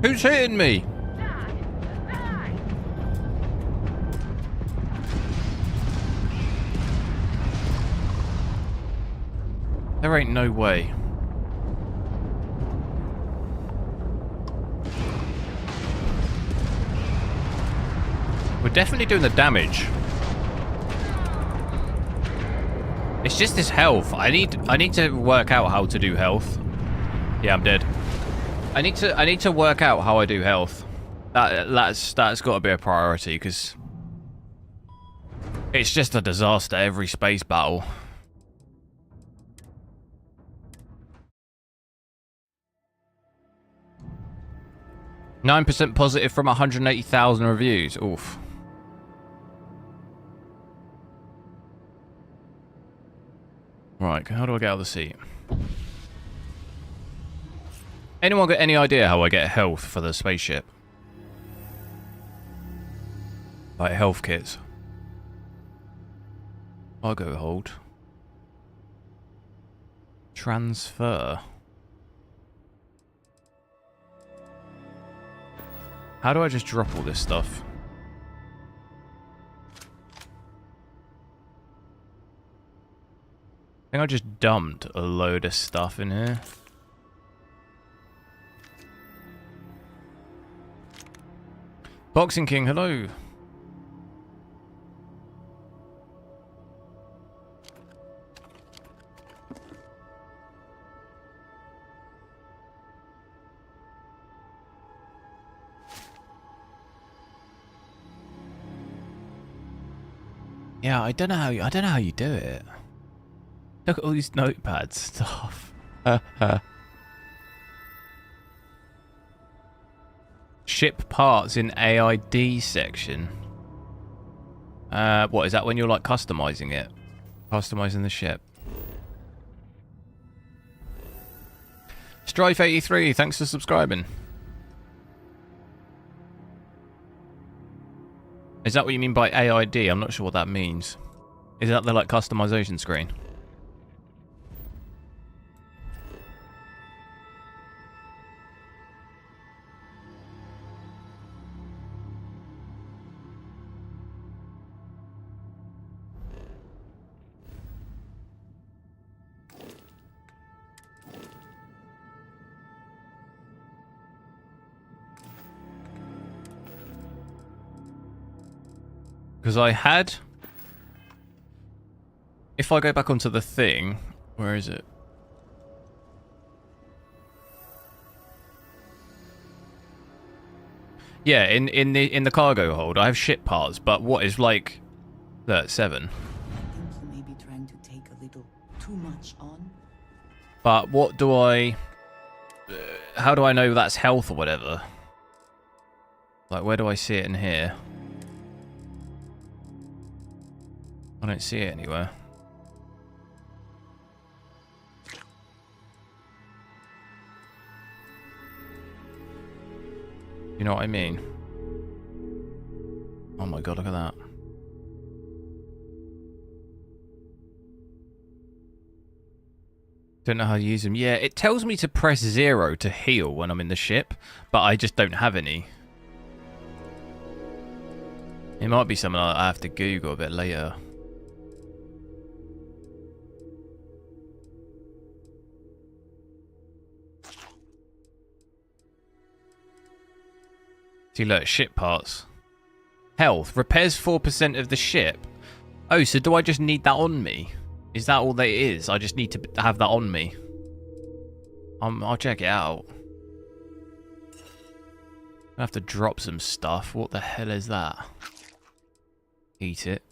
Who's hitting me? There ain't no way. We're definitely doing the damage. It's just this health. I need to work out how to do health. Yeah, I'm dead. I need to work out how I do health. That's got to be a priority because it's just a disaster every space battle. %9 positive from 180,000 reviews. Oof. Right, how do I get out of the seat? Anyone got any idea how I get health for the spaceship? Like health kits. I'll go hold. Transfer. How do I just drop all this stuff? I think I just dumped a load of stuff in here. Boxing King, hello. Yeah, I don't know how you do it. Look at all these notepad stuff. Ship parts in AID section. What is that when you're like customizing it? Customizing the ship. Strife83, thanks for subscribing. Is that what you mean by AID? I'm not sure what that means. Is that the like customization screen? Because I had... If I go back onto the thing... Where is it? Yeah, in the cargo hold, I have ship parts, but what is like... 7. I think you may be trying to take a little too much on. But what do I... how do I know that's health or whatever? Like, where do I see it in here? I don't see it anywhere. You know what I mean? Oh my god, look at that. Don't know how to use them. Yeah, it tells me to press 0 to heal when I'm in the ship, but I just don't have any. It might be something I have to Google a bit later. See, look, ship parts. Health. Repairs 4% of the ship. Oh, so do I just need that on me? Is that all that it is? I just need to have that on me. I'll check it out. I have to drop some stuff. What the hell is that? Eat it.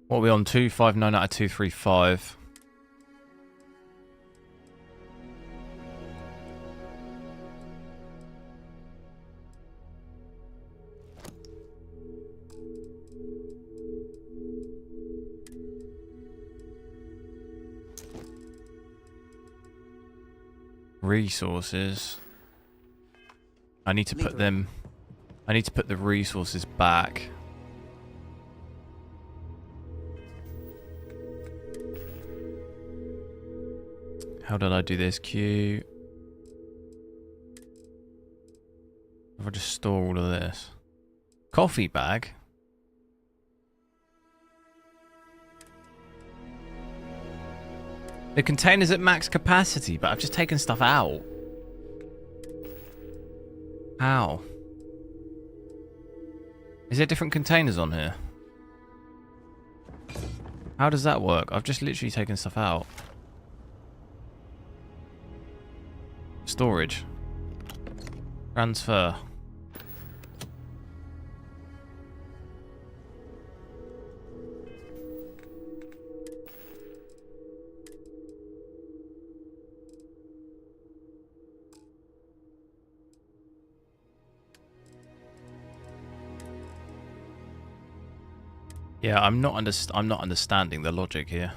What are we on? 259 out of 235. Resources. I need to put them... I need to put the resources back. How did I do this? Q. If I just store all of this. Coffee bag? The container's at max capacity, but I've just taken stuff out. How? Is there different containers on here? How does that work? I've just literally taken stuff out. Storage. Transfer. Yeah, I'm not understanding the logic here.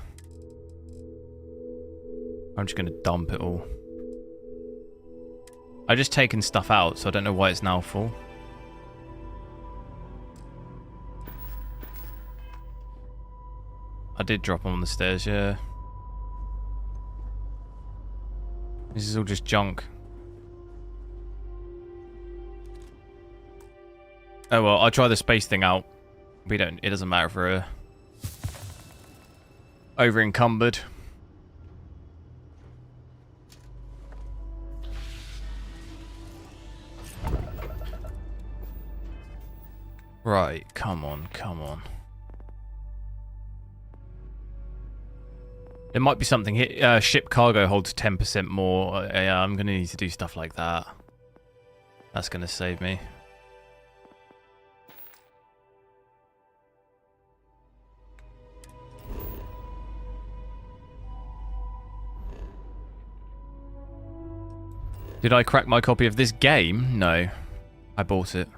I'm just going to dump it all. I've just taken stuff out, so I don't know why it's now full. I did drop them on the stairs, yeah. This is all just junk. Oh well, I'll try the space thing out. It doesn't matter if we're over encumbered. Right, come on, come on. It might be something here. Ship cargo holds 10% more. Yeah, I'm going to need to do stuff like that. That's going to save me. Did I crack my copy of this game? No. I bought it.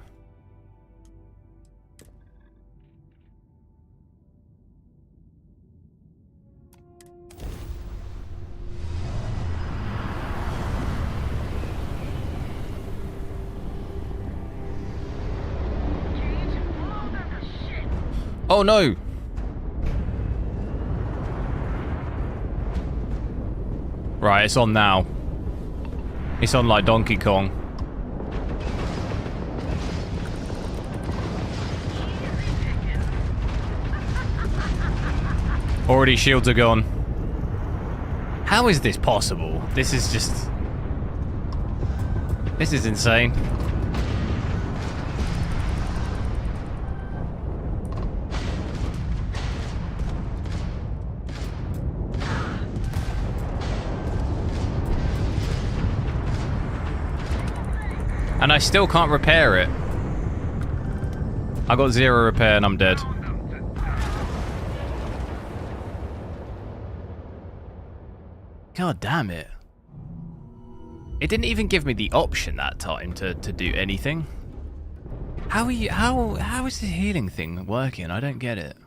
Oh no! Right, it's on now. It's on like Donkey Kong. Already shields are gone. How is this possible? This is just... This is insane. And I still can't repair it. I got 0 repair and I'm dead. God damn it. It didn't even give me the option that time to do anything. How is the healing thing working? I don't get it.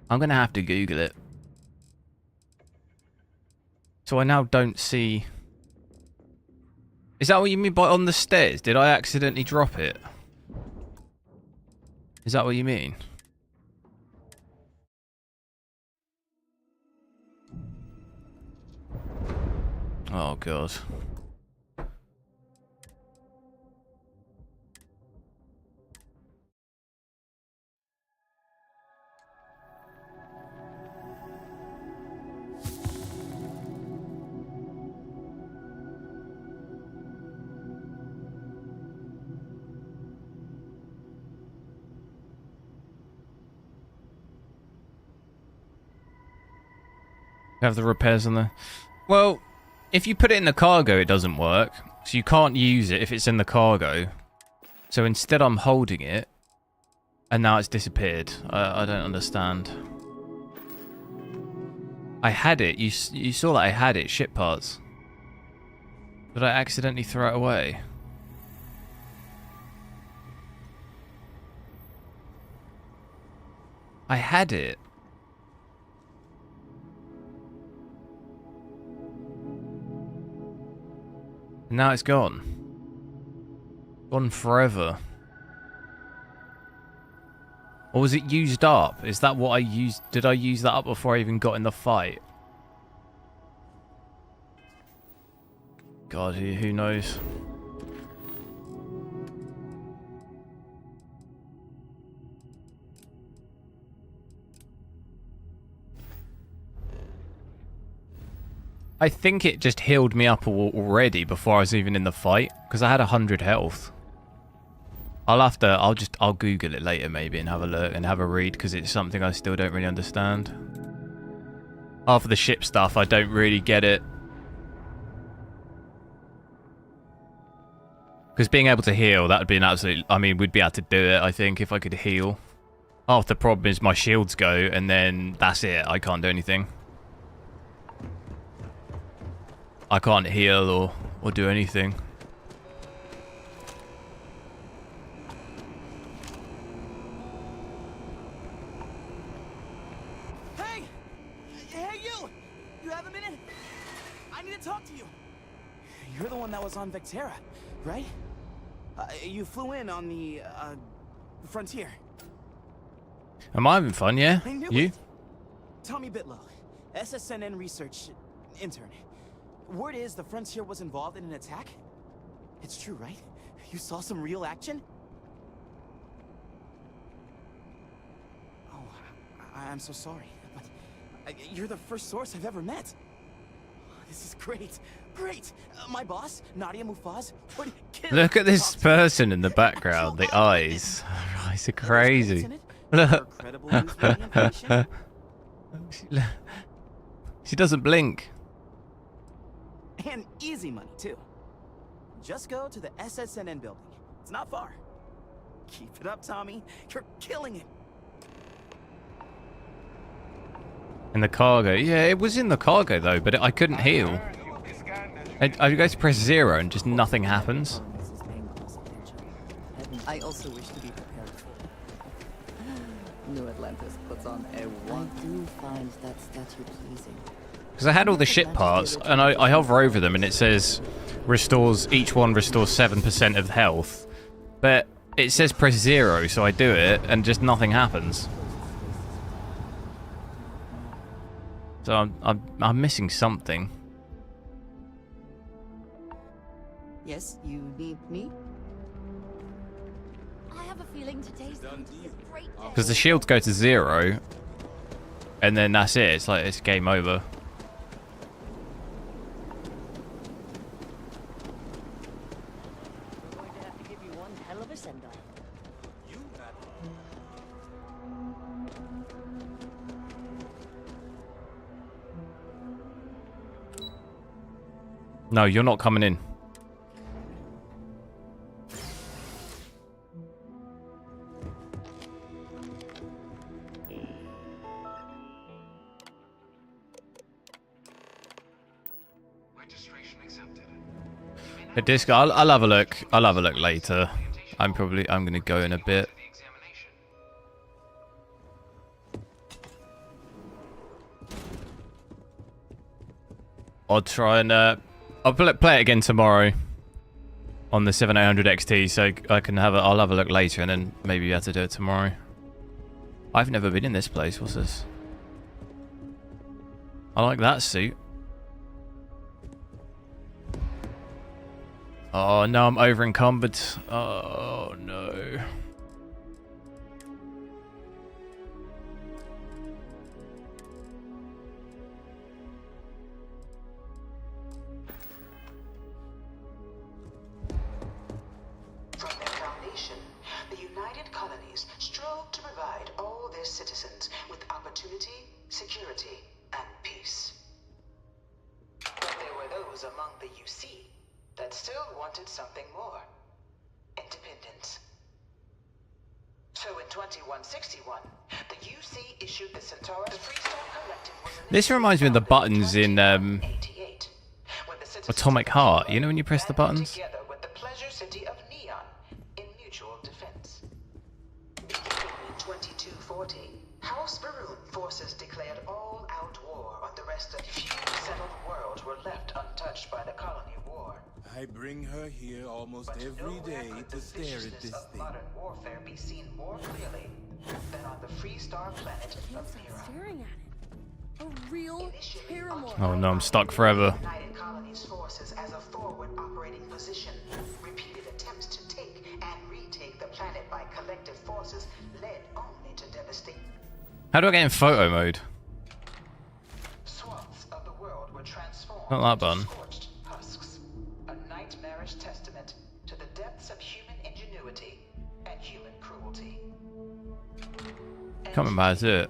I'm gonna have to Google it. So I now don't see... Is that what you mean by on the stairs? Did I accidentally drop it? Is that what you mean? Oh god. Have the repairs on there. Well, if you put it in the cargo, it doesn't work. So you can't use it if it's in the cargo. So instead I'm holding it. And now it's disappeared. I don't understand. I had it. You saw that I had it. Ship parts. Did I accidentally throw it away? I had it. And now it's gone. Gone forever. Or was it used up? Is that what I used? Did I use that up before I even got in the fight? God, who knows? I think it just healed me up already before I was even in the fight, because I had 100 health. I'll Google it later maybe and have a look and have a read, because it's something I still don't really understand. Half of the ship stuff, I don't really get it. Because being able to heal, that would be an absolute... I mean, we'd be able to do it, I think, if I could heal. Half the problem is my shields go, and then that's it. I can't do anything. I can't heal or do anything. Hey! Hey, you! You have a minute? I need to talk to you. You're the one that was on Vectera, right? You flew in on the, Frontier. Am I having fun, yeah? You? Tommy Bitlow, SSNN research intern. Word is the Frontier was involved in an attack? It's true, right? You saw some real action? Oh, I'm so sorry, but you're the first source I've ever met. This is great. Great! My boss, Nadia Mufaz, would kill. Look at this person in the background, the eyes. Eyes are crazy. Look. She doesn't blink. And easy money, too. Just go to the SSNN building. It's not far. Keep it up, Tommy. You're killing it. In the cargo. Yeah, it was in the cargo, though, but I couldn't heal. I go to press 0 and just nothing happens. I also wish to be prepared for New Atlantis puts on a one. I do find that statue pleasing. Because I had all the ship parts, and I hover over them, and it says each one restores 7% of health. But it says press 0, so I do it, and just nothing happens. So I'm missing something. Yes, you need me? I have a feeling today's great day. Because the shields go to 0, and then that's it. It's like it's game over. I'm going to have to give you one hell of a send-off. You No, you're not coming in. The disc, I'll have a look. I'll have a look later. I'm gonna go in a bit. I'll try and I'll play it again tomorrow on the 7800 XT, so I can I'll have a look later, and then maybe you have to do it tomorrow. I've never been in this place. What's this? I like that suit. Oh, no, I'm over encumbered. Oh, no. From their foundation, the United Colonies strove to provide all their citizens with opportunity, security, and peace. But there were those among the UC that still wanted something more. Independence. So in 2161, the UC issued the Centaurus Freestone Collective. This reminds me of the buttons in Atomic Heart. You know when you press the buttons? Together with the pleasure city of Neon in mutual defense. Beginning in 2240, House Baroon forces declared all-out war on the rest of the few settled worlds were left untouched by the colony war. I bring her here almost every day to stare at this thing. Modern warfare be seen more clearly than on the Freestar planet of Mira. Staring at it. A real paramore. Oh no, I'm stuck forever. United Colonies forces as a forward operating position. Repeated attempts to take and retake the planet by collective forces led only to devastation. How do I get in photo mode? Swaths of the world were transformed. Not that button. Scorched husks. A nightmarish testament to the depths of human ingenuity and human cruelty. Can't remember how to do it.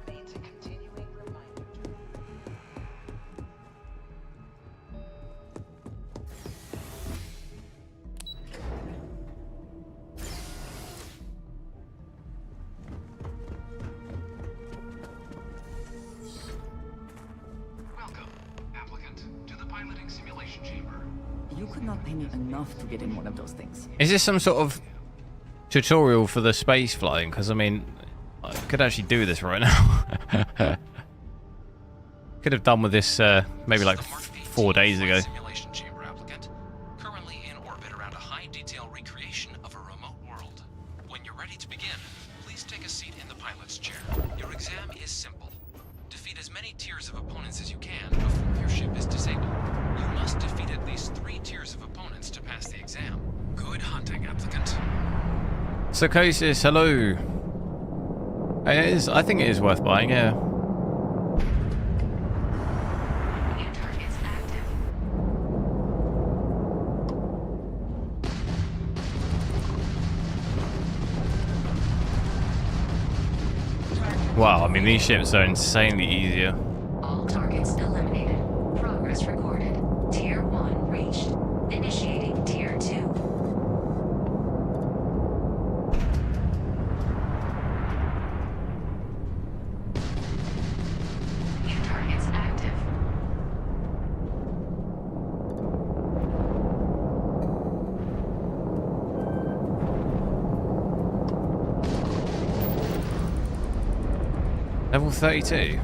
Remains a continuing reminder. Welcome, applicant, to the piloting simulation chamber. You could not pay me enough to get in one of those things. Is this some sort of tutorial for the space flying? Because I mean, I could actually do this right now. Could have done with this maybe like 4 days ago. Simulation chamber applicant, currently in orbit around a high-detail recreation of a remote world. When you're ready to begin, please take a seat in the pilot's chair. Your exam is simple. Defeat as many tiers of opponents as you can before your ship is disabled. You must defeat at least 3 tiers of opponents to pass the exam. Good hunting, applicant. Psychosis, hello. It is. I think it is worth buying. Yeah. Wow, I mean these ships are insanely easier. level 32.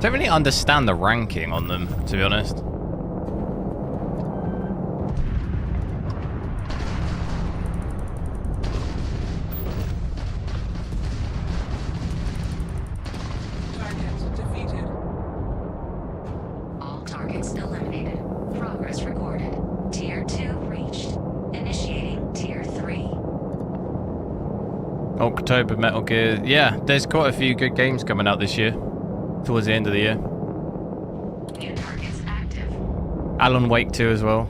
Don't really understand the ranking on them, to be honest. Target defeated. All targets eliminated. Progress recorded. Tier 2 reached. Initiating Tier 3. October Metal Gear. Yeah, there's quite a few good games coming out this year. Towards the end of the year. New targets active. Alan Wake 2 as well.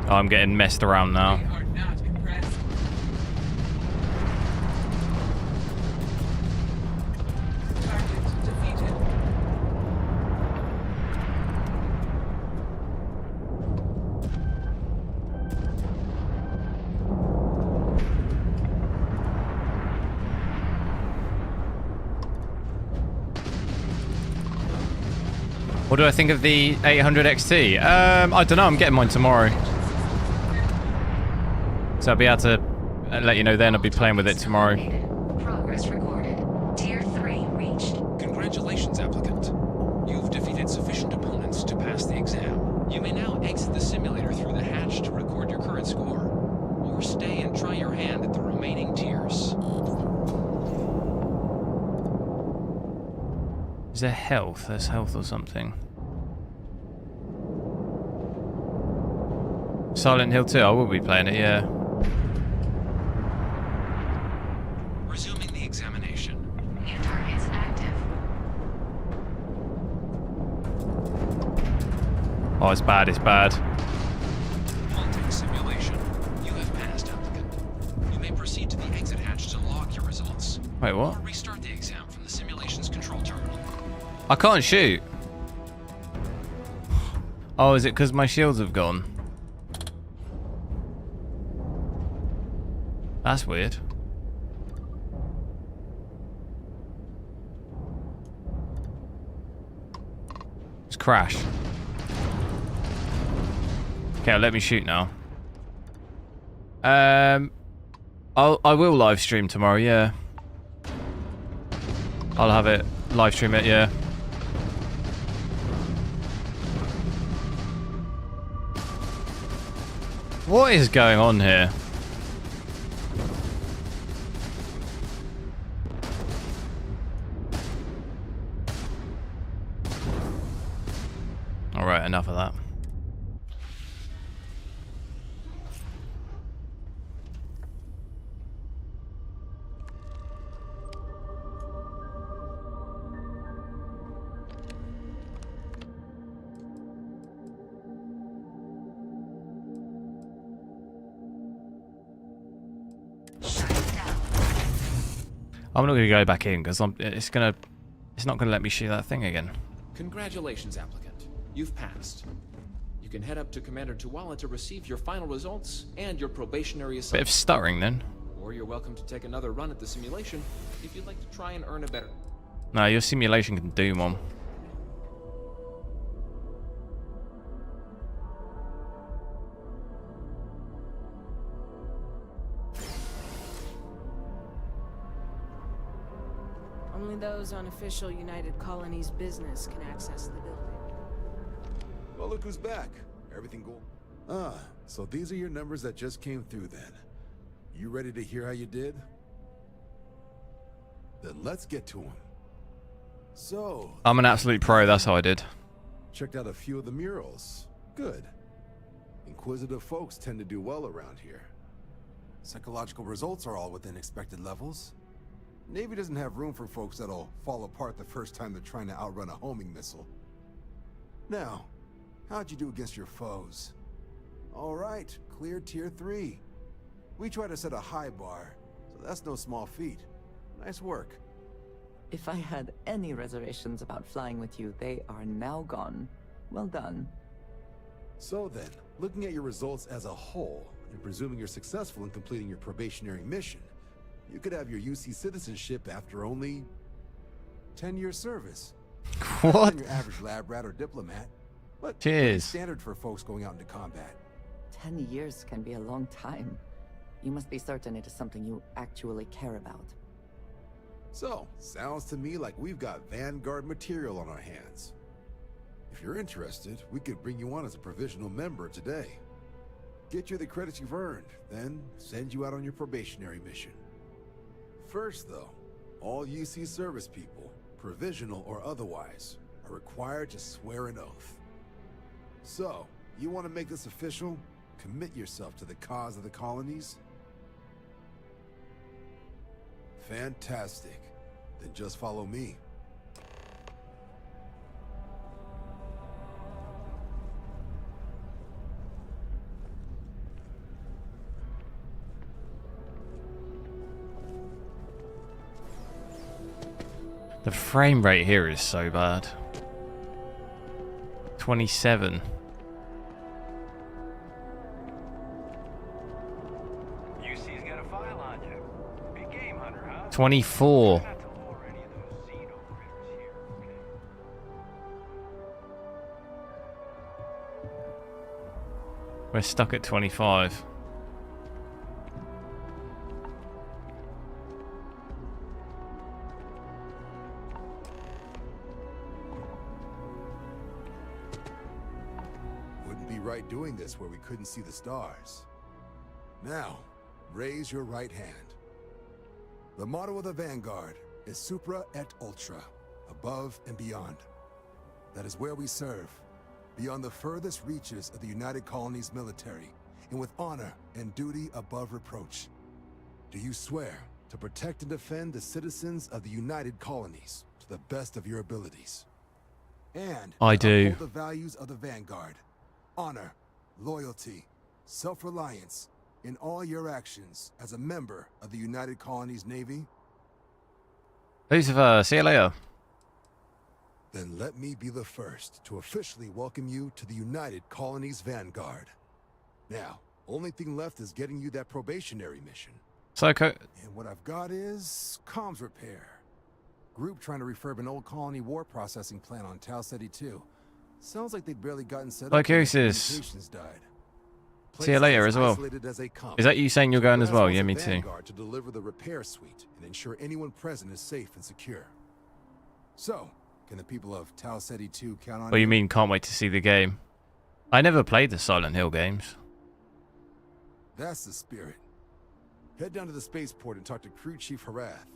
Oh, I'm getting messed around now. What do I think of the 800 XT? I don't know. I'm getting mine tomorrow. So I'll be able to let you know then. I'll be playing with it tomorrow. Progress recorded. Tier 3 reached. Congratulations, applicant. You've defeated sufficient opponents to pass the exam. You may now exit the simulator through the hatch to record your current score. Or stay and try your hand at the remaining tiers. Is there health? There's health or something. Silent Hill 2, I will be playing it, yeah. Resuming the examination. New targets active. Oh, it's bad, it's bad. Halting simulation. You have passed, applicant. You may proceed to the exit hatch to log your results. Wait, what? Or restart the exam from the simulation's control terminal. I can't shoot. Oh, is it because my shields have gone? That's weird. It's crashed. Okay, let me shoot now. I will live stream tomorrow, yeah. I'll have it live stream it, yeah. What is going on here? Alright, enough of that. I'm not going to go back in because it's not going to let me shoot that thing again. Congratulations, applicant. You've passed. You can head up to Commander Tuala to receive your final results and your probationary assignment. Bit of stuttering then. Or you're welcome to take another run at the simulation if you'd like to try and earn a better. No, your simulation can do, Mom. Only those on official United Colonies business can access the building. Well, look who's back. Everything cool? Ah, so these are your numbers that just came through then. You ready to hear how you did? Then let's get to them. So... I'm an absolute pro, that's how I did. Checked out a few of the murals. Good. Inquisitive folks tend to do well around here. Psychological results are all within expected levels. Navy doesn't have room for folks that'll fall apart the first time they're trying to outrun a homing missile. Now, how'd you do against your foes? All right, clear tier 3. We try to set a high bar, so that's no small feat. Nice work. If I had any reservations about flying with you, they are now gone. Well done. So then, looking at your results as a whole, and presuming you're successful in completing your probationary mission, You could have your UC citizenship after only 10 years service. What? Not your average lab rat or diplomat, but Cheers. standard for folks going out into combat. 10 years can be a long time. You must be certain it is something you actually care about. So, sounds to me like we've got Vanguard material on our hands. If you're interested, we could bring you on as a provisional member today. Get you the credits you've earned, then send you out on your probationary mission. First, though, all UC service people, provisional or otherwise, are required to swear an oath. So, you want to make this official? Commit yourself to the cause of the colonies? Fantastic. Then just follow me. The frame rate here is so bad. 27. UC's got a file on you. Big game hunter, huh? 24. We're stuck at 25. Wouldn't be right doing this where we couldn't see the stars. Now, raise your right hand. The motto of the Vanguard is Supra et Ultra, above and beyond. That is where we serve, beyond the furthest reaches of the United Colonies military, and with honor and duty above reproach. Do you swear to protect and defend the citizens of the United Colonies to the best of your abilities? And I do. uphold the values of the Vanguard: honor, loyalty, self-reliance in all your actions as a member of the United Colonies Navy? Lucifer, see you later. Then let me be the first to officially welcome you to the United Colonies Vanguard. Now, only thing left is getting you that probationary mission. Psycho. And what I've got is comms repair. Group trying to refurb an old colony war processing plant on Tau Ceti 2. Sounds like they'd barely gotten set up. Psychosis. Communications died. See you later as well. Isolated as they come. Is that you saying you're going as well? Ask Yeah, the me too. Vanguard to deliver the repair suite and ensure anyone present is safe and secure. So, can the people of Tau Ceti 2 count on What do you mean, can't wait to see the game? I never played the Silent Hill games. That's the spirit. Head down to the spaceport and talk to Crew Chief Harath.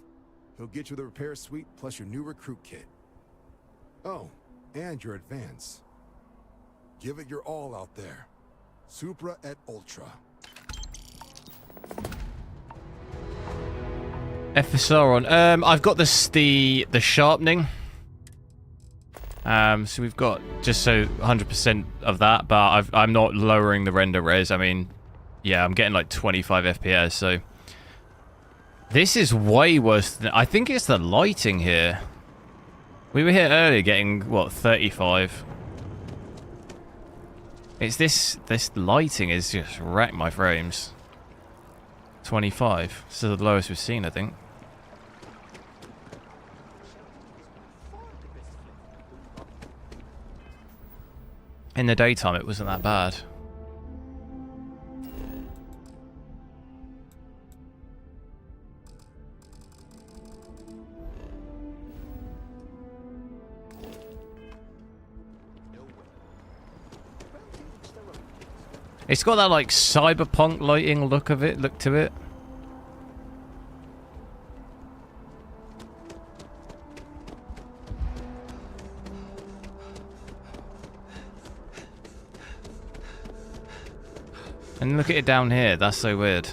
He'll get you the repair suite plus your new recruit kit. Oh, and your advance. Give it your all out there. Supra et Ultra. FSR on. I've got the sharpening. So we've got just so 100% of that, but I'm not lowering the render res. I mean, yeah, I'm getting like 25 FPS. So this is way worse than I think. It's the lighting here. We were here earlier getting what 35. It's this lighting is just wrecked my frames. 25. This is the lowest we've seen, I think. In the daytime, it wasn't that bad. It's got that like cyberpunk lighting look to it. And look at it down here. That's so weird.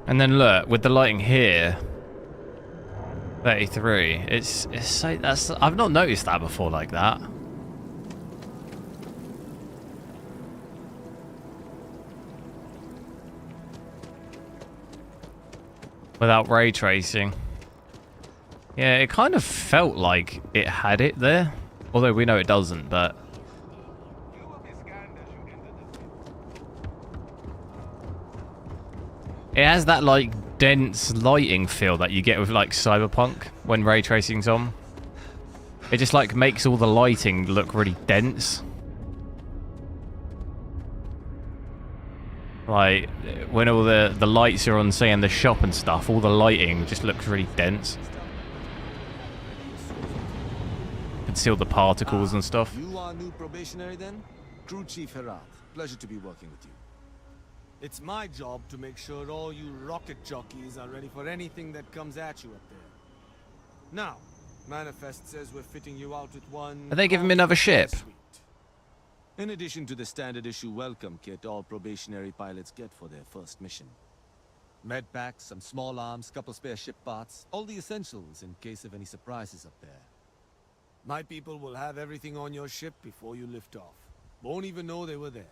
And then look, with the lighting here, 33. It's so I've not noticed that before like that. without ray tracing. Yeah, it kind of felt like it had it there. Although we know it doesn't, but... It has that, like, dense lighting feel that you get with, like, Cyberpunk when ray tracing's on. It just, like, makes all the lighting look really dense. Like, when all the lights are on, say, in the shop and stuff, all the lighting just looks really dense. Conceal the particles and stuff. You are new probationary then? Crew Chief Herat. Pleasure to be working with you. It's my job to make sure all you rocket jockeys are ready for anything that comes at you up there. Now, Manifest says we're fitting you out with one... Are they giving me another ship? In addition to the standard issue welcome kit all probationary pilots get for their first mission. Med packs, some small arms, couple spare ship parts, all the essentials in case of any surprises up there. My people will have everything on your ship before you lift off. Won't even know they were there.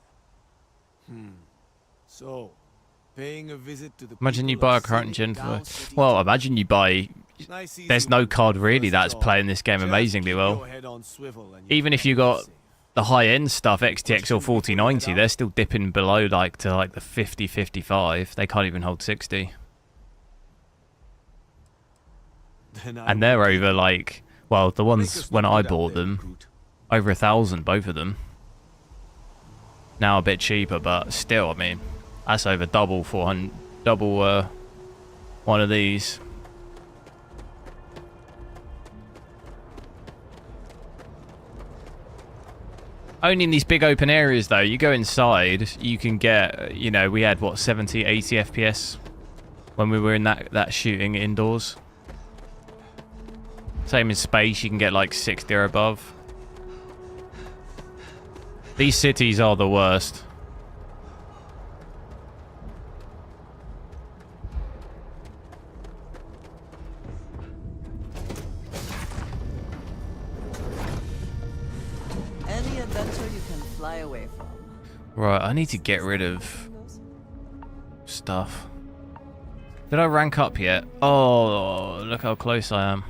So, paying a visit to the... Imagine you buy a current gen for... Well, imagine you buy... There's no card really that's playing this game amazingly well. Even if you got the high-end stuff, XTX or 4090, they're still dipping below like to like the 50, 55. They can't even hold 60. And they're over like... Well, the ones when I bought them, over 1,000, both of them. Now a bit cheaper, but still, I mean, that's over double 400, double one of these. Only in these big open areas, though. You go inside, you can get, you know, we had, what, 70, 80 FPS when we were in that shooting indoors. Same in space, you can get like 60 or above. These cities are the worst. Any adventure you can fly away from. Right, I need to get rid of stuff. Did I rank up yet? Oh, look how close I am.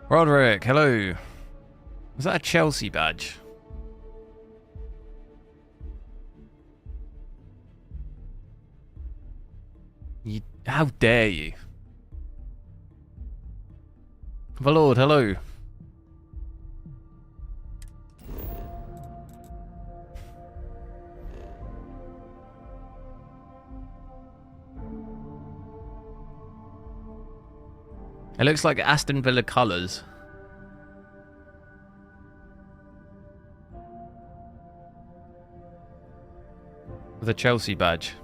Roderick, hello. Was that a Chelsea badge? How dare you? Valord, hello. It looks like Aston Villa colours. With a Chelsea badge.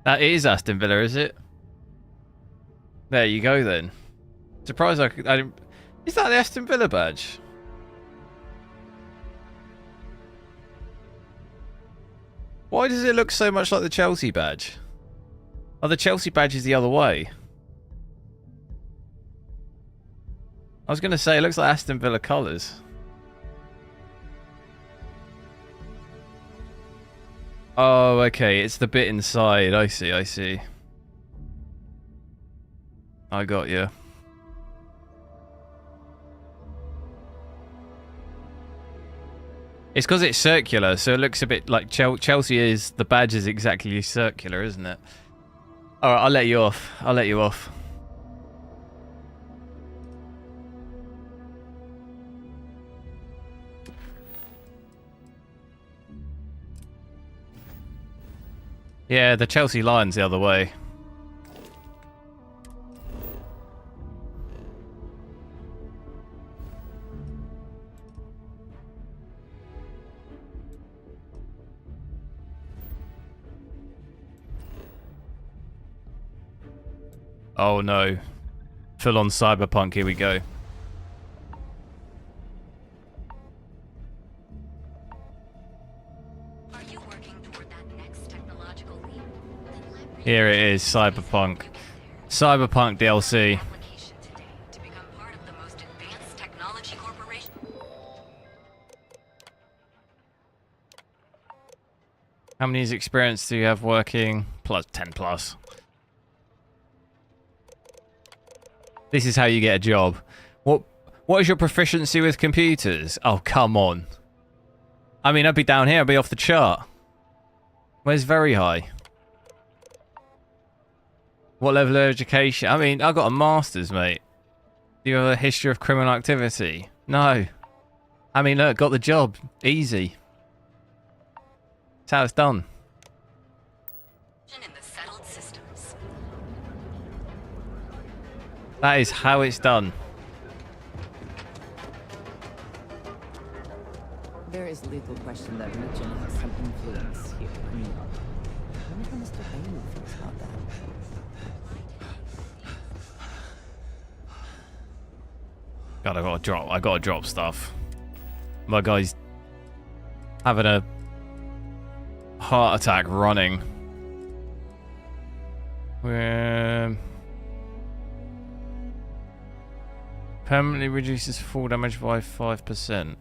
That is Aston Villa, is it? There you go then. Surprised I didn't... Is that the Aston Villa badge? Why does it look so much like the Chelsea badge? Oh, the Chelsea badge is the other way. I was going to say, it looks like Aston Villa colours. Oh, okay. It's the bit inside. I see, I see. I got you. It's because it's circular, so it looks a bit like Chelsea is... The badge is exactly circular, isn't it? Alright, I'll let you off. I'll let you off. Yeah, the Chelsea Lions the other way. Oh no. Full on cyberpunk, here we go. you working toward that next technological leap? Then leverage Here it is, Cyberpunk. Cyberpunk DLC. application today to become part of the most advanced technology corporation. How many years experience do you have working? Plus 10 plus. This is how you get a job. What is your proficiency with computers? Oh, come on. I mean, I'd be down here, I'd be off the chart. Where's very high? What level of education? I mean, I've got a master's, mate. Do you have a history of criminal activity? No. I mean, look, got the job. Easy. That's how it's done. In the settled systems. That is how it's done. There is little question that religion has some influence here. I mean, I wonder how Mr. Aila feels about that. God, I gotta drop stuff. My guy's having a heart attack running. Permanently reduces fall damage by 5%.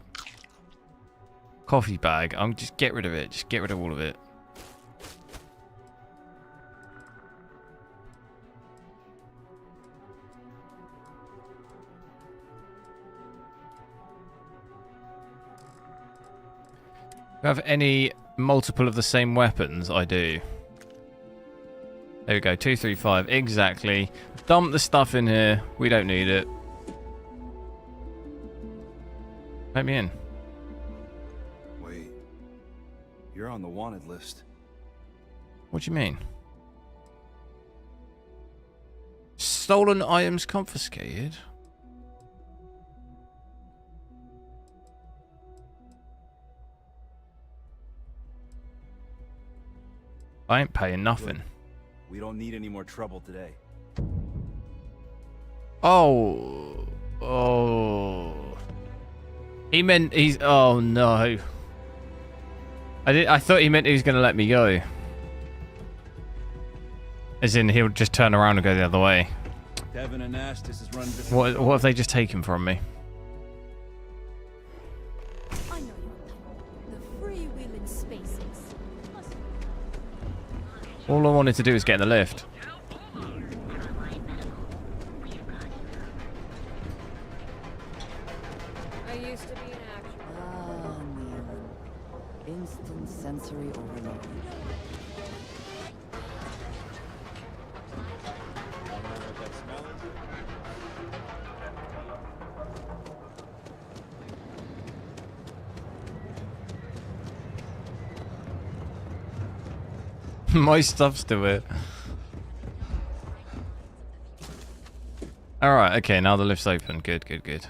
Coffee bag. Just get rid of it. Just get rid of all of it. Do you have any multiple of the same weapons? I do. There we go. 235. Exactly. Dump the stuff in here. We don't need it. Let me in. Wait. You're on the wanted list. What do you mean? Stolen items confiscated? I ain't paying nothing. We don't need any more trouble today. Oh. Oh. He meant he's... Oh, no. I thought he meant he was going to let me go. As in, he'll just turn around and go the other way. Devin and Astis is running this. What have they just taken from me? I know you. The freewheeling spaces. All I wanted to do was get in the lift. I used to be an actor. Ah, Lian. Instant sensory overload. My stuff's still here. Alright, okay, now the lift's open. Good, good, good.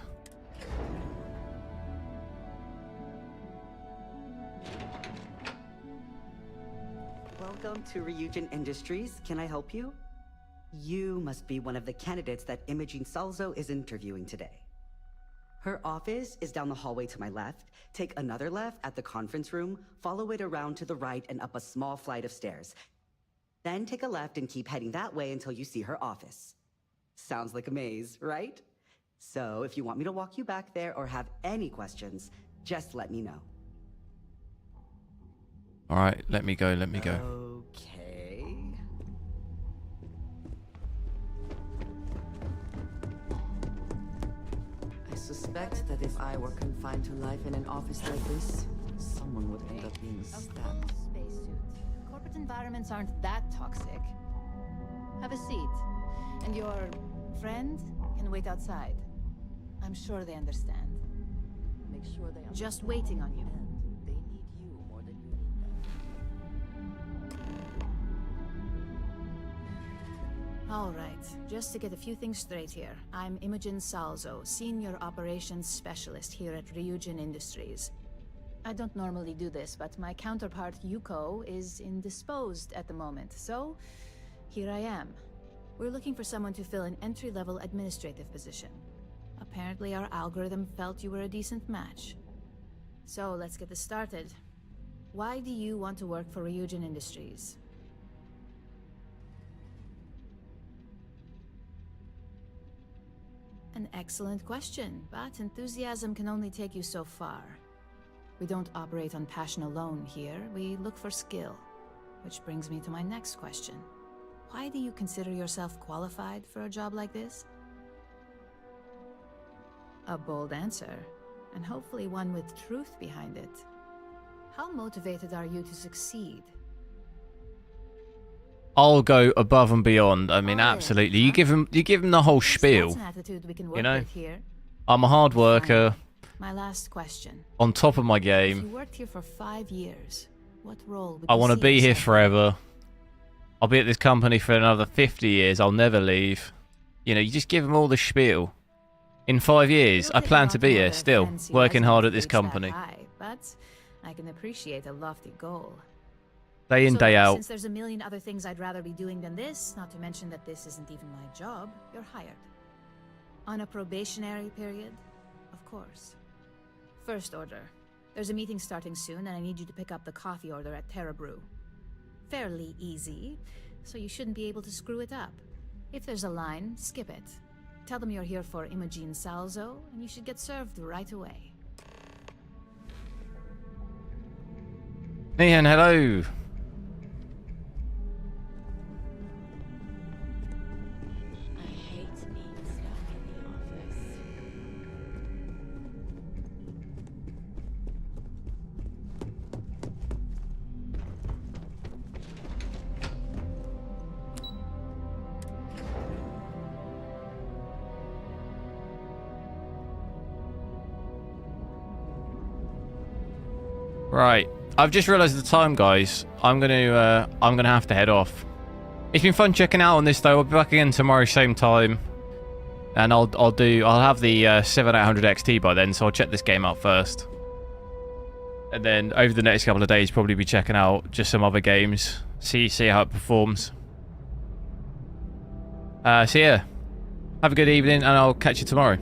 Welcome to Ryujin Industries. Can I help you? You must be one of the candidates that Imogene Salzo is interviewing today. Her office is down the hallway to my left. Take another left at the conference room, follow it around to the right and up a small flight of stairs. Then take a left and keep heading that way until you see her office. Sounds like a maze, right? So if you want me to walk you back there or have any questions, just let me know. Alright, let me go, let me go. Okay. I suspect that if I were confined to life in an office like this, someone would end up being stabbed. Spacesuit. Corporate environments aren't that toxic. Have a seat. And your friend can wait outside. I'm sure they understand. Make sure they understand. Just waiting on you. And they need you more than you need them. All right. Just to get a few things straight here. I'm Imogen Salzo, Senior Operations Specialist here at Ryujin Industries. I don't normally do this, but my counterpart Yuko is indisposed at the moment, so here I am. We're looking for someone to fill an entry-level administrative position. Apparently our algorithm felt you were a decent match. So let's get this started. Why do you want to work for Ryujin Industries? An excellent question, but enthusiasm can only take you so far. We don't operate on passion alone here, we look for skill. Which brings me to my next question. Why do you consider yourself qualified for a job like this? A bold answer, and hopefully one with truth behind it. How motivated are you to succeed? I'll go above and beyond. I mean, absolutely. You give him the whole spiel. That's an attitude we can work You know, with here. I'm a hard worker. My last question. On top of my If you game. worked here for 5 years, what role would I you want to see be here yourself? forever. I'll be at this company for another 50 years. I'll never leave. You know, you just give them all the spiel. In 5 years, I plan to be here still, working hard at this company. But I can appreciate a lofty goal. Day in, day out. Since there's a million other things I'd rather be doing than this, not to mention that this isn't even my job, you're hired. On a probationary period, of course. First order. There's a meeting starting soon, and I need you to pick up the coffee order at Terra Brew. Fairly easy, so you shouldn't be able to screw it up. If there's a line, skip it. Tell them you're here for Imogen Salzo, and you should get served right away. Lian, hello. Right, I've just realised the time, guys. I'm gonna have to head off. It's been fun checking out on this, though. I'll be back again tomorrow, same time, and I'll have the 7800 XT by then, so I'll check this game out first, and then over the next couple of days, probably be checking out just some other games, see how it performs. So yeah, have a good evening, and I'll catch you tomorrow.